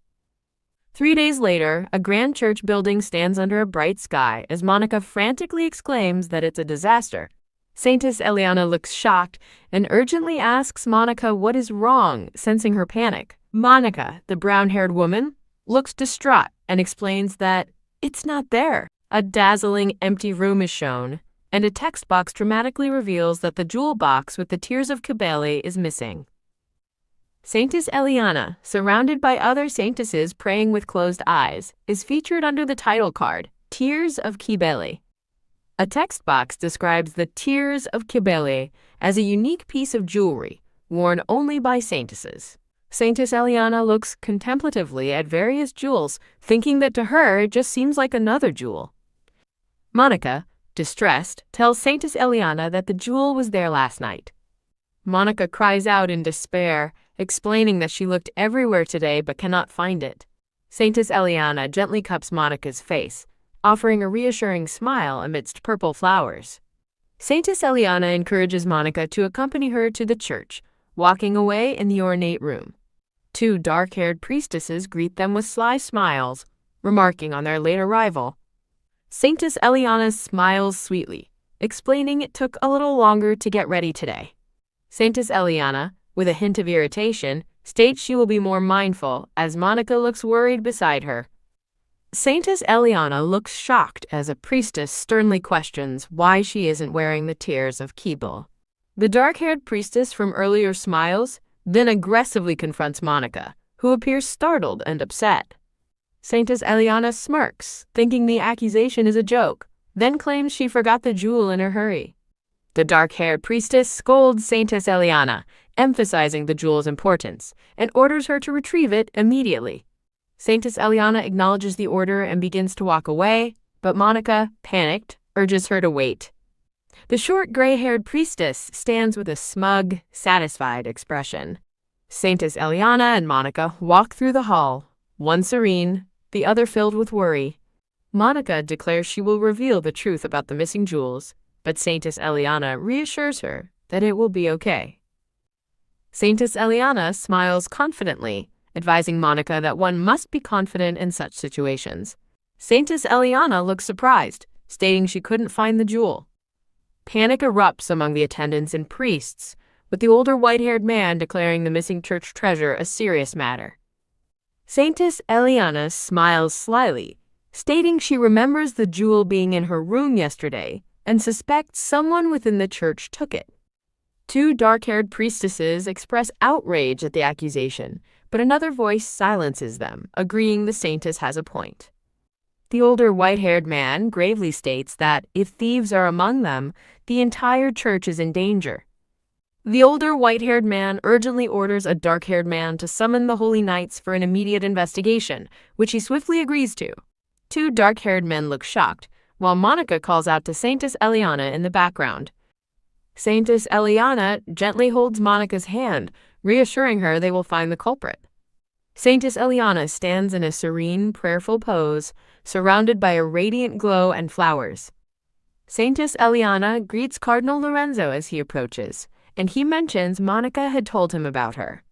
Speaker 1: 3 days later, a grand church building stands under a bright sky as Monica frantically exclaims that it's a disaster. Saintess Eliana looks shocked and urgently asks Monica what is wrong, sensing her panic. Monica, the brown-haired woman, looks distraught and explains that it's not there. A dazzling empty room is shown, and a text box dramatically reveals that the jewel box with the Tears of Cybele is missing. Saintess Eliana, surrounded by other saintesses praying with closed eyes, is featured under the title card, Tears of Cybele. A text box describes the Tears of Cybele as a unique piece of jewelry worn only by saintesses. Saintess Eliana looks contemplatively at various jewels, thinking that to her it just seems like another jewel. Monica, distressed, tells Saintess Eliana that the jewel was there last night. Monica cries out in despair, explaining that she looked everywhere today but cannot find it. Saintess Eliana gently cups Monica's face, offering a reassuring smile amidst purple flowers. Saintess Eliana encourages Monica to accompany her to the church, walking away in the ornate room. 2 dark-haired priestesses greet them with sly smiles, remarking on their late arrival. Saintess Eliana smiles sweetly, explaining it took a little longer to get ready today. Saintess Eliana, with a hint of irritation, states she will be more mindful as Monica looks worried beside her. Saintess Eliana looks shocked as a priestess sternly questions why she isn't wearing the tears of Keeble. The dark-haired priestess from earlier smiles, then aggressively confronts Monica, who appears startled and upset. Saintess Eliana smirks, thinking the accusation is a joke, then claims she forgot the jewel in her hurry. The dark-haired priestess scolds Saintess Eliana, emphasizing the jewel's importance, and orders her to retrieve it immediately. Saintess Eliana acknowledges the order and begins to walk away, but Monica, panicked, urges her to wait. The short gray-haired priestess stands with a smug, satisfied expression. Saintess Eliana and Monica walk through the hall, one serene, the other filled with worry. Monica declares she will reveal the truth about the missing jewels, but Saintess Eliana reassures her that it will be okay. Saintess Eliana smiles confidently, advising Monica that one must be confident in such situations. Saintess Eliana looks surprised, stating she couldn't find the jewel. Panic erupts among the attendants and priests, with the older white-haired man declaring the missing church treasure a serious matter. Saintess Eliana smiles slyly, stating she remembers the jewel being in her room yesterday and suspects someone within the church took it. Two dark-haired priestesses express outrage at the accusation, but another voice silences them, agreeing the saintess has a point. The older white-haired man gravely states that if thieves are among them, the entire church is in danger. The older white-haired man urgently orders a dark-haired man to summon the Holy Knights for an immediate investigation, which he swiftly agrees to. Two dark-haired men look shocked, while Monica calls out to Saintess Eliana in the background. Saintess Eliana gently holds Monica's hand, reassuring her they will find the culprit. Saintess Eliana stands in a serene, prayerful pose, surrounded by a radiant glow and flowers. Saintess Eliana greets Cardinal Lorenzo as he approaches, and he mentions Monica had told him about her.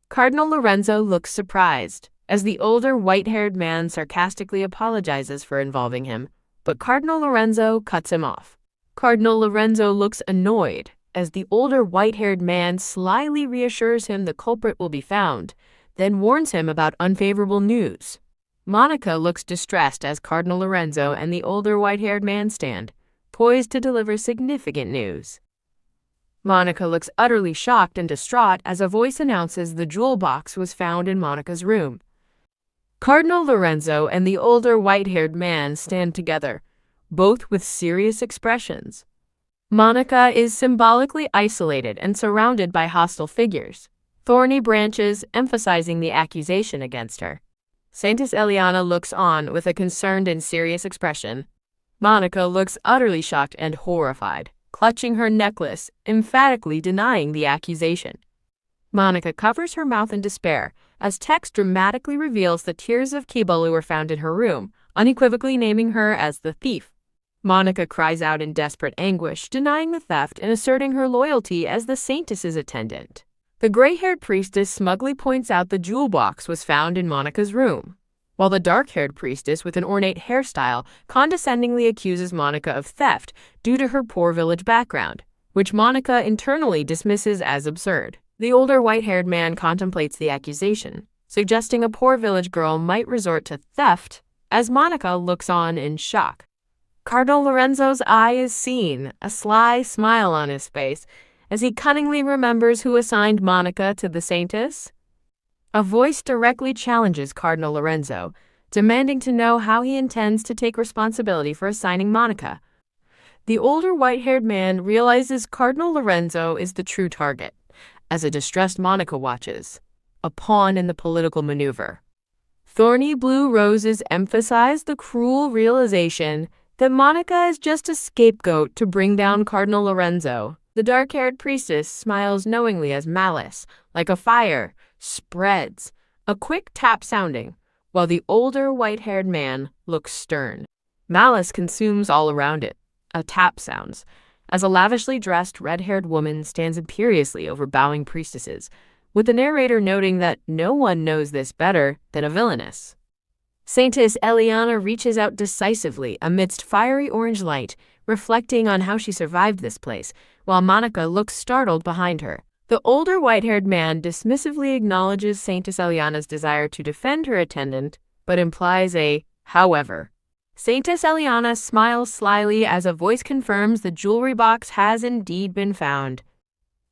Speaker 1: Cardinal Lorenzo looks surprised, as the older white-haired man sarcastically apologizes for involving him, but Cardinal Lorenzo cuts him off. Cardinal Lorenzo looks annoyed, as the older white-haired man slyly reassures him the culprit will be found, then warns him about unfavorable news. Monica looks distressed as Cardinal Lorenzo and the older white-haired man stand, poised to deliver significant news. Monica looks utterly shocked and distraught as a voice announces the jewel box was found in Monica's room. Cardinal Lorenzo and the older white-haired man stand together, both with serious expressions. Monica is symbolically isolated and surrounded by hostile figures, thorny branches emphasizing the accusation against her. Saintess Eliana looks on with a concerned and serious expression. Monica looks utterly shocked and horrified, clutching her necklace, emphatically denying the accusation. Monica covers her mouth in despair, as text dramatically reveals the tears of Keeble were found in her room, unequivocally naming her as the thief. Monica cries out in desperate anguish, denying the theft and asserting her loyalty as the Saintess's attendant. The gray-haired priestess smugly points out the jewel box was found in Monica's room, while the dark-haired priestess with an ornate hairstyle condescendingly accuses Monica of theft due to her poor village background, which Monica internally dismisses as absurd. The older white-haired man contemplates the accusation, suggesting a poor village girl might resort to theft, as Monica looks on in shock. Cardinal Lorenzo's eye is seen, a sly smile on his face, as he cunningly remembers who assigned Monica to the Saintess. A voice directly challenges Cardinal Lorenzo, demanding to know how he intends to take responsibility for assigning Monica. The older white-haired man realizes Cardinal Lorenzo is the true target, as a distressed Monica watches, a pawn in the political maneuver. Thorny blue roses emphasize the cruel realization that Monica is just a scapegoat to bring down Cardinal Lorenzo. The dark-haired priestess smiles knowingly as malice, like a fire, spreads, a quick tap sounding, while the older white-haired man looks stern. Malice consumes all around it. A tap sounds, as a lavishly dressed red-haired woman stands imperiously over bowing priestesses, with the narrator noting that no one knows this better than a villainess. Saintess Eliana reaches out decisively amidst fiery orange light, reflecting on how she survived this place, while Monica looks startled behind her. The older white-haired man dismissively acknowledges Saintess Eliana's desire to defend her attendant, but implies a however. Saintess Eliana smiles slyly as a voice confirms the jewelry box has indeed been found.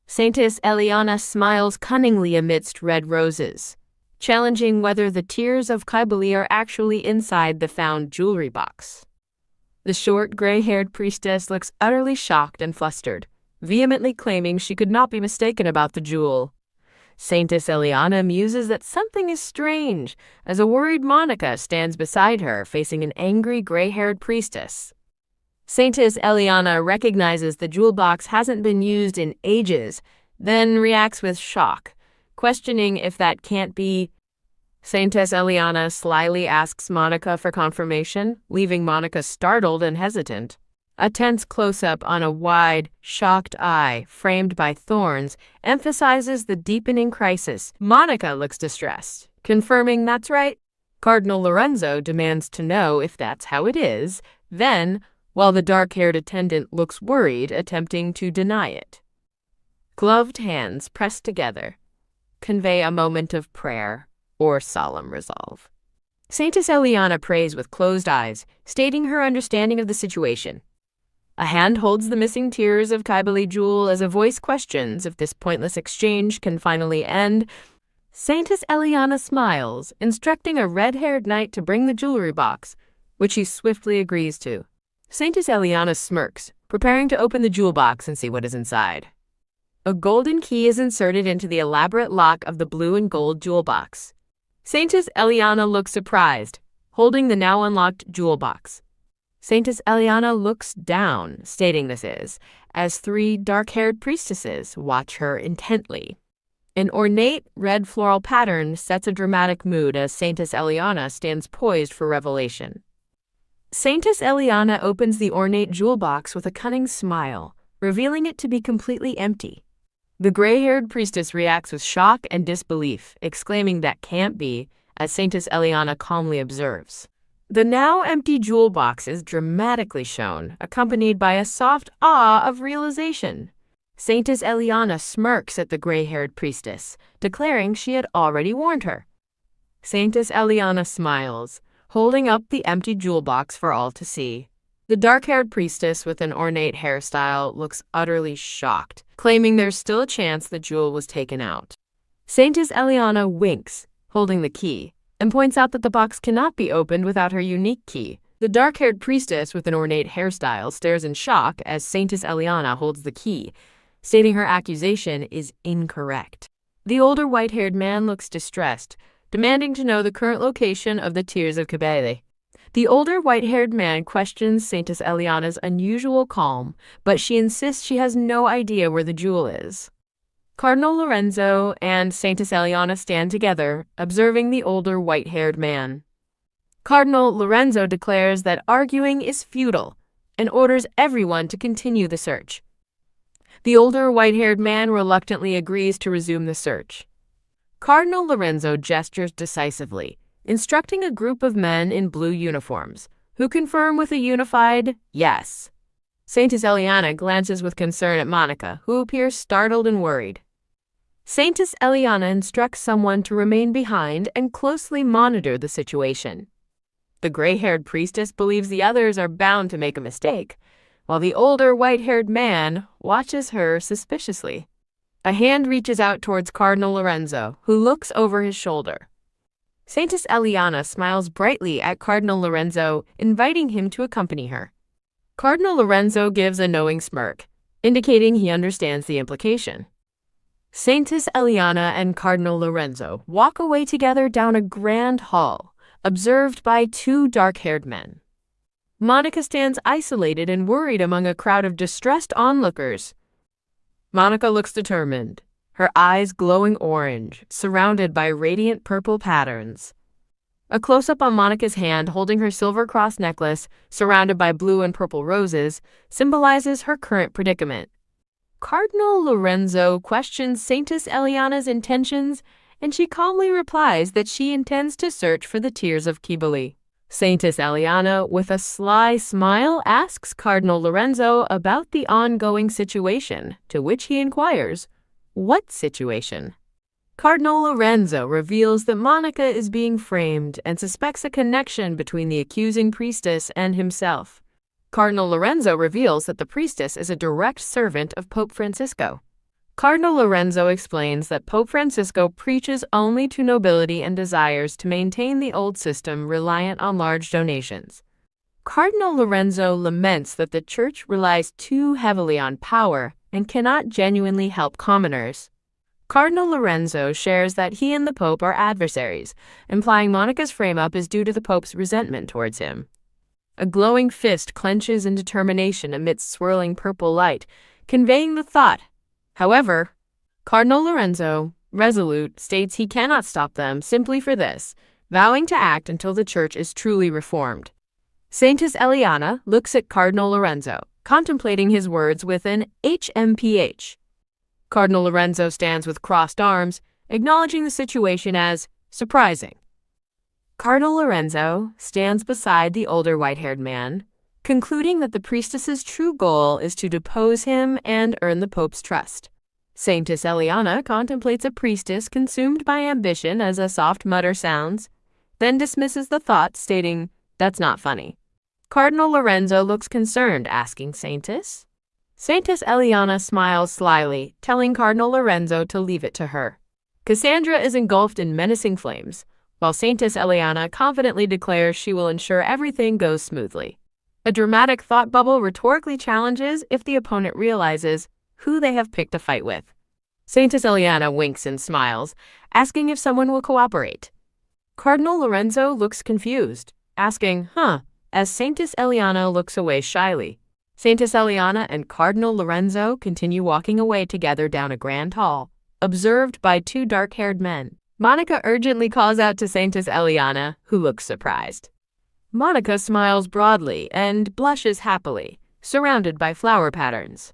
Speaker 1: Saintess Eliana smiles cunningly amidst red roses, challenging whether the tears of Kybali are actually inside the found jewelry box. The short, gray-haired priestess looks utterly shocked and flustered, vehemently claiming she could not be mistaken about the jewel. Saintess Eliana muses that something is strange, as a worried Monica stands beside her, facing an angry, gray-haired priestess. Saintess Eliana recognizes the jewel box hasn't been used in ages, then reacts with shock, questioning if that can't be. Saintess Eliana slyly asks Monica for confirmation, leaving Monica startled and hesitant. A tense close-up on a wide, shocked eye, framed by thorns, emphasizes the deepening crisis. Monica looks distressed, confirming that's right. Cardinal Lorenzo demands to know if that's how it is, then, while the dark-haired attendant looks worried, attempting to deny it. Gloved hands pressed together convey a moment of prayer or solemn resolve. Saintess Eliana prays with closed eyes, stating her understanding of the situation. A hand holds the missing tears of Kybali jewel as a voice questions if this pointless exchange can finally end. Saintess Eliana smiles, instructing a red-haired knight to bring the jewelry box, which he swiftly agrees to. Saintess Eliana smirks, preparing to open the jewel box and see what is inside. A golden key is inserted into the elaborate lock of the blue and gold jewel box. Saintess Eliana looks surprised, holding the now unlocked jewel box. Saintess Eliana looks down, stating this is, as three dark-haired priestesses watch her intently. An ornate red floral pattern sets a dramatic mood as Saintess Eliana stands poised for revelation. Saintess Eliana opens the ornate jewel box with a cunning smile, revealing it to be completely empty. The gray-haired priestess reacts with shock and disbelief, exclaiming that can't be, as Saintess Eliana calmly observes. The now empty jewel box is dramatically shown, accompanied by a soft awe of realization. Saintess Eliana smirks at the gray-haired priestess, declaring she had already warned her. Saintess Eliana smiles, holding up the empty jewel box for all to see. The dark-haired priestess with an ornate hairstyle looks utterly shocked, claiming there's still a chance the jewel was taken out. Saintess Eliana winks, holding the key, and points out that the box cannot be opened without her unique key. The dark-haired priestess with an ornate hairstyle stares in shock as Saintess Eliana holds the key, stating her accusation is incorrect. The older white-haired man looks distressed, demanding to know the current location of the tears of Kybali. The older white-haired man questions Saintess Eliana's unusual calm, but she insists she has no idea where the jewel is. Cardinal Lorenzo and Saintess Eliana stand together, observing the older white-haired man. Cardinal Lorenzo declares that arguing is futile and orders everyone to continue the search. The older white-haired man reluctantly agrees to resume the search. Cardinal Lorenzo gestures decisively, instructing a group of men in blue uniforms, who confirm with a unified yes. Saintess Eliana glances with concern at Monica, who appears startled and worried. Saintess Eliana instructs someone to remain behind and closely monitor the situation. The gray-haired priestess believes the others are bound to make a mistake, while the older white-haired man watches her suspiciously. A hand reaches out towards Cardinal Lorenzo, who looks over his shoulder. Saintess Eliana smiles brightly at Cardinal Lorenzo, inviting him to accompany her. Cardinal Lorenzo gives a knowing smirk, indicating he understands the implication. Saintess Eliana and Cardinal Lorenzo walk away together down a grand hall, observed by two dark-haired men. Monica stands isolated and worried among a crowd of distressed onlookers. Monica looks determined, her eyes glowing orange, surrounded by radiant purple patterns. A close-up on Monica's hand holding her silver cross necklace, surrounded by blue and purple roses, symbolizes her current predicament. Cardinal Lorenzo questions Saintess Eliana's intentions and she calmly replies that she intends to search for the tears of Kibali. Saintess Eliana, with a sly smile, asks Cardinal Lorenzo about the ongoing situation, to which he inquires, "What situation?" Cardinal Lorenzo reveals that Monica is being framed and suspects a connection between the accusing priestess and himself. Cardinal Lorenzo reveals that the priestess is a direct servant of Pope Francisco. Cardinal Lorenzo explains that Pope Francisco preaches only to nobility and desires to maintain the old system reliant on large donations. Cardinal Lorenzo laments that the Church relies too heavily on power and cannot genuinely help commoners. Cardinal Lorenzo shares that he and the Pope are adversaries, implying Monica's frame-up is due to the Pope's resentment towards him. A glowing fist clenches in determination amidst swirling purple light, conveying the thought. However, Cardinal Lorenzo, resolute, states he cannot stop them simply for this, vowing to act until the Church is truly reformed. Saintess Eliana looks at Cardinal Lorenzo, contemplating his words with an HMPH. Cardinal Lorenzo stands with crossed arms, acknowledging the situation as surprising. Cardinal Lorenzo stands beside the older white-haired man, concluding that the priestess's true goal is to depose him and earn the Pope's trust. Saintess Eliana contemplates a priestess consumed by ambition as a soft mutter sounds, then dismisses the thought, stating, "That's not funny." Cardinal Lorenzo looks concerned, asking Saintess. Saintess Eliana smiles slyly, telling Cardinal Lorenzo to leave it to her. Cassandra is engulfed in menacing flames, while Saintess Eliana confidently declares she will ensure everything goes smoothly. A dramatic thought bubble rhetorically challenges if the opponent realizes who they have picked a fight with. Saintess Eliana winks and smiles, asking if someone will cooperate. Cardinal Lorenzo looks confused, asking, as Saintess Eliana looks away shyly. Saintess Eliana and Cardinal Lorenzo continue walking away together down a grand hall, observed by two dark-haired men. Monica urgently calls out to Saintess Eliana, who looks surprised. Monica smiles broadly and blushes happily, surrounded by flower patterns.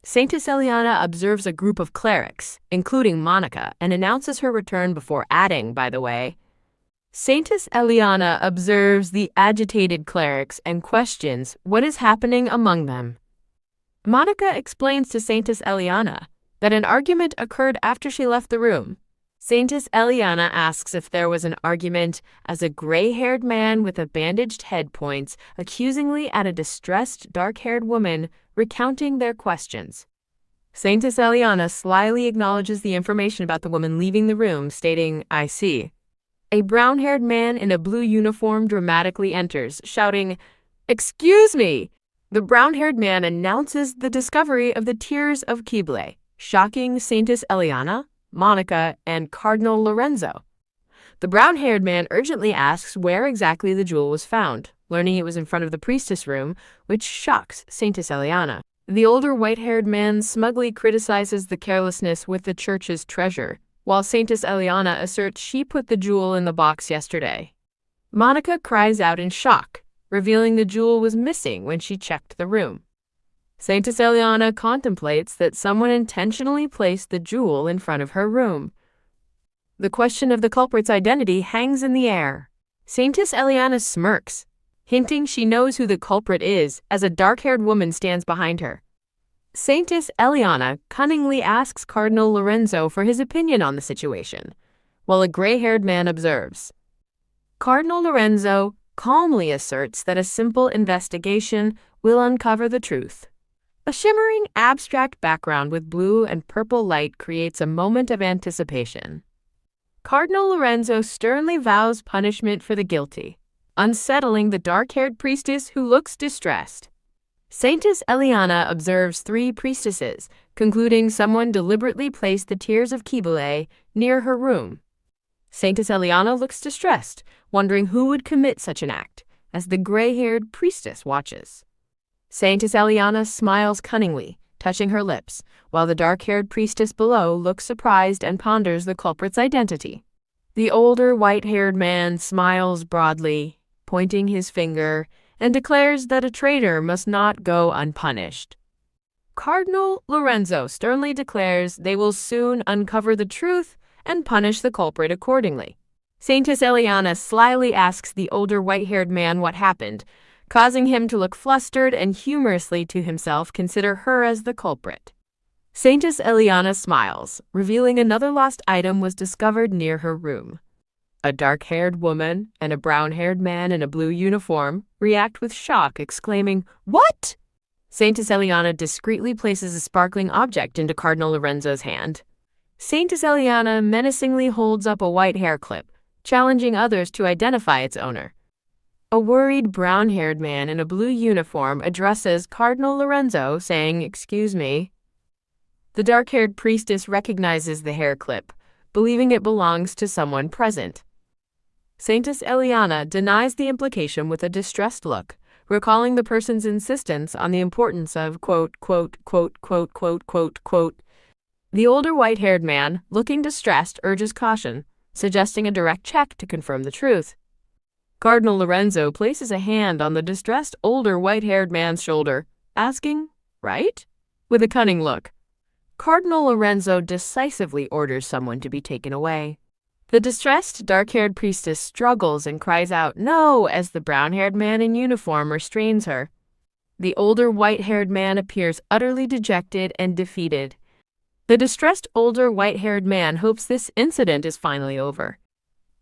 Speaker 1: Saintess Eliana observes a group of clerics, including Monica, and announces her return before adding, by the way. Saintess Eliana observes the agitated clerics and questions what is happening among them. Monica explains to Saintess Eliana that an argument occurred after she left the room. Saintess Eliana asks if there was an argument as a gray-haired man with a bandaged head points accusingly at a distressed dark-haired woman, recounting their questions. Saintess Eliana slyly acknowledges the information about the woman leaving the room, stating, "I see." A brown-haired man in a blue uniform dramatically enters, shouting, "Excuse me!" The brown-haired man announces the discovery of the tears of Kibale, shocking Saintess Eliana, Monica, and Cardinal Lorenzo. The brown-haired man urgently asks where exactly the jewel was found, learning it was in front of the priestess room, which shocks Saintess Eliana. The older white-haired man smugly criticizes the carelessness with the church's treasure, while Saintess Eliana asserts she put the jewel in the box yesterday. Monica cries out in shock, revealing the jewel was missing when she checked the room. Saintess Eliana contemplates that someone intentionally placed the jewel in front of her room. The question of the culprit's identity hangs in the air. Saintess Eliana smirks, hinting she knows who the culprit is as a dark-haired woman stands behind her. Saintess Eliana cunningly asks Cardinal Lorenzo for his opinion on the situation, while a gray-haired man observes. Cardinal Lorenzo calmly asserts that a simple investigation will uncover the truth. A shimmering, abstract background with blue and purple light creates a moment of anticipation. Cardinal Lorenzo sternly vows punishment for the guilty, unsettling the dark-haired priestess who looks distressed. Saintess Eliana observes three priestesses, concluding someone deliberately placed the tears of Kibale near her room. Saintess Eliana looks distressed, wondering who would commit such an act, as the gray-haired priestess watches. Saintess Eliana smiles cunningly, touching her lips, while the dark-haired priestess below looks surprised and ponders the culprit's identity. The older white-haired man smiles broadly, pointing his finger, and declares that a traitor must not go unpunished. Cardinal Lorenzo sternly declares they will soon uncover the truth and punish the culprit accordingly. Saintess Eliana slyly asks the older white-haired man what happened, causing him to look flustered and humorously to himself consider her as the culprit. Saintess Eliana smiles, revealing another lost item was discovered near her room. A dark-haired woman and a brown-haired man in a blue uniform react with shock, exclaiming, "What?" Saintess Eliana discreetly places a sparkling object into Cardinal Lorenzo's hand. Saintess Eliana menacingly holds up a white hair clip, challenging others to identify its owner. A worried brown-haired man in a blue uniform addresses Cardinal Lorenzo, saying, "Excuse me." The dark-haired priestess recognizes the hair clip, believing it belongs to someone present. Saintess Eliana denies the implication with a distressed look, recalling the person's insistence on the importance of quote, quote, quote, quote, quote, quote, quote. The older white-haired man, looking distressed, urges caution, suggesting a direct check to confirm the truth. Cardinal Lorenzo places a hand on the distressed older white-haired man's shoulder, asking, "Right?" with a cunning look. Cardinal Lorenzo decisively orders someone to be taken away. The distressed dark-haired priestess struggles and cries out, "No," as the brown-haired man in uniform restrains her. The older white-haired man appears utterly dejected and defeated. The distressed older white-haired man hopes this incident is finally over.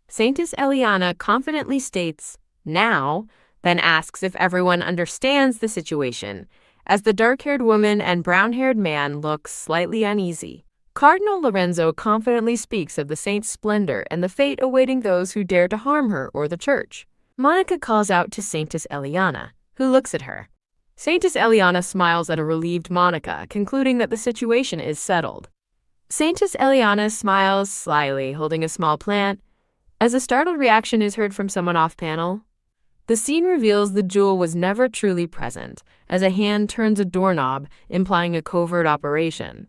Speaker 1: Saintess Eliana confidently states, "Now," then asks if everyone understands the situation, as the dark-haired woman and brown-haired man look slightly uneasy. Cardinal Lorenzo confidently speaks of the saint's splendor and the fate awaiting those who dare to harm her or the church. Monica calls out to Saintess Eliana, who looks at her. Saintess Eliana smiles at a relieved Monica, concluding that the situation is settled. Saintess Eliana smiles slyly, holding a small plant, as a startled reaction is heard from someone off-panel. The scene reveals the jewel was never truly present, as a hand turns a doorknob, implying a covert operation.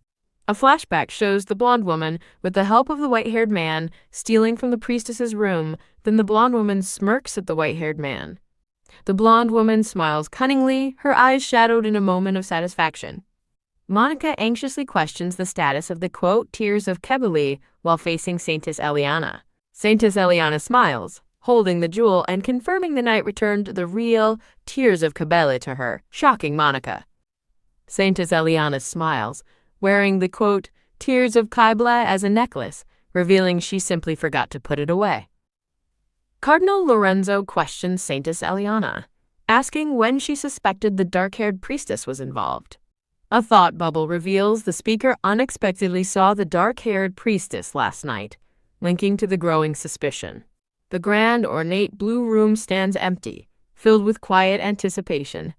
Speaker 1: A flashback shows the blonde woman, with the help of the white-haired man, stealing from the priestess's room, then the blonde woman smirks at the white-haired man. The blonde woman smiles cunningly, her eyes shadowed in a moment of satisfaction. Monica anxiously questions the status of the, quote, tears of Kebele while facing Saintess Eliana. Saintess Eliana smiles, holding the jewel and confirming the knight returned the real tears of Kebele to her, shocking Monica. Saintess Eliana smiles, wearing the, quote, tears of Kybla as a necklace, revealing she simply forgot to put it away. Cardinal Lorenzo questions Saintess Eliana, asking when she suspected the dark-haired priestess was involved. A thought bubble reveals the speaker unexpectedly saw the dark-haired priestess last night, linking to the growing suspicion. The grand, ornate blue room stands empty, filled with quiet anticipation.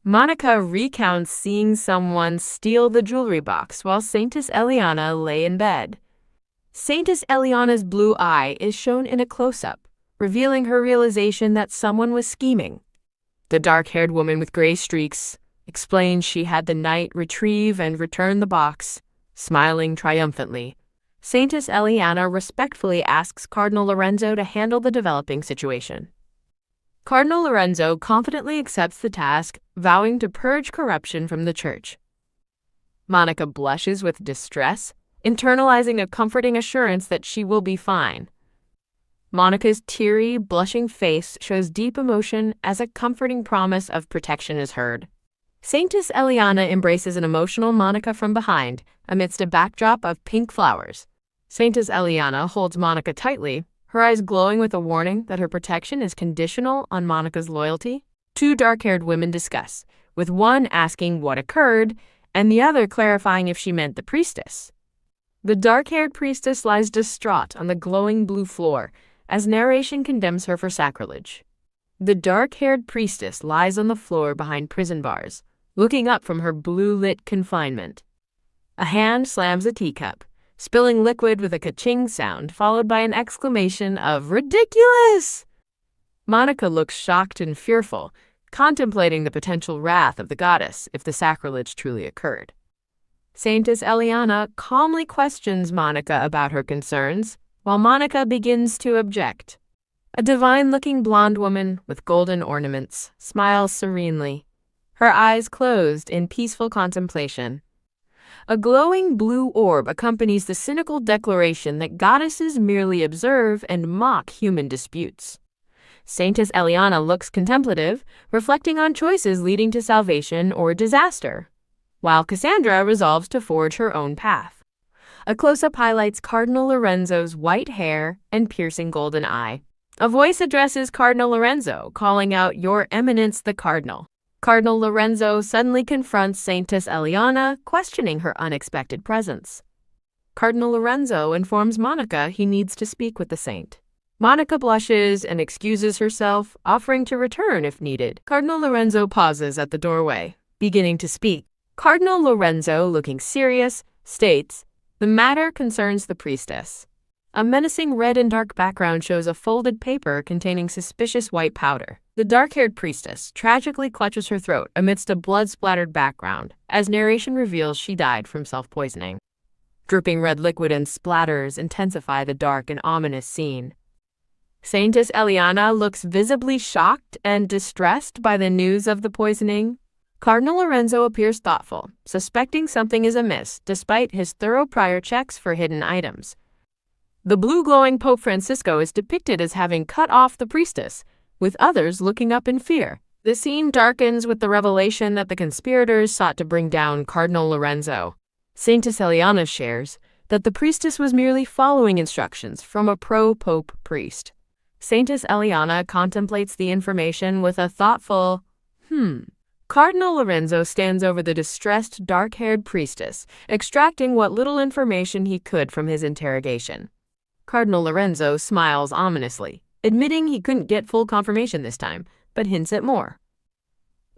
Speaker 1: Monica recounts seeing someone steal the jewelry box while Saintess Eliana lay in bed. Saintess Eliana's blue eye is shown in a close-up, revealing her realization that someone was scheming. The dark-haired woman with gray streaks explains she had the knight retrieve and return the box, smiling triumphantly. Saintess Eliana respectfully asks Cardinal Lorenzo to handle the developing situation. Cardinal Lorenzo confidently accepts the task, vowing to purge corruption from the church. Monica blushes with distress, internalizing a comforting assurance that she will be fine. Monica's teary, blushing face shows deep emotion as a comforting promise of protection is heard. Saintess Eliana embraces an emotional Monica from behind, amidst a backdrop of pink flowers. Saintess Eliana holds Monica tightly, her eyes glowing with a warning that her protection is conditional on Monica's loyalty. Two dark-haired women discuss, with one asking what occurred, and the other clarifying if she meant the priestess. The dark-haired priestess lies distraught on the glowing blue floor, as narration condemns her for sacrilege. The dark-haired priestess lies on the floor behind prison bars, looking up from her blue-lit confinement. A hand slams a teacup, spilling liquid with a ka-ching sound, followed by an exclamation of "Ridiculous!" Monica looks shocked and fearful, contemplating the potential wrath of the goddess if the sacrilege truly occurred. Saintess Eliana calmly questions Monica about her concerns, while Monica begins to object. A divine-looking blonde woman with golden ornaments smiles serenely, her eyes closed in peaceful contemplation. A glowing blue orb accompanies the cynical declaration that goddesses merely observe and mock human disputes. Saintess Eliana looks contemplative, reflecting on choices leading to salvation or disaster, while Cassandra resolves to forge her own path. A close-up highlights Cardinal Lorenzo's white hair and piercing golden eye. A voice addresses Cardinal Lorenzo, calling out, "Your Eminence the Cardinal." Cardinal Lorenzo suddenly confronts Saintess Eliana, questioning her unexpected presence. Cardinal Lorenzo informs Monica he needs to speak with the saint. Monica blushes and excuses herself, offering to return if needed. Cardinal Lorenzo pauses at the doorway, beginning to speak. Cardinal Lorenzo, looking serious, states, "The matter concerns the priestess." A menacing red and dark background shows a folded paper containing suspicious white powder. The dark-haired priestess tragically clutches her throat amidst a blood-splattered background, as narration reveals she died from self-poisoning. Dripping red liquid and splatters intensify the dark and ominous scene. Saintess Eliana looks visibly shocked and distressed by the news of the poisoning. Cardinal Lorenzo appears thoughtful, suspecting something is amiss despite his thorough prior checks for hidden items. The blue-glowing Pope Francisco is depicted as having cut off the priestess, with others looking up in fear. The scene darkens with the revelation that the conspirators sought to bring down Cardinal Lorenzo. Saintess Eliana shares that the priestess was merely following instructions from a pro-Pope priest. Saintess Eliana contemplates the information with a thoughtful, Cardinal Lorenzo stands over the distressed, dark-haired priestess, extracting what little information he could from his interrogation. Cardinal Lorenzo smiles ominously, admitting he couldn't get full confirmation this time, but hints at more.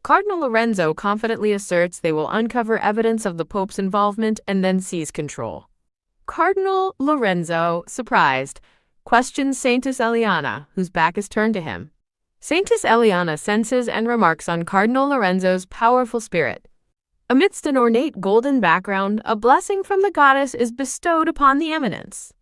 Speaker 1: Cardinal Lorenzo confidently asserts they will uncover evidence of the Pope's involvement and then seize control. Cardinal Lorenzo, surprised, questions Saintess Eliana, whose back is turned to him. Saintess Eliana senses and remarks on Cardinal Lorenzo's powerful spirit. Amidst an ornate golden background, a blessing from the goddess is bestowed upon the eminence.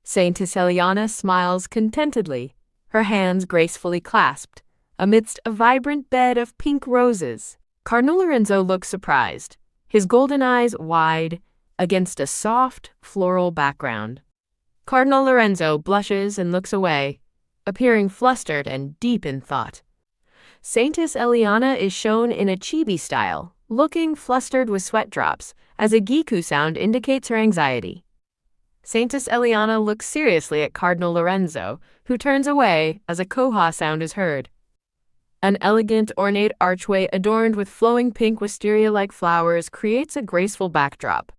Speaker 1: Saintess Eliana smiles contentedly, her hands gracefully clasped, amidst a vibrant bed of pink roses. Cardinal Lorenzo looks surprised, his golden eyes wide, against a soft, floral background. Cardinal Lorenzo blushes and looks away, appearing flustered and deep in thought. Saintess Eliana is shown in a chibi style, looking flustered with sweat drops, as a giku sound indicates her anxiety. Saintess Eliana looks seriously at Cardinal Lorenzo, who turns away as a koha sound is heard. An elegant, ornate archway adorned with flowing pink wisteria-like flowers creates a graceful backdrop.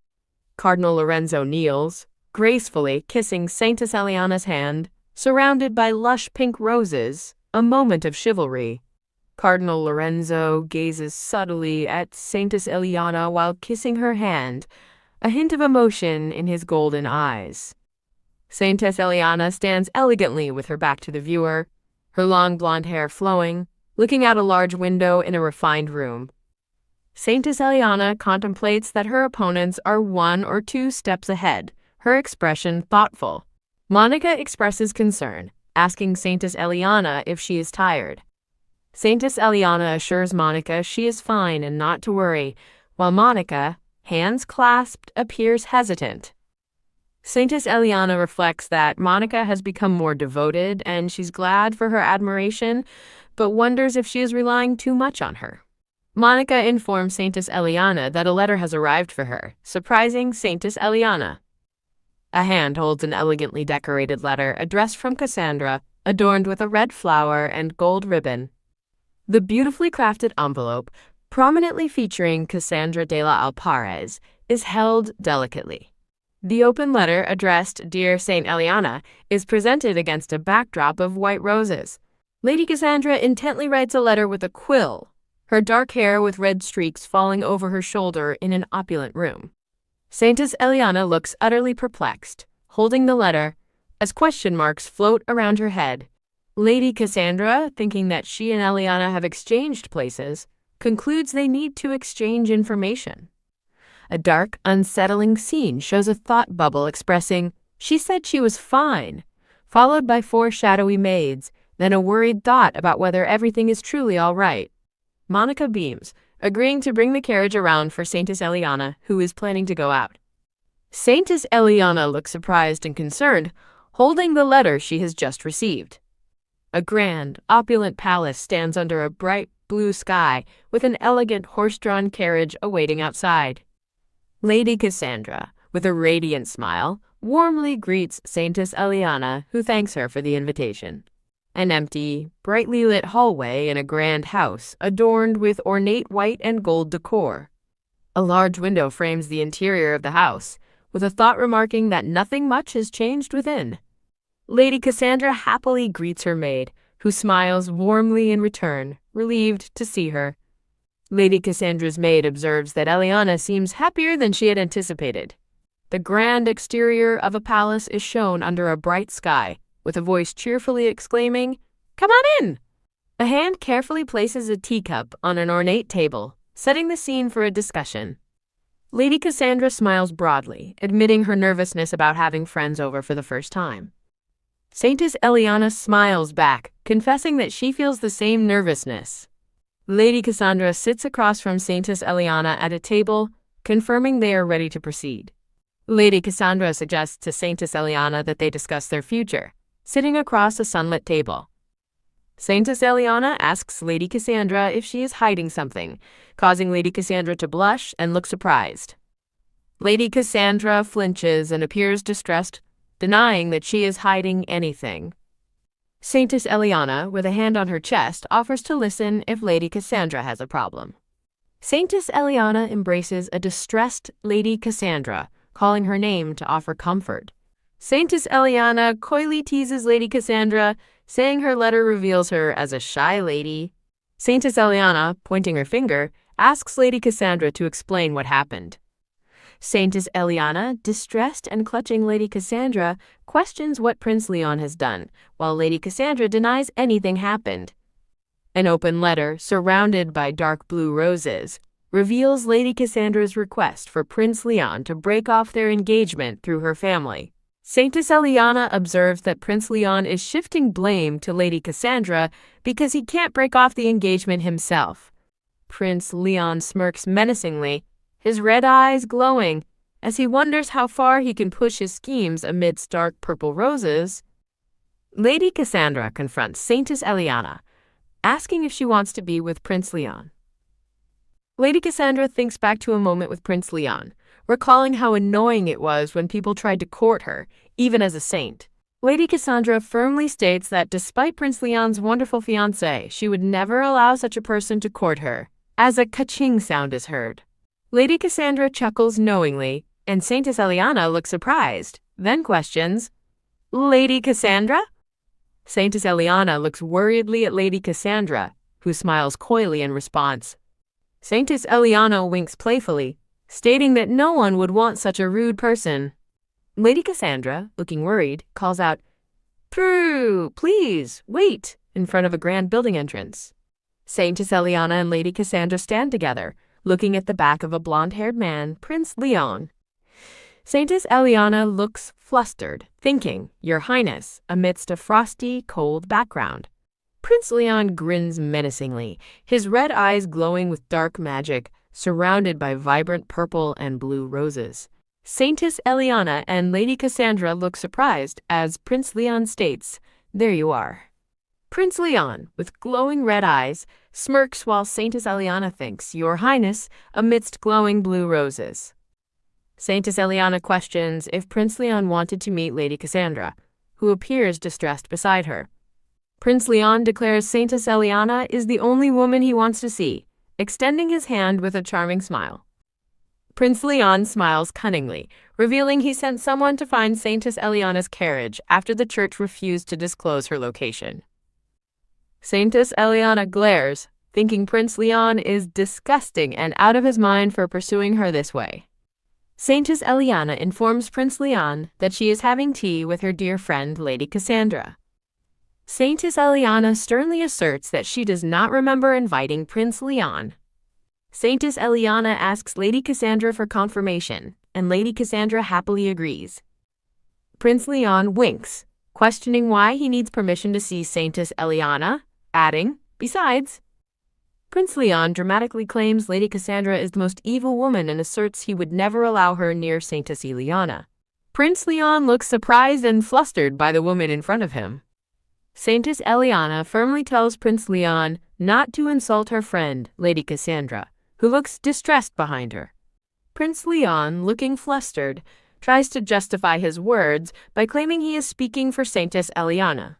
Speaker 1: Cardinal Lorenzo kneels, gracefully kissing Saintess Eliana's hand, surrounded by lush pink roses, a moment of chivalry. Cardinal Lorenzo gazes subtly at Saintess Eliana while kissing her hand, a hint of emotion in his golden eyes. Saintess Eliana stands elegantly with her back to the viewer, her long blonde hair flowing, looking out a large window in a refined room. Saintess Eliana contemplates that her opponents are 1 or 2 steps ahead, her expression thoughtful. Monica expresses concern, asking Saintess Eliana if she is tired. Saintess Eliana assures Monica she is fine and not to worry, while Monica, hands clasped, appears hesitant. Saintess Eliana reflects that Monica has become more devoted and she's glad for her admiration, but wonders if she is relying too much on her. Monica informs Saintess Eliana that a letter has arrived for her, surprising Saintess Eliana. A hand holds an elegantly decorated letter addressed from Cassandra, adorned with a red flower and gold ribbon. The beautifully crafted envelope, prominently featuring Cassandra de la Alparez, is held delicately. The open letter, addressed Dear Saint Eliana, is presented against a backdrop of white roses. Lady Cassandra intently writes a letter with a quill, her dark hair with red streaks falling over her shoulder in an opulent room. Saintess Eliana looks utterly perplexed, holding the letter, as question marks float around her head. Lady Cassandra, thinking that she and Eliana have exchanged places, concludes they need to exchange information. A dark, unsettling scene shows a thought bubble expressing, "She said she was fine," followed by 4 shadowy maids, then a worried thought about whether everything is truly all right. Monica beams, agreeing to bring the carriage around for Saintess Eliana, who is planning to go out. Saintess Eliana looks surprised and concerned, holding the letter she has just received. A grand, opulent palace stands under a bright blue sky with an elegant horse-drawn carriage awaiting outside. Lady Cassandra, with a radiant smile, warmly greets Saintess Eliana, who thanks her for the invitation. An empty, brightly lit hallway in a grand house adorned with ornate white and gold decor. A large window frames the interior of the house, with a thought remarking that nothing much has changed within. Lady Cassandra happily greets her maid, who smiles warmly in return, relieved to see her. Lady Cassandra's maid observes that Eliana seems happier than she had anticipated. The grand exterior of a palace is shown under a bright sky, with a voice cheerfully exclaiming, "Come on in!" A hand carefully places a teacup on an ornate table, setting the scene for a discussion. Lady Cassandra smiles broadly, admitting her nervousness about having friends over for the first time. Saintess Eliana smiles back, confessing that she feels the same nervousness. Lady Cassandra sits across from Saintess Eliana at a table, confirming they are ready to proceed. Lady Cassandra suggests to Saintess Eliana that they discuss their future, sitting across a sunlit table. Saintess Eliana asks Lady Cassandra if she is hiding something, causing Lady Cassandra to blush and look surprised. Lady Cassandra flinches and appears distressed, denying that she is hiding anything. Saintess Eliana, with a hand on her chest, offers to listen if Lady Cassandra has a problem. Saintess Eliana embraces a distressed Lady Cassandra, calling her name to offer comfort. Saintess Eliana coyly teases Lady Cassandra, saying her letter reveals her as a shy lady. Saintess Eliana, pointing her finger, asks Lady Cassandra to explain what happened. Saintess Eliana, distressed and clutching Lady Cassandra, questions what Prince Leon has done, while Lady Cassandra denies anything happened. An open letter, surrounded by dark blue roses, reveals Lady Cassandra's request for Prince Leon to break off their engagement through her family. Saintess Eliana observes that Prince Leon is shifting blame to Lady Cassandra because he can't break off the engagement himself. Prince Leon smirks menacingly, his red eyes glowing, as he wonders how far he can push his schemes amidst dark purple roses. Lady Cassandra confronts Saintess Eliana, asking if she wants to be with Prince Leon. Lady Cassandra thinks back to a moment with Prince Leon, recalling how annoying it was when people tried to court her, even as a saint. Lady Cassandra firmly states that despite Prince Leon's wonderful fiancé, she would never allow such a person to court her, as a ka-ching sound is heard. Lady Cassandra chuckles knowingly, and Saintess Eliana looks surprised, then questions, "Lady Cassandra?" Saintess Eliana looks worriedly at Lady Cassandra, who smiles coyly in response. Saintess Eliana winks playfully, stating that no one would want such a rude person. Lady Cassandra, looking worried, calls out, "Prue, please, wait," in front of a grand building entrance. Saintess Eliana and Lady Cassandra stand together, looking at the back of a blonde-haired man, Prince Leon. Saintess Eliana looks flustered, thinking, "Your Highness," amidst a frosty, cold background. Prince Leon grins menacingly, his red eyes glowing with dark magic, surrounded by vibrant purple and blue roses. Saintess Eliana and Lady Cassandra look surprised as Prince Leon states, "There you are." Prince Leon, with glowing red eyes, smirks while Saintess Eliana thinks, "Your Highness," amidst glowing blue roses. Saintess Eliana questions if Prince Leon wanted to meet Lady Cassandra, who appears distressed beside her. Prince Leon declares Saintess Eliana is the only woman he wants to see, extending his hand with a charming smile. Prince Leon smiles cunningly, revealing he sent someone to find Saintess Eliana's carriage after the church refused to disclose her location. Saintess Eliana glares, thinking Prince Leon is disgusting and out of his mind for pursuing her this way. Saintess Eliana informs Prince Leon that she is having tea with her dear friend Lady Cassandra. Saintess Eliana sternly asserts that she does not remember inviting Prince Leon. Saintess Eliana asks Lady Cassandra for confirmation, and Lady Cassandra happily agrees. Prince Leon winks, questioning why he needs permission to see Saintess Eliana, adding, "Besides, Prince Leon dramatically claims Lady Cassandra is the most evil woman and asserts he would never allow her near Saintess Eliana. Prince Leon looks surprised and flustered by the woman in front of him. Saintess Eliana firmly tells Prince Leon not to insult her friend, Lady Cassandra, who looks distressed behind her. Prince Leon, looking flustered, tries to justify his words by claiming he is speaking for Saintess Eliana.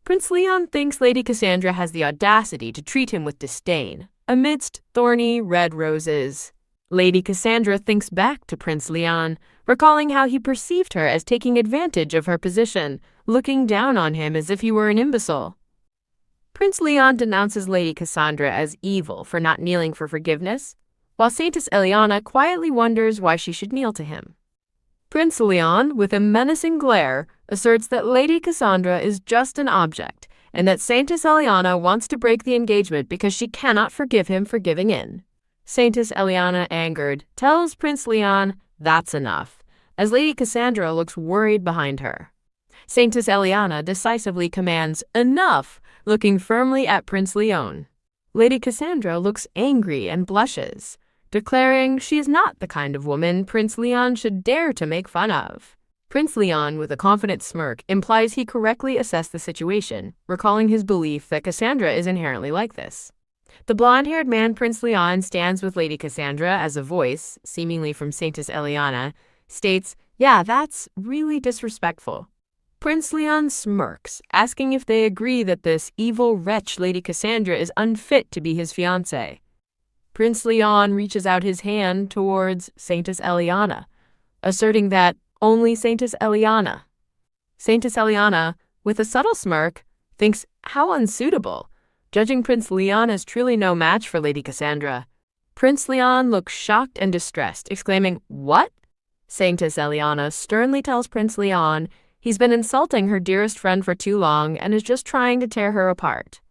Speaker 1: Prince Leon thinks Lady Cassandra has the audacity to treat him with disdain, amidst thorny red roses. Lady Cassandra thinks back to Prince Leon, recalling how he perceived her as taking advantage of her position, looking down on him as if he were an imbecile. Prince Leon denounces Lady Cassandra as evil for not kneeling for forgiveness, while Saintess Eliana quietly wonders why she should kneel to him. Prince Leon, with a menacing glare, asserts that Lady Cassandra is just an object, and that Saintess Eliana wants to break the engagement because she cannot forgive him for giving in. Saintess Eliana, angered, tells Prince Leon that's enough, as Lady Cassandra looks worried behind her. Saintess Eliana decisively commands enough, looking firmly at Prince Leon. Lady Cassandra looks angry and blushes, declaring she is not the kind of woman Prince Leon should dare to make fun of. Prince Leon, with a confident smirk, implies he correctly assessed the situation, recalling his belief that Cassandra is inherently like this. The blonde-haired man Prince Leon stands with Lady Cassandra as a voice, seemingly from Saintess Eliana, states, "Yeah, that's really disrespectful." Prince Leon smirks, asking if they agree that this evil wretch Lady Cassandra is unfit to be his fiancée. Prince Leon reaches out his hand towards Saintess Eliana, asserting that only Saintess Eliana. Saintess Eliana, with a subtle smirk, thinks how unsuitable, judging Prince Leon as truly no match for Lady Cassandra. Prince Leon looks shocked and distressed, exclaiming, "What?" Saintess Eliana sternly tells Prince Leon he's been insulting her dearest friend for too long and is just trying to tear her apart.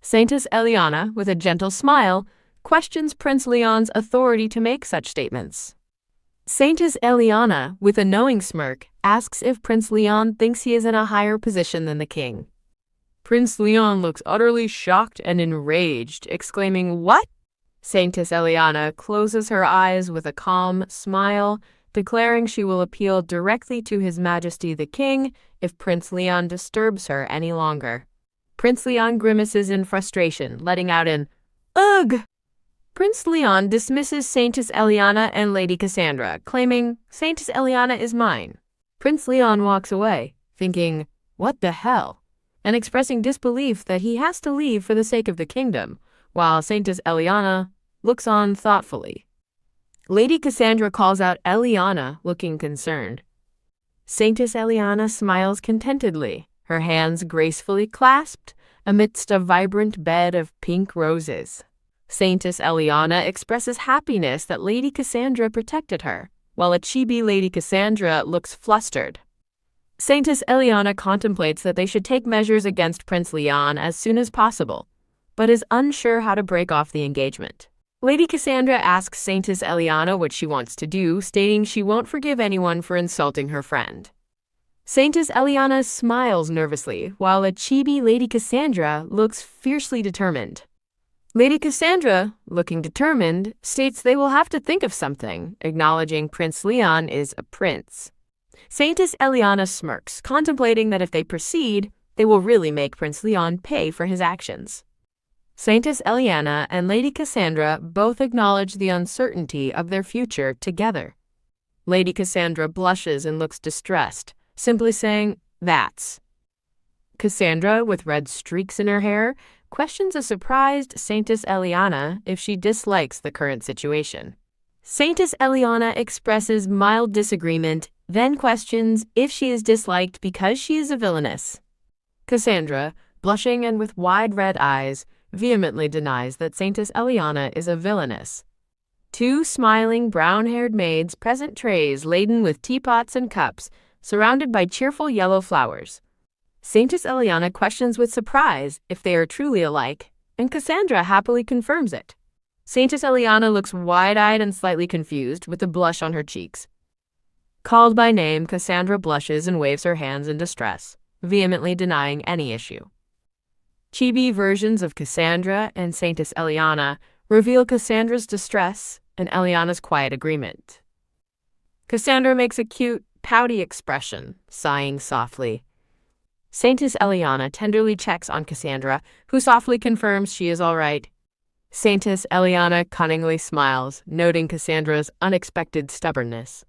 Speaker 1: Saintess Eliana, with a gentle smile, questions Prince Leon's authority to make such statements. Saintess Eliana, with a knowing smirk, asks if Prince Leon thinks he is in a higher position than the king. Prince Leon looks utterly shocked and enraged, exclaiming, "What?" Saintess Eliana closes her eyes with a calm smile, declaring she will appeal directly to His Majesty the King if Prince Leon disturbs her any longer. Prince Leon grimaces in frustration, letting out an "Ugh!" Prince Leon dismisses Saintess Eliana and Lady Cassandra, claiming, "Saintess Eliana is mine." Prince Leon walks away, thinking, "What the hell?" and expressing disbelief that he has to leave for the sake of the kingdom, while Saintess Eliana looks on thoughtfully. Lady Cassandra calls out Eliana, looking concerned. Saintess Eliana smiles contentedly, her hands gracefully clasped amidst a vibrant bed of pink roses. Saintess Eliana expresses happiness that Lady Cassandra protected her, while a chibi Lady Cassandra looks flustered. Saintess Eliana contemplates that they should take measures against Prince Leon as soon as possible, but is unsure how to break off the engagement. Lady Cassandra asks Saintess Eliana what she wants to do, stating she won't forgive anyone for insulting her friend. Saintess Eliana smiles nervously, while a chibi Lady Cassandra looks fiercely determined. Lady Cassandra, looking determined, states they will have to think of something, acknowledging Prince Leon is a prince. Saintess Eliana smirks, contemplating that if they proceed, they will really make Prince Leon pay for his actions. Saintess Eliana and Lady Cassandra both acknowledge the uncertainty of their future together. Lady Cassandra blushes and looks distressed, simply saying, "That's." Cassandra, with red streaks in her hair, questions a surprised Saintess Eliana if she dislikes the current situation. Saintess Eliana expresses mild disagreement, then questions if she is disliked because she is a villainess. Cassandra, blushing and with wide red eyes, vehemently denies that Saintess Eliana is a villainess. Two smiling brown-haired maids present trays laden with teapots and cups, surrounded by cheerful yellow flowers. Saintess Eliana questions with surprise if they are truly alike, and Cassandra happily confirms it. Saintess Eliana looks wide-eyed and slightly confused, with a blush on her cheeks. Called by name, Cassandra blushes and waves her hands in distress, vehemently denying any issue. Chibi versions of Cassandra and Saintess Eliana reveal Cassandra's distress and Eliana's quiet agreement. Cassandra makes a cute, pouty expression, sighing softly. Saintess Eliana tenderly checks on Cassandra, who softly confirms she is all right. Saintess Eliana cunningly smiles, noting Cassandra's unexpected stubbornness.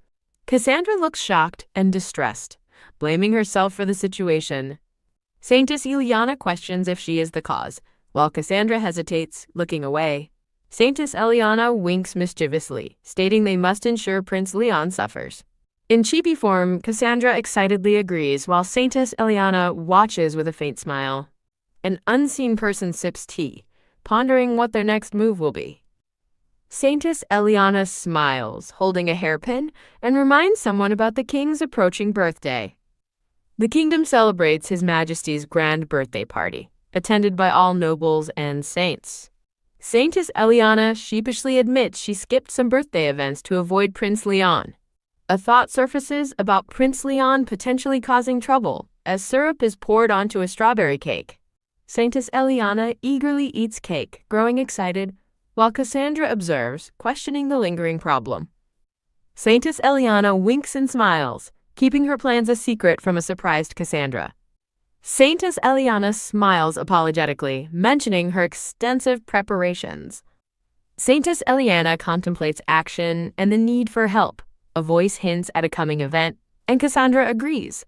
Speaker 1: Cassandra looks shocked and distressed, blaming herself for the situation. Saintess Eliana questions if she is the cause, while Cassandra hesitates, looking away. Saintess Eliana winks mischievously, stating they must ensure Prince Leon suffers. In chibi form, Cassandra excitedly agrees, while Saintess Eliana watches with a faint smile. An unseen person sips tea, pondering what their next move will be. Saintess Eliana smiles, holding a hairpin, and reminds someone about the king's approaching birthday. The kingdom celebrates His Majesty's grand birthday party, attended by all nobles and saints. Saintess Eliana sheepishly admits she skipped some birthday events to avoid Prince Leon. A thought surfaces about Prince Leon potentially causing trouble, as syrup is poured onto a strawberry cake. Saintess Eliana eagerly eats cake, growing excited, while Cassandra observes, questioning the lingering problem. Saintess Eliana winks and smiles, keeping her plans a secret from a surprised Cassandra. Saintess Eliana smiles apologetically, mentioning her extensive preparations. Saintess Eliana contemplates action and the need for help. A voice hints at a coming event, and Cassandra agrees.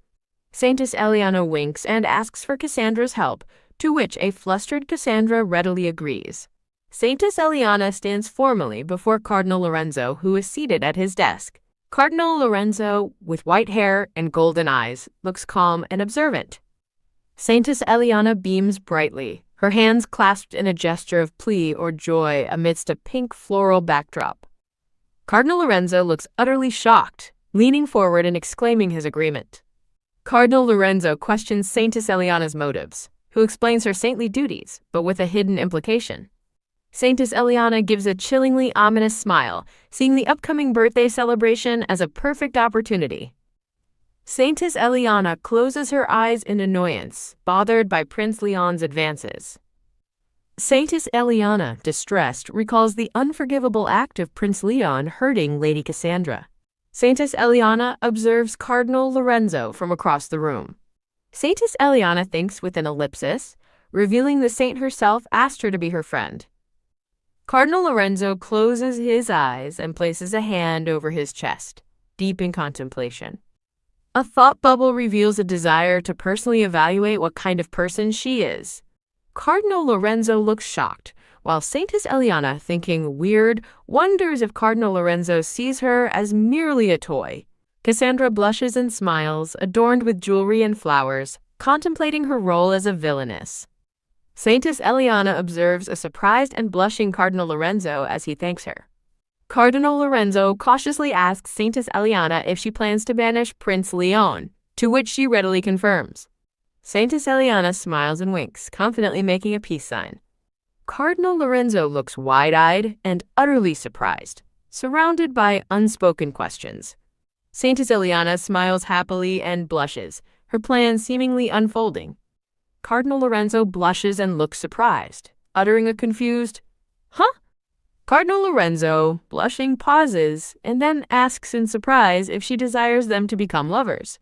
Speaker 1: Saintess Eliana winks and asks for Cassandra's help, to which a flustered Cassandra readily agrees. Saintess Eliana stands formally before Cardinal Lorenzo, who is seated at his desk. Cardinal Lorenzo, with white hair and golden eyes, looks calm and observant. Saintess Eliana beams brightly, her hands clasped in a gesture of plea or joy amidst a pink floral backdrop. Cardinal Lorenzo looks utterly shocked, leaning forward and exclaiming his agreement. Cardinal Lorenzo questions Saintess Eliana's motives, who explains her saintly duties, but with a hidden implication. Saintess Eliana gives a chillingly ominous smile, seeing the upcoming birthday celebration as a perfect opportunity. Saintess Eliana closes her eyes in annoyance, bothered by Prince Leon's advances. Saintess Eliana, distressed, recalls the unforgivable act of Prince Leon hurting Lady Cassandra. Saintess Eliana observes Cardinal Lorenzo from across the room. Saintess Eliana thinks with an ellipsis, revealing the saint herself asked her to be her friend. Cardinal Lorenzo closes his eyes and places a hand over his chest, deep in contemplation. A thought bubble reveals a desire to personally evaluate what kind of person she is. Cardinal Lorenzo looks shocked, while Saintess Eliana, thinking weird, wonders if Cardinal Lorenzo sees her as merely a toy. Cassandra blushes and smiles, adorned with jewelry and flowers, contemplating her role as a villainess. Saintess Eliana observes a surprised and blushing Cardinal Lorenzo as he thanks her. Cardinal Lorenzo cautiously asks Saintess Eliana if she plans to banish Prince Leon, to which she readily confirms. Saintess Eliana smiles and winks, confidently making a peace sign. Cardinal Lorenzo looks wide-eyed and utterly surprised, surrounded by unspoken questions. Saintess Eliana smiles happily and blushes, her plan seemingly unfolding. Cardinal Lorenzo blushes and looks surprised, uttering a confused, "Huh?" Cardinal Lorenzo, blushing, pauses and then asks in surprise if she desires them to become lovers.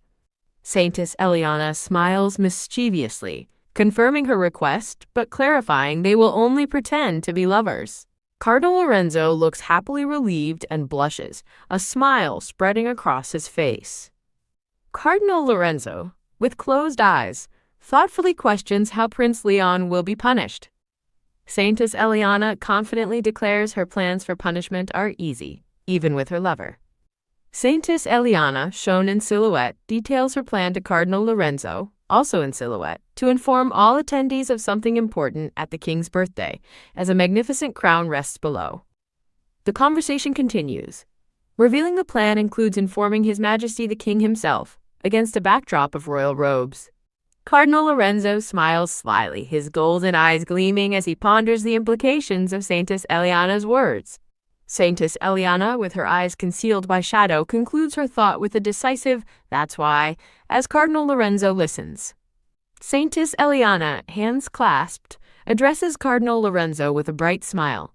Speaker 1: Saintess Eliana smiles mischievously, confirming her request but clarifying they will only pretend to be lovers. Cardinal Lorenzo looks happily relieved and blushes, a smile spreading across his face. Cardinal Lorenzo, with closed eyes, thoughtfully questions how Prince Leon will be punished. Saintess Eliana confidently declares her plans for punishment are easy, even with her lover. Saintess Eliana, shown in silhouette, details her plan to Cardinal Lorenzo, also in silhouette, to inform all attendees of something important at the king's birthday, as a magnificent crown rests below. The conversation continues. Revealing the plan includes informing His Majesty the King himself, against a backdrop of royal robes. Cardinal Lorenzo smiles slyly, his golden eyes gleaming as he ponders the implications of Saintess Eliana's words. Saintess Eliana, with her eyes concealed by shadow, concludes her thought with a decisive, "That's why," as Cardinal Lorenzo listens. Saintess Eliana, hands clasped, addresses Cardinal Lorenzo with a bright smile.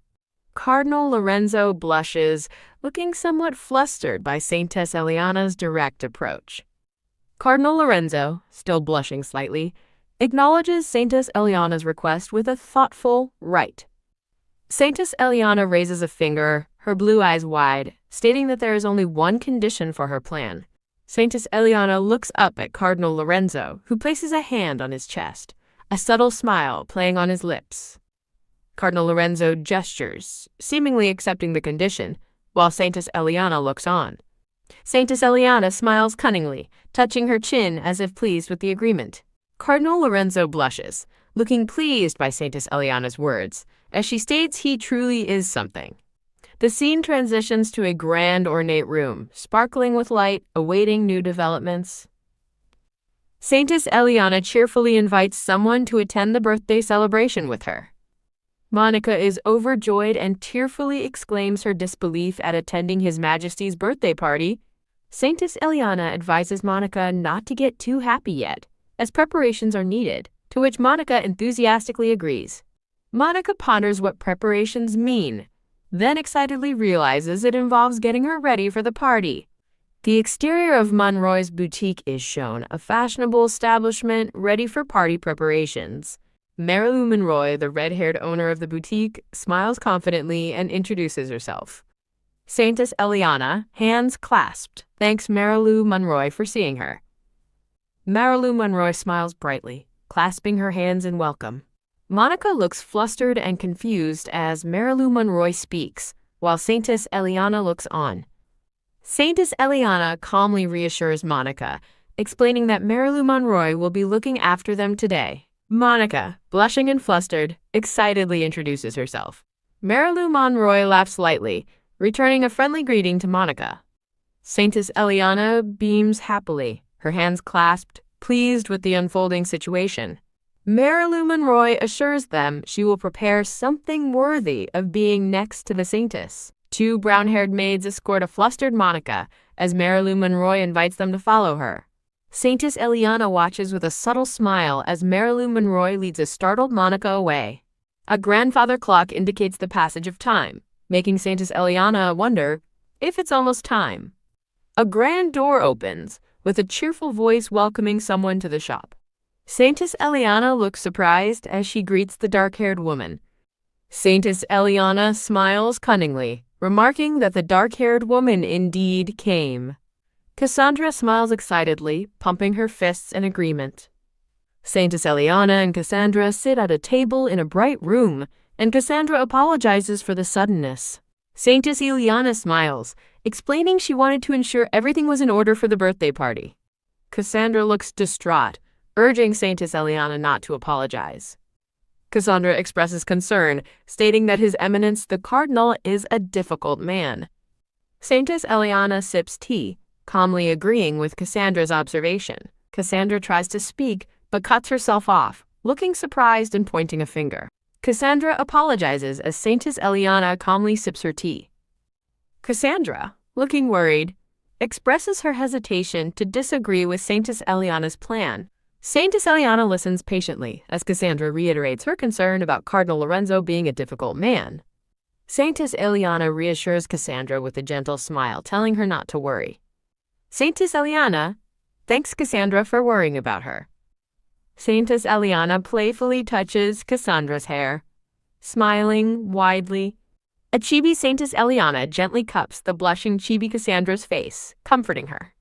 Speaker 1: Cardinal Lorenzo blushes, looking somewhat flustered by Saintess Eliana's direct approach. Cardinal Lorenzo, still blushing slightly, acknowledges Saintess Eliana's request with a thoughtful right. Saintess Eliana raises a finger, her blue eyes wide, stating that there is only one condition for her plan. Saintess Eliana looks up at Cardinal Lorenzo, who places a hand on his chest, a subtle smile playing on his lips. Cardinal Lorenzo gestures, seemingly accepting the condition, while Saintess Eliana looks on. Saintess Eliana smiles cunningly, touching her chin as if pleased with the agreement. Cardinal Lorenzo blushes, looking pleased by Saintess Eliana's words, as she states he truly is something. The scene transitions to a grand ornate room, sparkling with light, awaiting new developments. Saintess Eliana cheerfully invites someone to attend the birthday celebration with her. Monica is overjoyed and tearfully exclaims her disbelief at attending His Majesty's birthday party. Saintess Eliana advises Monica not to get too happy yet, as preparations are needed, to which Monica enthusiastically agrees. Monica ponders what preparations mean, then excitedly realizes it involves getting her ready for the party. The exterior of Monroy's boutique is shown, a fashionable establishment ready for party preparations. Marilu Monroy, the red-haired owner of the boutique, smiles confidently and introduces herself. Saintess Eliana, hands clasped, thanks Marilu Monroy for seeing her. Marilu Monroy smiles brightly, clasping her hands in welcome. Monica looks flustered and confused as Marilu Monroy speaks, while Saintess Eliana looks on. Saintess Eliana calmly reassures Monica, explaining that Marilu Monroy will be looking after them today. Monica, blushing and flustered, excitedly introduces herself. Marilu Monroy laughs lightly, returning a friendly greeting to Monica. Saintess Eliana beams happily, her hands clasped, pleased with the unfolding situation. Marilu Monroy assures them she will prepare something worthy of being next to the Saintess. Two brown-haired maids escort a flustered Monica as Marilu Monroy invites them to follow her. Saintess Eliana watches with a subtle smile as Marilu Monroy leads a startled Monica away. A grandfather clock indicates the passage of time, making Saintess Eliana wonder if it's almost time. A grand door opens, with a cheerful voice welcoming someone to the shop. Saintess Eliana looks surprised as she greets the dark-haired woman. Saintess Eliana smiles cunningly, remarking that the dark-haired woman indeed came. Cassandra smiles excitedly, pumping her fists in agreement. Saintess Eliana and Cassandra sit at a table in a bright room, and Cassandra apologizes for the suddenness. Saintess Eliana smiles, explaining she wanted to ensure everything was in order for the birthday party. Cassandra looks distraught, urging Saintess Eliana not to apologize. Cassandra expresses concern, stating that His Eminence the Cardinal is a difficult man. Saintess Eliana sips tea, calmly agreeing with Cassandra's observation. Cassandra tries to speak, but cuts herself off, looking surprised and pointing a finger. Cassandra apologizes as Saintess Eliana calmly sips her tea. Cassandra, looking worried, expresses her hesitation to disagree with Saintess Eliana's plan. Saintess Eliana listens patiently as Cassandra reiterates her concern about Cardinal Lorenzo being a difficult man. Saintess Eliana reassures Cassandra with a gentle smile, telling her not to worry. Saintess Eliana thanks Cassandra for worrying about her. Saintess Eliana playfully touches Cassandra's hair, smiling widely. A chibi Saintess Eliana gently cups the blushing chibi Cassandra's face, comforting her.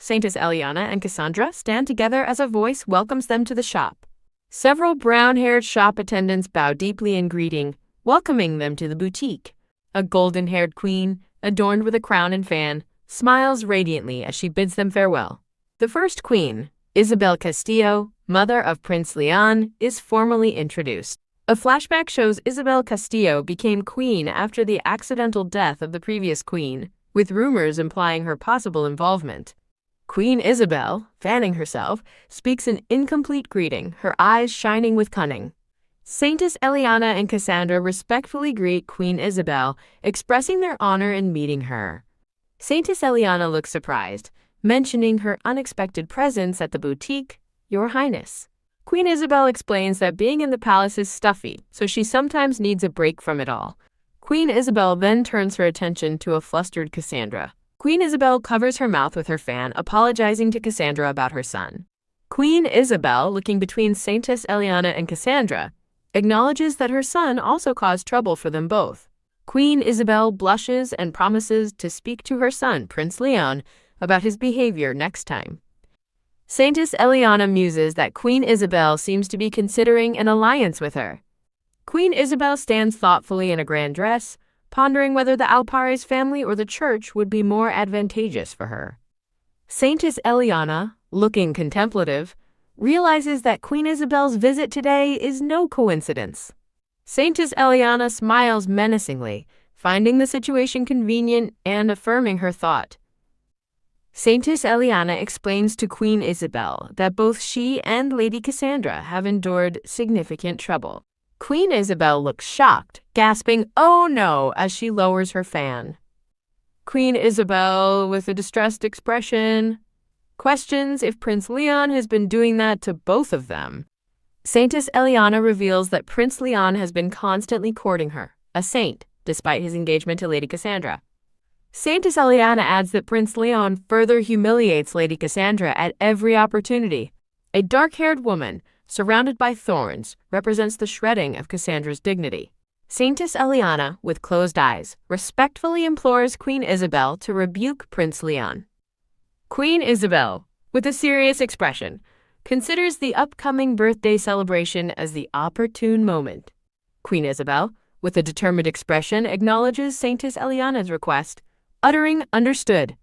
Speaker 1: Saintess Eliana and Cassandra stand together as a voice welcomes them to the shop. Several brown-haired shop attendants bow deeply in greeting, welcoming them to the boutique. A golden-haired queen, adorned with a crown and fan, smiles radiantly as she bids them farewell. The first queen, Isabel Castillo, mother of Prince Leon, is formally introduced. A flashback shows Isabel Castillo became queen after the accidental death of the previous queen, with rumors implying her possible involvement. Queen Isabel, fanning herself, speaks an incomplete greeting, her eyes shining with cunning. Saintess Eliana and Cassandra respectfully greet Queen Isabel, expressing their honor in meeting her. Saintess Eliana looks surprised, mentioning her unexpected presence at the boutique. Your Highness. Queen Isabel explains that being in the palace is stuffy, so she sometimes needs a break from it all. Queen Isabel then turns her attention to a flustered Cassandra. Queen Isabel covers her mouth with her fan, apologizing to Cassandra about her son. Queen Isabel, looking between Saintess Eliana and Cassandra, acknowledges that her son also caused trouble for them both. Queen Isabel blushes and promises to speak to her son, Prince Leon, about his behavior next time. Saintess Eliana muses that Queen Isabel seems to be considering an alliance with her. Queen Isabel stands thoughtfully in a grand dress, pondering whether the Alpares family or the church would be more advantageous for her. Saintess Eliana, looking contemplative, realizes that Queen Isabel's visit today is no coincidence. Saintess Eliana smiles menacingly, finding the situation convenient and affirming her thought. Saintess Eliana explains to Queen Isabel that both she and Lady Cassandra have endured significant trouble. Queen Isabel looks shocked, gasping, "Oh no," as she lowers her fan. Queen Isabel, with a distressed expression, questions if Prince Leon has been doing that to both of them. Saintess Eliana reveals that Prince Leon has been constantly courting her, a saint, despite his engagement to Lady Cassandra. Saintess Eliana adds that Prince Leon further humiliates Lady Cassandra at every opportunity. A dark-haired woman, surrounded by thorns, represents the shredding of Cassandra's dignity. Saintess Eliana, with closed eyes, respectfully implores Queen Isabel to rebuke Prince Leon. Queen Isabel, with a serious expression, considers the upcoming birthday celebration as the opportune moment. Queen Isabel, with a determined expression, acknowledges Saintess Eliana's request, uttering "understood."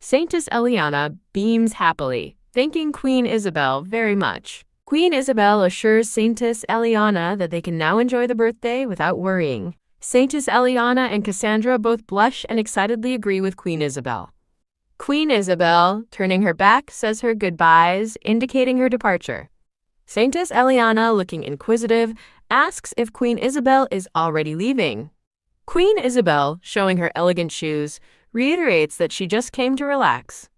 Speaker 1: Saintess Eliana beams happily, thanking Queen Isabel very much. Queen Isabel assures Saintess Eliana that they can now enjoy the birthday without worrying. Saintess Eliana and Cassandra both blush and excitedly agree with Queen Isabel. Queen Isabel, turning her back, says her goodbyes, indicating her departure. Saintess Eliana, looking inquisitive, asks if Queen Isabel is already leaving. Queen Isabel, showing her elegant shoes, reiterates that she just came to relax.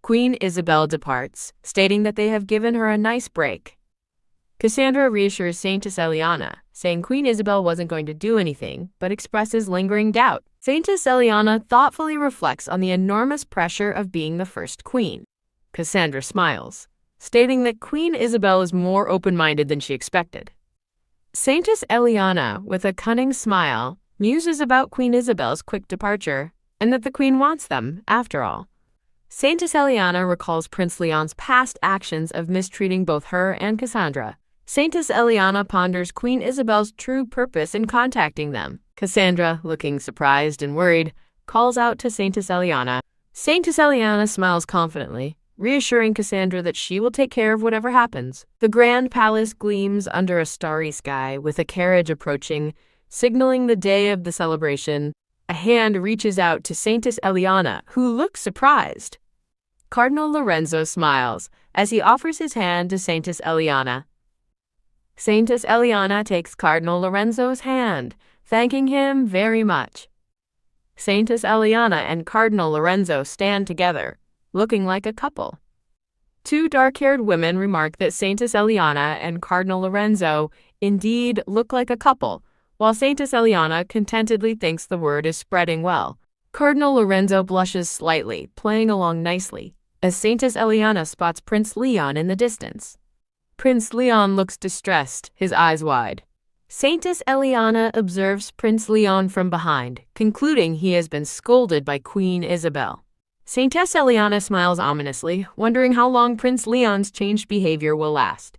Speaker 1: Queen Isabel departs, stating that they have given her a nice break. Cassandra reassures Saintess Eliana, saying Queen Isabel wasn't going to do anything, but expresses lingering doubt. Saintess Eliana thoughtfully reflects on the enormous pressure of being the first queen. Cassandra smiles, stating that Queen Isabel is more open-minded than she expected. Saintess Eliana, with a cunning smile, muses about Queen Isabel's quick departure, and that the queen wants them, after all. Saintess Eliana recalls Prince Leon's past actions of mistreating both her and Cassandra. Saintess Eliana ponders Queen Isabel's true purpose in contacting them. Cassandra, looking surprised and worried, calls out to Saintess Eliana. Saintess Eliana smiles confidently, reassuring Cassandra that she will take care of whatever happens. The grand palace gleams under a starry sky, with a carriage approaching, signaling the day of the celebration. A hand reaches out to Saintess Eliana, who looks surprised. Cardinal Lorenzo smiles as he offers his hand to Saintess Eliana. Saintess Eliana takes Cardinal Lorenzo's hand, thanking him very much. Saintess Eliana and Cardinal Lorenzo stand together, looking like a couple. Two dark-haired women remark that Saintess Eliana and Cardinal Lorenzo indeed look like a couple, while Saintess Eliana contentedly thinks the word is spreading well. Cardinal Lorenzo blushes slightly, playing along nicely, as Saintess Eliana spots Prince Leon in the distance. Prince Leon looks distressed, his eyes wide. Saintess Eliana observes Prince Leon from behind, concluding he has been scolded by Queen Isabel. Saintess Eliana smiles ominously, wondering how long Prince Leon's changed behavior will last.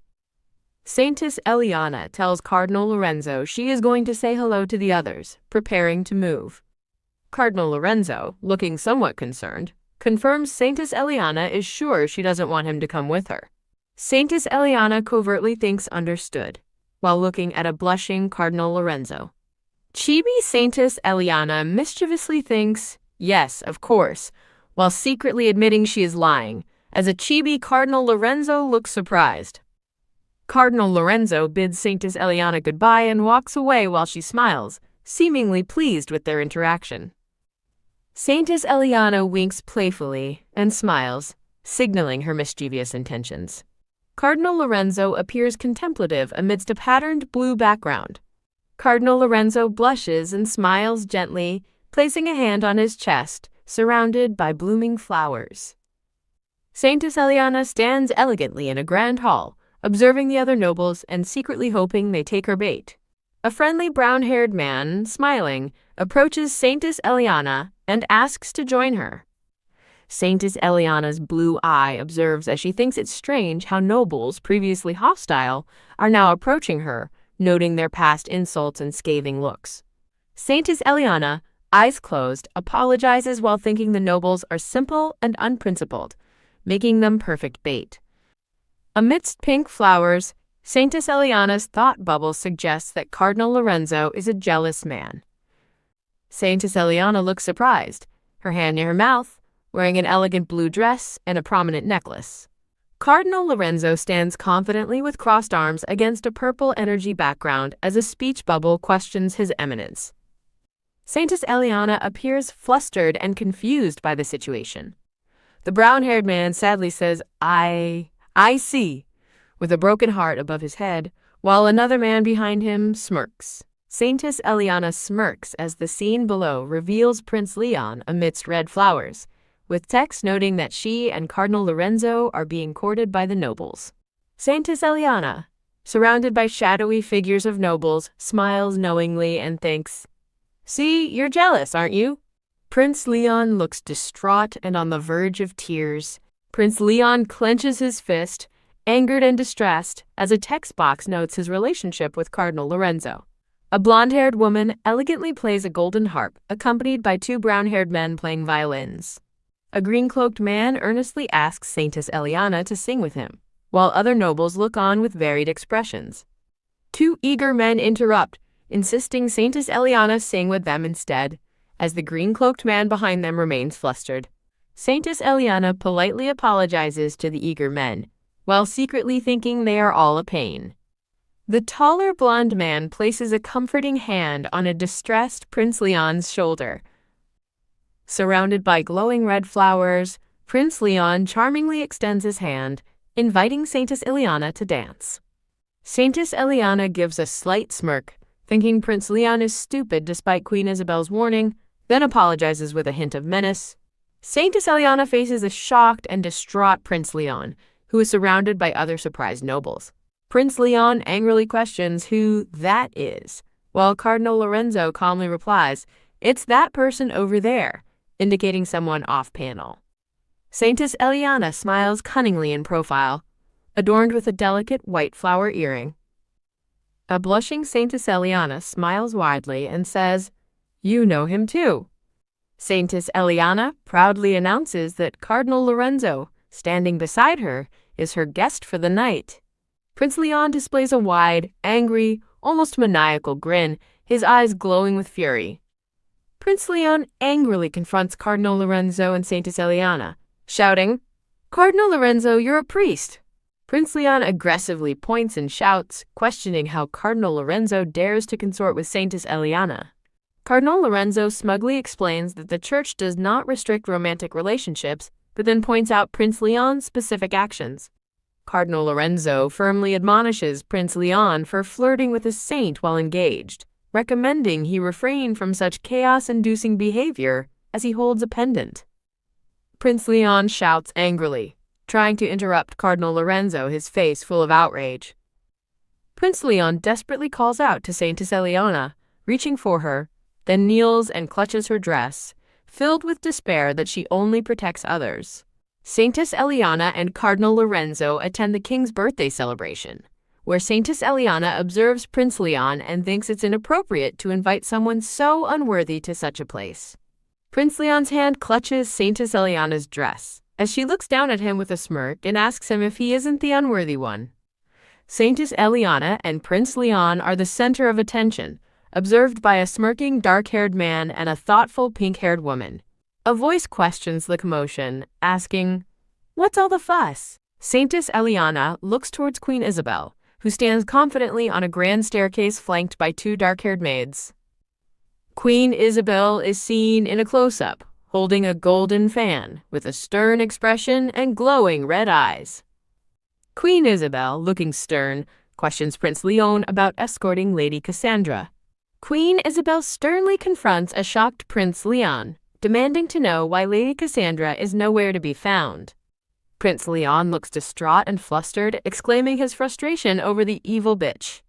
Speaker 1: Saintess Eliana tells Cardinal Lorenzo she is going to say hello to the others, preparing to move. Cardinal Lorenzo, looking somewhat concerned, confirms Saintess Eliana is sure she doesn't want him to come with her. Saintess Eliana covertly thinks understood, while looking at a blushing Cardinal Lorenzo. Chibi Saintess Eliana mischievously thinks, yes, of course, while secretly admitting she is lying, as a chibi Cardinal Lorenzo looks surprised. Cardinal Lorenzo bids Saintess Eliana goodbye and walks away while she smiles, seemingly pleased with their interaction. Saintess Eliana winks playfully and smiles, signaling her mischievous intentions. Cardinal Lorenzo appears contemplative amidst a patterned blue background. Cardinal Lorenzo blushes and smiles gently, placing a hand on his chest, surrounded by blooming flowers. Saintess Eliana stands elegantly in a grand hall, observing the other nobles and secretly hoping they take her bait. A friendly brown-haired man, smiling, approaches Saintess Eliana and asks to join her. Saintess Eliana's blue eye observes as she thinks it strange how nobles, previously hostile, are now approaching her, noting their past insults and scathing looks. Saintess Eliana, eyes closed, apologizes while thinking the nobles are simple and unprincipled, making them perfect bait. Amidst pink flowers, Saintess Eliana's thought bubble suggests that Cardinal Lorenzo is a jealous man. Saintess Eliana looks surprised, her hand near her mouth, wearing an elegant blue dress and a prominent necklace. Cardinal Lorenzo stands confidently with crossed arms against a purple energy background as a speech bubble questions his eminence. Saintess Eliana appears flustered and confused by the situation. The brown-haired man sadly says, I see, with a broken heart above his head, while another man behind him smirks. Saintess Eliana smirks as the scene below reveals Prince Leon amidst red flowers, with text noting that she and Cardinal Lorenzo are being courted by the nobles. Saintess Eliana, surrounded by shadowy figures of nobles, smiles knowingly and thinks, "See, you're jealous, aren't you?" Prince Leon looks distraught and on the verge of tears. Prince Leon clenches his fist, angered and distressed, as a text box notes his relationship with Cardinal Lorenzo. A blonde-haired woman elegantly plays a golden harp, accompanied by two brown-haired men playing violins. A green-cloaked man earnestly asks Saintess Eliana to sing with him, while other nobles look on with varied expressions. Two eager men interrupt, insisting Saintess Eliana sing with them instead, as the green-cloaked man behind them remains flustered. Saintess Eliana politely apologizes to the eager men, while secretly thinking they are all a pain. The taller blonde man places a comforting hand on a distressed Prince Leon's shoulder. Surrounded by glowing red flowers, Prince Leon charmingly extends his hand, inviting Saintess Eliana to dance. Saintess Eliana gives a slight smirk, thinking Prince Leon is stupid despite Queen Isabel's warning, then apologizes with a hint of menace. Saintess Eliana faces a shocked and distraught Prince Leon, who is surrounded by other surprised nobles. Prince Leon angrily questions who that is, while Cardinal Lorenzo calmly replies, "It's that person over there," indicating someone off-panel. Saintess Eliana smiles cunningly in profile, adorned with a delicate white flower earring. A blushing Saintess Eliana smiles widely and says, "You know him too." Saintess Eliana proudly announces that Cardinal Lorenzo, standing beside her, is her guest for the night. Prince Leon displays a wide, angry, almost maniacal grin, his eyes glowing with fury. Prince Leon angrily confronts Cardinal Lorenzo and Saintess Eliana, shouting, "Cardinal Lorenzo, you're a priest!" Prince Leon aggressively points and shouts, questioning how Cardinal Lorenzo dares to consort with Saintess Eliana. Cardinal Lorenzo smugly explains that the church does not restrict romantic relationships, but then points out Prince Leon's specific actions. Cardinal Lorenzo firmly admonishes Prince Leon for flirting with a saint while engaged, recommending he refrain from such chaos-inducing behavior as he holds a pendant. Prince Leon shouts angrily, trying to interrupt Cardinal Lorenzo, his face full of outrage. Prince Leon desperately calls out to Saintess Eliana, reaching for her, then kneels and clutches her dress, filled with despair that she only protects others. Saintess Eliana and Cardinal Lorenzo attend the king's birthday celebration, where Saintess Eliana observes Prince Leon and thinks it's inappropriate to invite someone so unworthy to such a place. Prince Leon's hand clutches Saintess Eliana's dress, as she looks down at him with a smirk and asks him if he isn't the unworthy one. Saintess Eliana and Prince Leon are the center of attention, observed by a smirking dark-haired man and a thoughtful pink-haired woman. A voice questions the commotion, asking, "What's all the fuss?" Saintess Eliana looks towards Queen Isabel, who stands confidently on a grand staircase flanked by two dark-haired maids. Queen Isabel is seen in a close-up, holding a golden fan with a stern expression and glowing red eyes. Queen Isabel, looking stern, questions Prince Leon about escorting Lady Cassandra. Queen Isabel sternly confronts a shocked Prince Leon, demanding to know why Lady Cassandra is nowhere to be found. Prince Leon looks distraught and flustered, exclaiming his frustration over the evil bitch.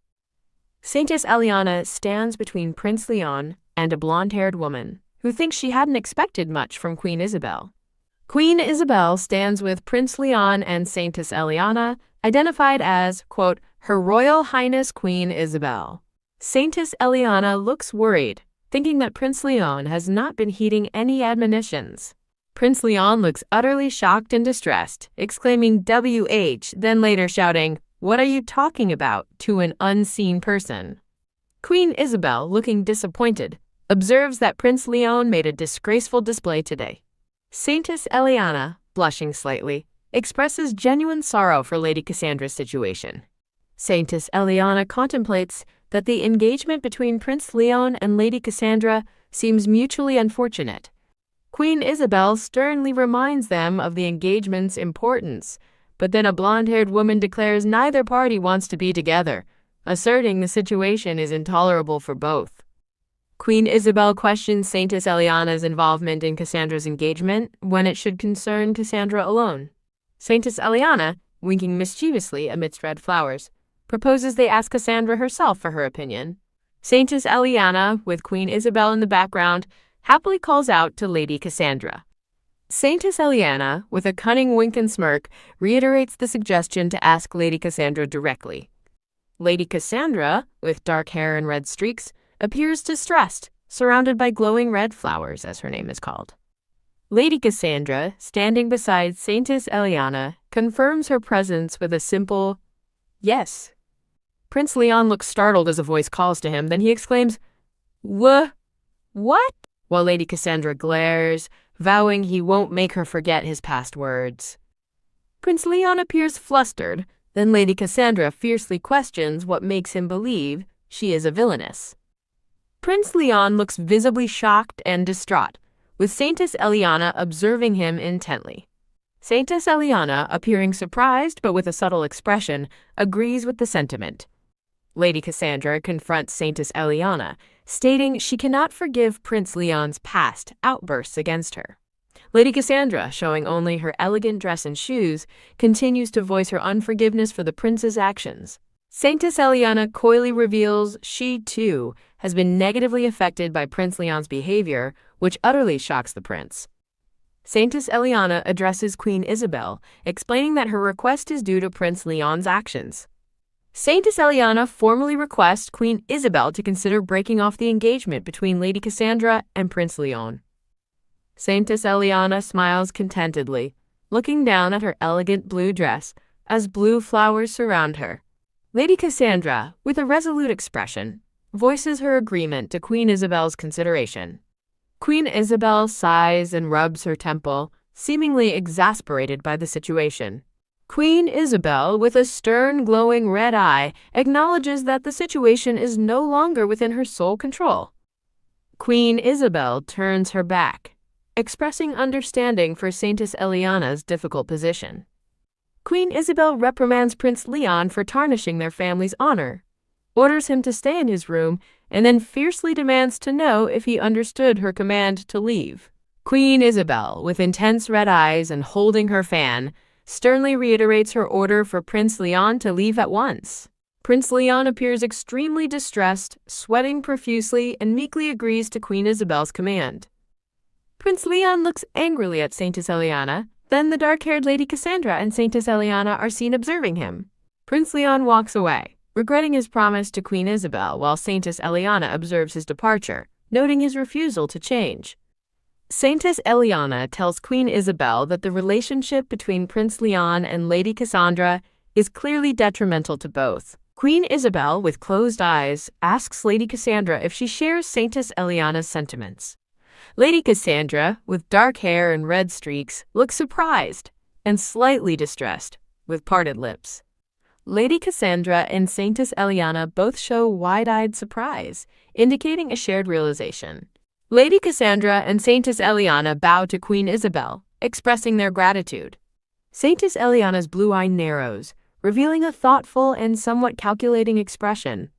Speaker 1: Saintess Eliana stands between Prince Leon and a blonde-haired woman, who thinks she hadn't expected much from Queen Isabel. Queen Isabel stands with Prince Leon and Saintess Eliana, identified as, quote, Her Royal Highness Queen Isabel. Saintess Eliana looks worried, thinking that Prince Leon has not been heeding any admonitions. Prince Leon looks utterly shocked and distressed, exclaiming WH, then later shouting, What are you talking about, to an unseen person. Queen Isabel, looking disappointed, observes that Prince Leon made a disgraceful display today. Saintess Eliana, blushing slightly, expresses genuine sorrow for Lady Cassandra's situation. Saintess Eliana contemplates that the engagement between Prince Leon and Lady Cassandra seems mutually unfortunate. Queen Isabel sternly reminds them of the engagement's importance, but then a blonde-haired woman declares neither party wants to be together, asserting the situation is intolerable for both. Queen Isabel questions Saintess Eliana's involvement in Cassandra's engagement when it should concern Cassandra alone. Saintess Eliana, winking mischievously amidst red flowers, proposes they ask Cassandra herself for her opinion. Saintess Eliana, with Queen Isabel in the background, happily calls out to Lady Cassandra. Saintess Eliana, with a cunning wink and smirk, reiterates the suggestion to ask Lady Cassandra directly. Lady Cassandra, with dark hair and red streaks, appears distressed, surrounded by glowing red flowers, as her name is called. Lady Cassandra, standing beside Saintess Eliana, confirms her presence with a simple, yes. Prince Leon looks startled as a voice calls to him, then he exclaims, What? While Lady Cassandra glares, vowing he won't make her forget his past words. Prince Leon appears flustered, then Lady Cassandra fiercely questions what makes him believe she is a villainess. Prince Leon looks visibly shocked and distraught, with Saintess Eliana observing him intently. Saintess Eliana, appearing surprised but with a subtle expression, agrees with the sentiment. Lady Cassandra confronts Saintess Eliana, stating she cannot forgive Prince Leon's past outbursts against her. Lady Cassandra, showing only her elegant dress and shoes, continues to voice her unforgiveness for the prince's actions. Saintess Eliana coyly reveals she, too, has been negatively affected by Prince Leon's behavior, which utterly shocks the prince. Saintess Eliana addresses Queen Isabel, explaining that her request is due to Prince Leon's actions. Saintess Eliana formally requests Queen Isabel to consider breaking off the engagement between Lady Cassandra and Prince Leon. Saintess Eliana smiles contentedly, looking down at her elegant blue dress as blue flowers surround her. Lady Cassandra, with a resolute expression, voices her agreement to Queen Isabel's consideration. Queen Isabel sighs and rubs her temple, seemingly exasperated by the situation. Queen Isabel, with a stern, glowing red eye, acknowledges that the situation is no longer within her sole control. Queen Isabel turns her back, expressing understanding for Saintess Eliana's difficult position. Queen Isabel reprimands Prince Leon for tarnishing their family's honor, orders him to stay in his room, and then fiercely demands to know if he understood her command to leave. Queen Isabel, with intense red eyes and holding her fan, sternly reiterates her order for Prince Leon to leave at once. Prince Leon appears extremely distressed, sweating profusely, and meekly agrees to Queen Isabel's command. Prince Leon looks angrily at Saintess Eliana. Then the dark-haired Lady Cassandra and Saintess Eliana are seen observing him. Prince Leon walks away, regretting his promise to Queen Isabel, while Saintess Eliana observes his departure, noting his refusal to change. Saintess Eliana tells Queen Isabel that the relationship between Prince Leon and Lady Cassandra is clearly detrimental to both. Queen Isabel, with closed eyes, asks Lady Cassandra if she shares Saintess Eliana's sentiments. Lady Cassandra, with dark hair and red streaks, looks surprised and slightly distressed, with parted lips. Lady Cassandra and Saintess Eliana both show wide-eyed surprise, indicating a shared realization. Lady Cassandra and Saintess Eliana bow to Queen Isabel, expressing their gratitude. Saintess Eliana's blue eye narrows, revealing a thoughtful and somewhat calculating expression.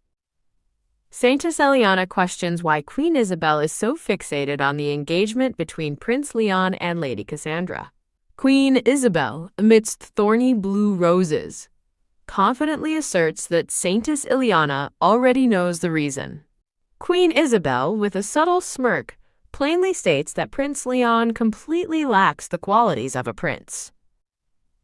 Speaker 1: Saintess Eliana questions why Queen Isabel is so fixated on the engagement between Prince Leon and Lady Cassandra. Queen Isabel, amidst thorny blue roses, confidently asserts that Saintess Eliana already knows the reason. Queen Isabel, with a subtle smirk, plainly states that Prince Leon completely lacks the qualities of a prince.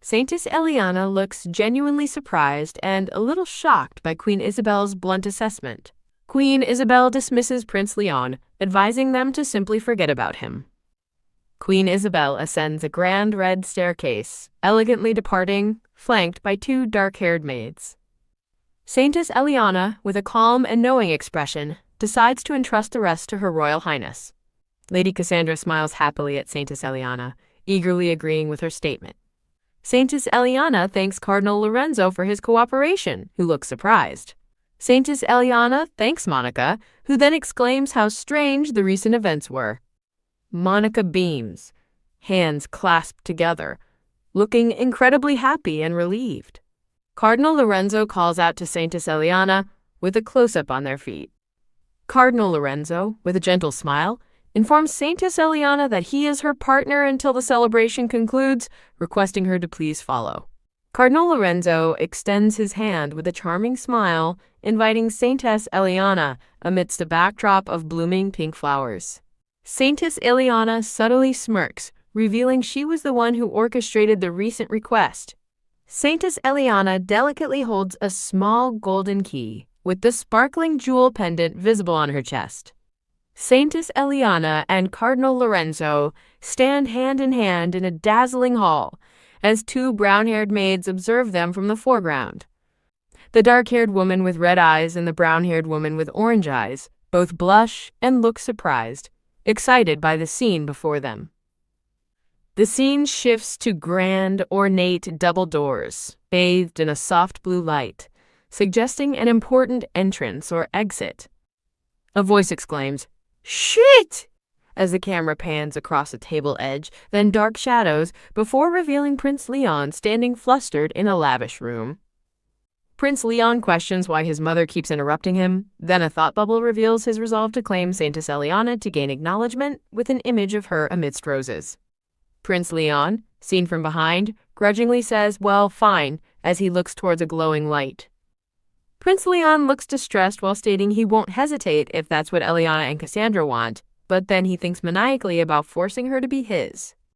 Speaker 1: Saintess Eliana looks genuinely surprised and a little shocked by Queen Isabel's blunt assessment. Queen Isabel dismisses Prince Leon, advising them to simply forget about him. Queen Isabel ascends a grand red staircase, elegantly departing, flanked by two dark-haired maids. Saintess Eliana, with a calm and knowing expression, decides to entrust the rest to Her Royal Highness. Lady Cassandra smiles happily at Saintess Eliana, eagerly agreeing with her statement. Saintess Eliana thanks Cardinal Lorenzo for his cooperation, who looks surprised. Saintess Eliana thanks Monica, who then exclaims how strange the recent events were. Monica beams, hands clasped together, looking incredibly happy and relieved. Cardinal Lorenzo calls out to Saintess Eliana with a close-up on their feet. Cardinal Lorenzo, with a gentle smile, informs Saintess Eliana that he is her partner until the celebration concludes, requesting her to please follow. Cardinal Lorenzo extends his hand with a charming smile, inviting Saintess Eliana amidst a backdrop of blooming pink flowers. Saintess Eliana subtly smirks, revealing she was the one who orchestrated the recent request. Saintess Eliana delicately holds a small golden key, with the sparkling jewel pendant visible on her chest. Saintess Eliana and Cardinal Lorenzo stand hand in hand in a dazzling hall, as two brown-haired maids observe them from the foreground. The dark-haired woman with red eyes and the brown-haired woman with orange eyes both blush and look surprised, excited by the scene before them. The scene shifts to grand, ornate double doors, bathed in a soft blue light, suggesting an important entrance or exit. A voice exclaims, "Shit!" as the camera pans across a table edge, then dark shadows, before revealing Prince Leon standing flustered in a lavish room. Prince Leon questions why his mother keeps interrupting him, then a thought bubble reveals his resolve to claim Saintess Eliana to gain acknowledgement with an image of her amidst roses. Prince Leon, seen from behind, grudgingly says, "Well, fine," as he looks towards a glowing light. Prince Leon looks distressed while stating he won't hesitate if that's what Eliana and Cassandra want, but then he thinks maniacally about forcing her to be his.